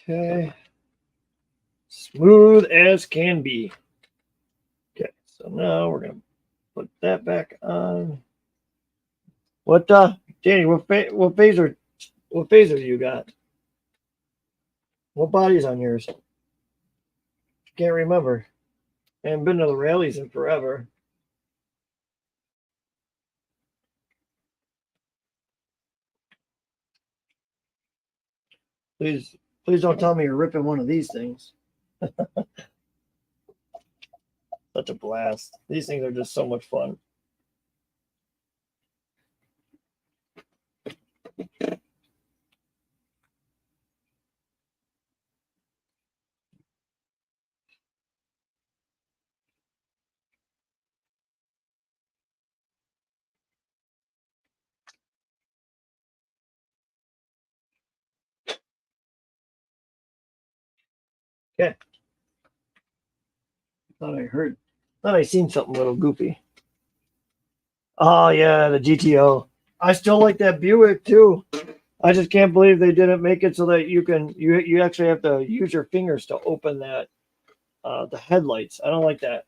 Okay. Smooth as can be. Okay, so now we're going to put that back on. What, Danny, what phaser you got? What body's on yours? Can't remember. I haven't been to the rallies in forever. Please don't tell me you're ripping one of these things. Such a blast. These things are just so much fun. Okay. Thought I seen something a little goofy. Oh yeah, the GTO. I still like that Buick too. I just can't believe they didn't make it so that you actually have to use your fingers to open that the headlights. I don't like that.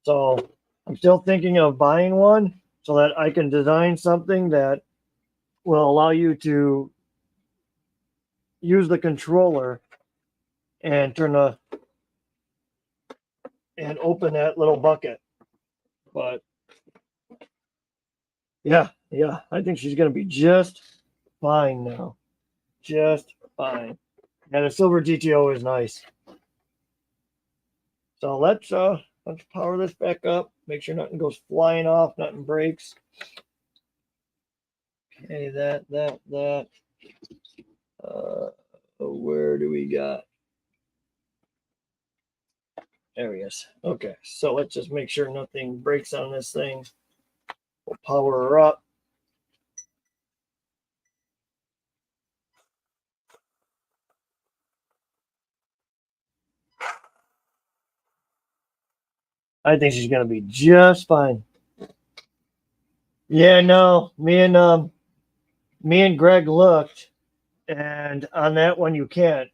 So I'm still thinking of buying one so that I can design something that will allow you to use the controller and open that little bucket. But yeah, I think she's gonna be just fine now. Just fine. And the silver GTO is nice. So let's power this back up. Make sure nothing goes flying off, nothing breaks. Okay, that. Where do we got? There he is. Okay, so let's just make sure nothing breaks on this thing. We'll power her up. I think she's gonna be just fine. Yeah, no, me and Greg looked, and on that one you can't.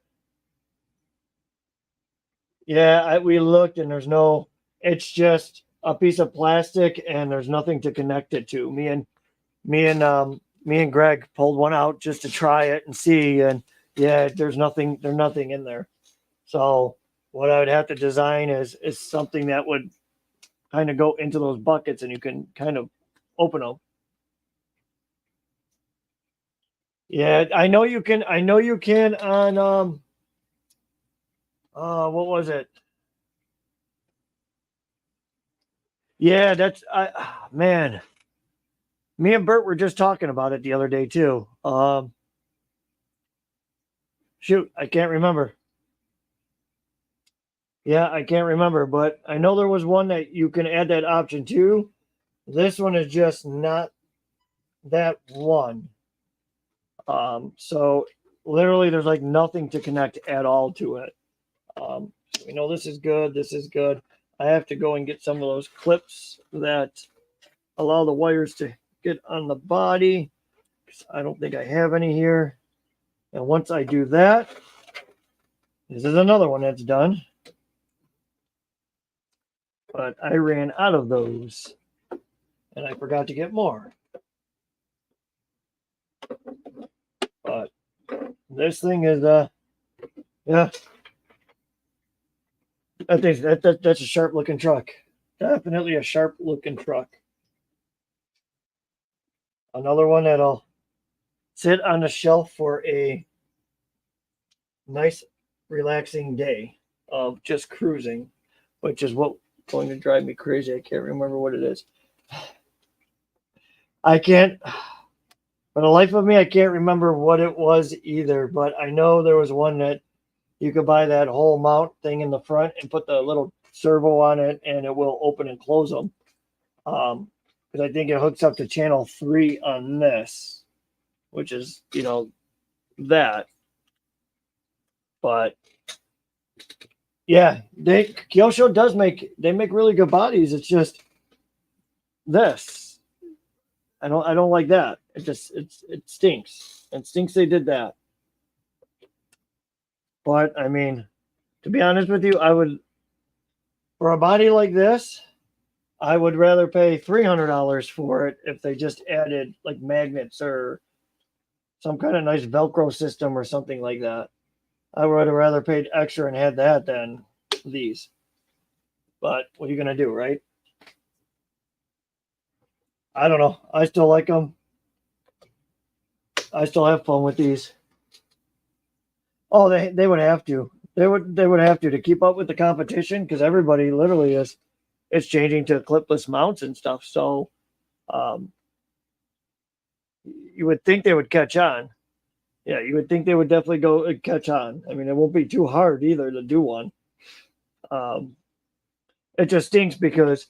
Yeah, we looked, and there's no. It's just a piece of plastic, and there's nothing to connect it to. Me and Greg pulled one out just to try it and see, and yeah, there's nothing. There's nothing in there. So what I would have to design is something that would kind of go into those buckets, and you can kind of open them. Yeah, I know you can. I know you can on what was it? Yeah, that's man. Me and Bert were just talking about it the other day too. Shoot, I can't remember. Yeah, I can't remember, but I know there was one that you can add that option to. This one is just not that one. So literally there's like nothing to connect at all to it. So we know this is good. This is good. I have to go and get some of those clips that allow the wires to get on the body. I don't think I have any here. And once I do that, this is another one that's done. But I ran out of those and I forgot to get more. But this thing is, yeah, I think that's a sharp looking truck. Definitely a sharp looking truck. Another one that'll sit on the shelf for a nice, relaxing day of just cruising, which is what going to drive me crazy. I can't remember what it is. I can't, for the life of me, I can't remember what it was either. But I know there was one that you could buy that whole mount thing in the front and put the little servo on it, and it will open and close them. Because I think it hooks up to channel 3 on this, which is, you know, that. But yeah, kyosho does make really good bodies. It's just this. I don't like that. It stinks. It stinks they did that. But I mean, to be honest with you, I would, for a body like this, I would rather pay $300 for it if they just added like magnets or some kind of nice Velcro system or something like that. I would have rather paid extra and had that than these. But what are you going to do, right? I don't know. I still like them. I still have fun with these. Oh, they would have to. They would have to keep up with the competition, because everybody literally is changing to clipless mounts and stuff. So you would think they would catch on. Yeah, you would think they would definitely go and catch on. I mean, it won't be too hard either to do one. It just stinks because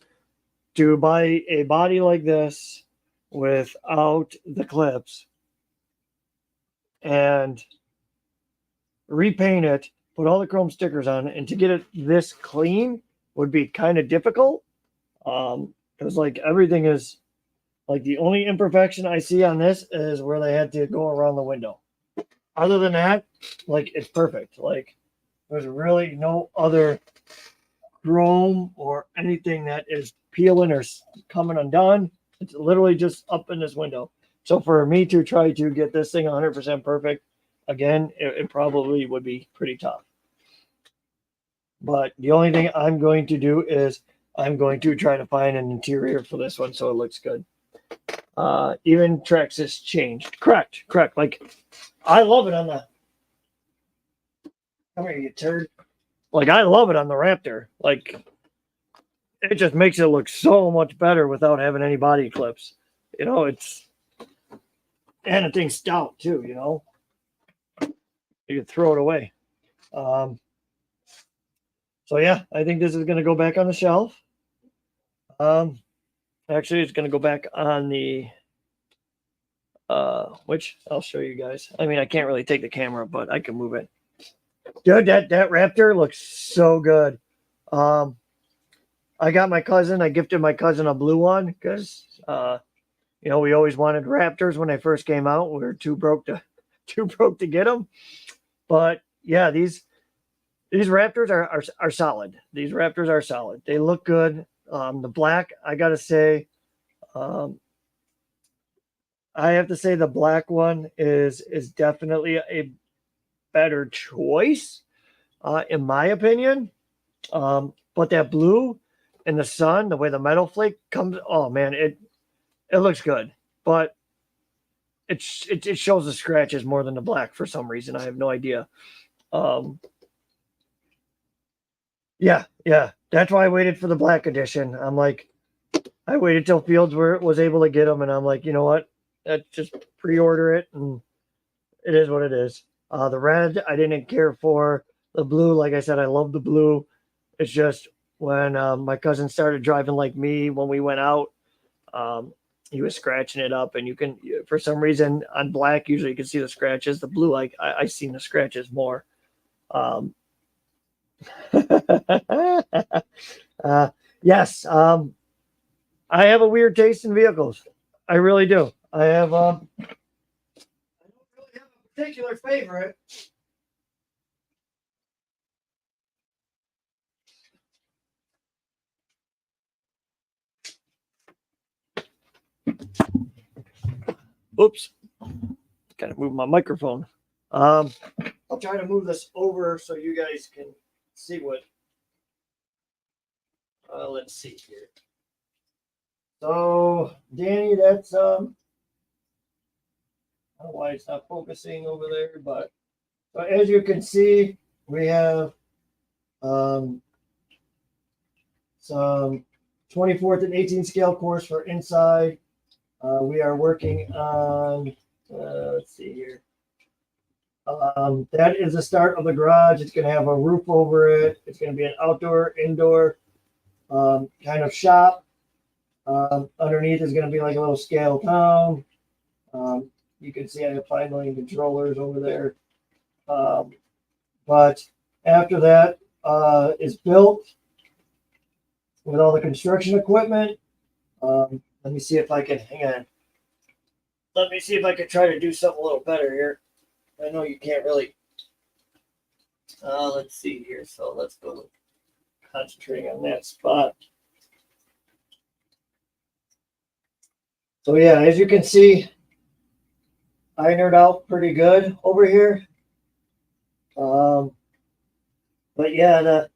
to buy a body like this without the clips and repaint it, put all the chrome stickers on it, and to get it this clean would be kind of difficult. Because like everything is, like the only imperfection I see on this is where they had to go around the window. Other than that, like it's perfect. Like there's really no other chrome or anything that is peeling or coming undone. It's literally just up in this window. So for me to try to get this thing 100% perfect, again, it probably would be pretty tough. But the only thing I'm going to do is I'm going to try to find an interior for this one so it looks good. Even Traxxas changed. Correct. Like, I love it on the... Come here, you turd. Like, I love it on the Raptor. Like, it just makes it look so much better without having any body clips. You know, it's... And the thing's stout, too, you know? You can throw it away. So, yeah, I think this is going to go back on the shelf. Actually, it's going to go back on the... which I'll show you guys. I mean, I can't really take the camera, but I can move it. Dude, that Raptor looks so good. I gifted my cousin a blue one because you know, we always wanted Raptors when they first came out. We were too broke to get them. But yeah, these Raptors are solid. These Raptors are solid. They look good. The black, I gotta say, I have to say the black one is definitely a better choice, in my opinion. But that blue in the sun, the way the metal flake comes, oh man, it looks good. But it shows the scratches more than the black for some reason. I have no idea. Yeah. That's why I waited for the black edition. I'm like, I waited till Fields was able to get them, and I'm like, you know what? Just pre-order it, and it is what it is. The red I didn't care for. The blue, like I said, I love the blue. It's just when my cousin started driving like me when we went out, um, he was scratching it up, and you can, for some reason, on black usually you can see the scratches. The blue, like I seen the scratches more. Um, uh, yes, I have a weird taste in vehicles. I really do. I have. I don't really have a particular favorite. Oops, kind of move my microphone. Um, I'll try to move this over so you guys can see what. Let's see here. So, Danny, that's I don't know why it's not focusing over there, but as you can see, we have um, some 24th and 18th scale course for inside. We are working on, let's see here. That is the start of the garage. It's going to have a roof over it. It's going to be an outdoor, indoor kind of shop. Underneath is going to be like a little scale town. You can see I have 5 million controllers over there. But after that is built with all the construction equipment, let me see if I can, hang on. Let me see if I can try to do something a little better here. I know you can't really. Let's see here. So let's go concentrating on that spot. So yeah, as you can see, I nerd out pretty good over here. But yeah,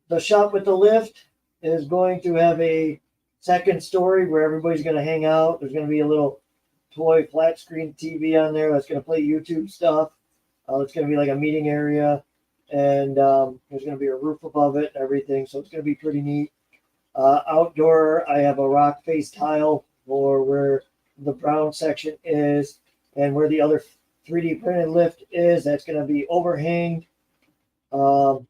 the shop with the lift is going to have a second story where everybody's going to hang out. There's going to be a little toy flat screen TV on there that's going to play YouTube stuff. It's going to be like a meeting area, and there's going to be a roof above it and everything. So it's going to be pretty neat. Outdoor, I have a rock face tile for where the brown section is, and where the other 3D printed lift is. That's going to be overhanged. But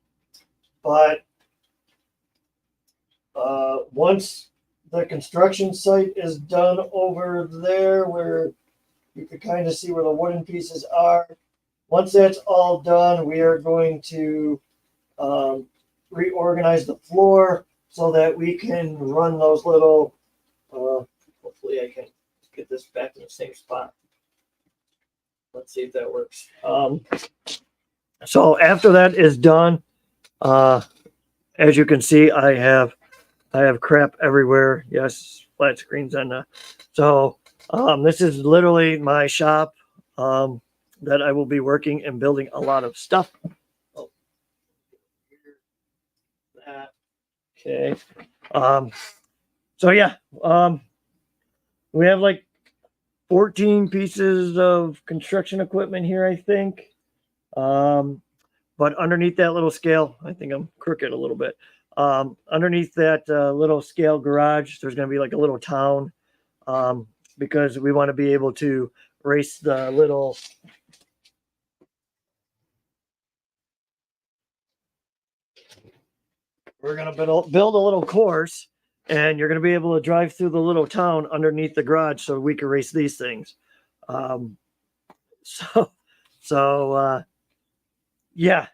once the construction site is done over there, where you can kind of see where the wooden pieces are, once that's all done, we are going to reorganize the floor so that we can run those little, hopefully I can get this back in the same spot. Let's see if that works. So after that is done, as you can see, I have crap everywhere. Yes, flat screens on the. So this is literally my shop that I will be working and building a lot of stuff. Oh, that. Okay. So yeah, we have like 14 pieces of construction equipment here, I think. But underneath that little scale, I think I'm crooked a little bit. Underneath that little scale garage, there's going to be like a little town because we want to be able to race the little. We're going to build a little course, and you're going to be able to drive through the little town underneath the garage so we can race these things. So yeah.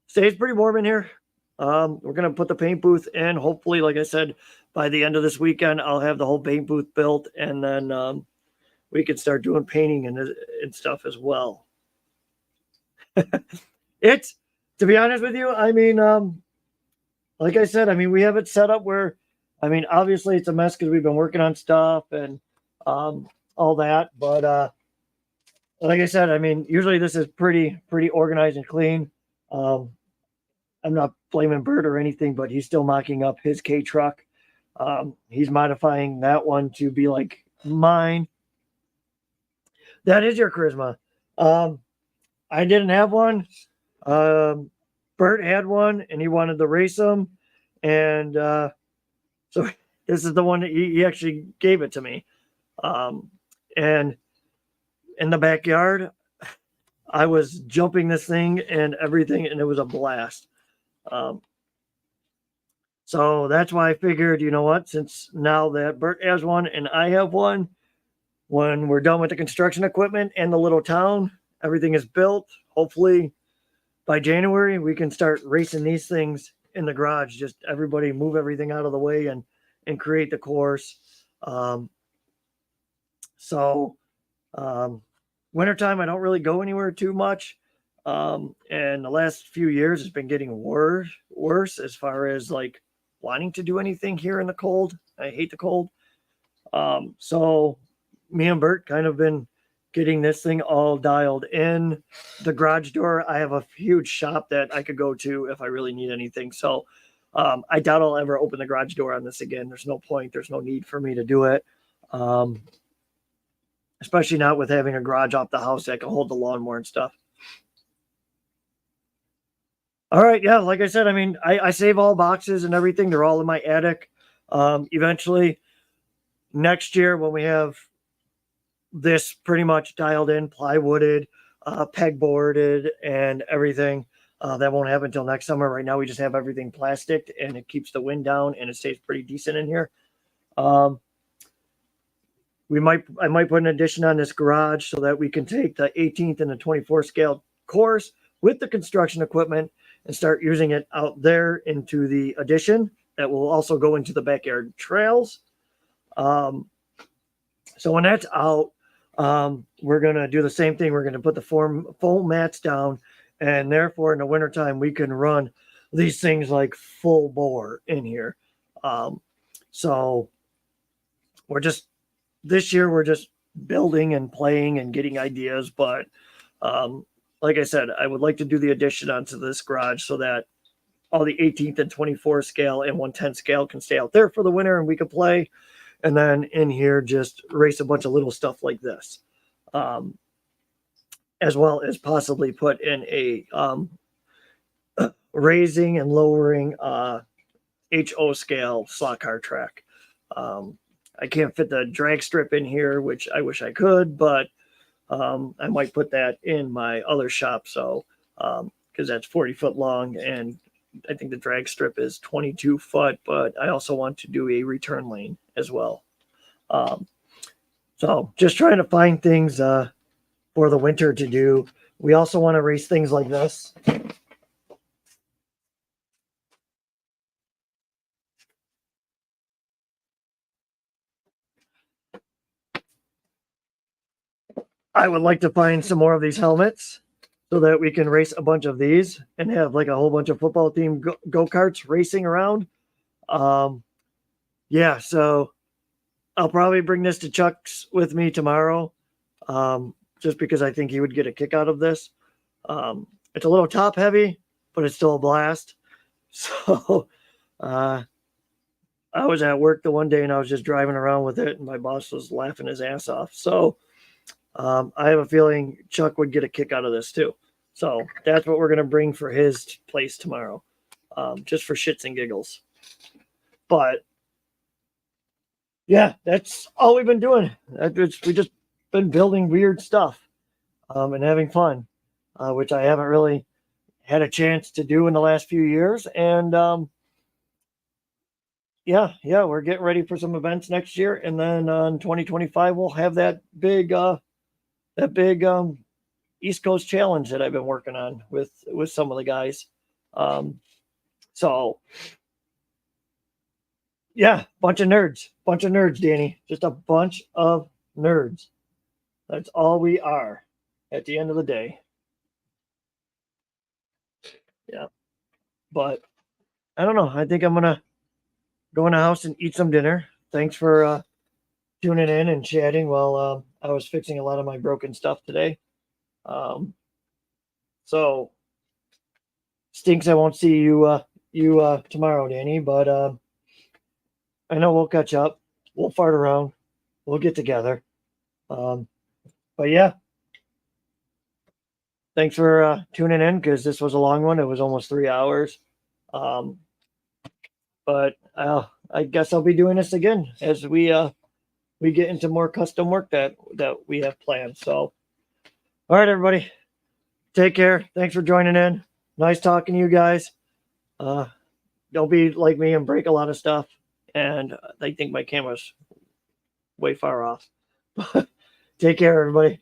Stays pretty warm in here. We're gonna put the paint booth in. Hopefully, like I said, by the end of this weekend, I'll have the whole paint booth built, and then we can start doing painting and stuff as well. It's, to be honest with you, I mean, like I said, I mean, we have it set up where, I mean, obviously it's a mess because we've been working on stuff and all that, but like I said, I mean, usually this is pretty organized and clean. I'm not blaming Bert or anything, but he's still mocking up his K truck. He's modifying that one to be like mine. That is your charisma. I didn't have one. Bert had one, and he wanted to race them, and so this is the one that he actually gave it to me. And in the backyard, I was jumping this thing and everything, and it was a blast. So that's why I figured, you know what, since now that Bert has one and I have one, when we're done with the construction equipment and the little town, everything is built. Hopefully by January, we can start racing these things in the garage. Just everybody move everything out of the way and create the course. Um, so wintertime, I don't really go anywhere too much. And the last few years, it's been getting worse as far as like wanting to do anything here in the cold. I hate the cold. So me and Bert kind of been getting this thing all dialed in. The garage door, I have a huge shop that I could go to if I really need anything. So I doubt I'll ever open the garage door on this again. There's no point. There's no need for me to do it. Especially not with having a garage off the house that can hold the lawnmower and stuff. All right, yeah, like I said, I mean, I save all boxes and everything. They're all in my attic. Eventually, next year when we have this pretty much dialed in, plywooded, pegboarded, and everything, that won't happen until next summer. Right now, we just have everything plastic, and it keeps the wind down, and it stays pretty decent in here. I might put an addition on this garage so that we can take the 18th and the 24 scale course with the construction equipment and start using it out there into the addition. That will also go into the backyard trails. So when that's out, we're going to do the same thing. We're going to put the foam mats down, and therefore in the wintertime, we can run these things like full bore in here. So this year we're just building and playing and getting ideas. But like I said, I would like to do the addition onto this garage so that all the 18th and 24 scale and 110 scale can stay out there for the winter and we can play. And then in here, just race a bunch of little stuff like this, as well as possibly put in a raising and lowering HO scale slot car track. I can't fit the drag strip in here, which I wish I could, but I might put that in my other shop. So, because that's 40 foot long, and I think the drag strip is 22 foot, but I also want to do a return lane as well. So just trying to find things for the winter to do. We also want to race things like this. I would like to find some more of these helmets so that we can race a bunch of these and have like a whole bunch of football team go-karts racing around. Yeah, so I'll probably bring this to Chuck's with me tomorrow, just because I think he would get a kick out of this. It's a little top heavy, but it's still a blast. So I was at work the one day and I was just driving around with it, and my boss was laughing his ass off. So I have a feeling Chuck would get a kick out of this too. So that's what we're going to bring for his place tomorrow, just for shits and giggles. But yeah, that's all we've been doing. We just been building weird stuff and having fun, which I haven't really had a chance to do in the last few years. And yeah, we're getting ready for some events next year, and then on 2025 we'll have that big East Coast challenge that I've been working on with some of the guys. So yeah, bunch of nerds, Danny, just a bunch of nerds. That's all we are at the end of the day. Yeah, but I don't know. I think I'm gonna go in the house and eat some dinner. Thanks for tuning in and chatting while I was fixing a lot of my broken stuff today. So stinks I won't see you tomorrow, Danny, but I know we'll catch up. We'll fart around. We'll get together. But yeah, thanks for tuning in, because this was a long one. It was almost 3 hours. But I guess I'll be doing this again as we get into more custom work that we have planned. So, all right, everybody. Take care. Thanks for joining in. Nice talking to you guys. Don't be like me and break a lot of stuff. And I think my camera's way far off. Take care, everybody.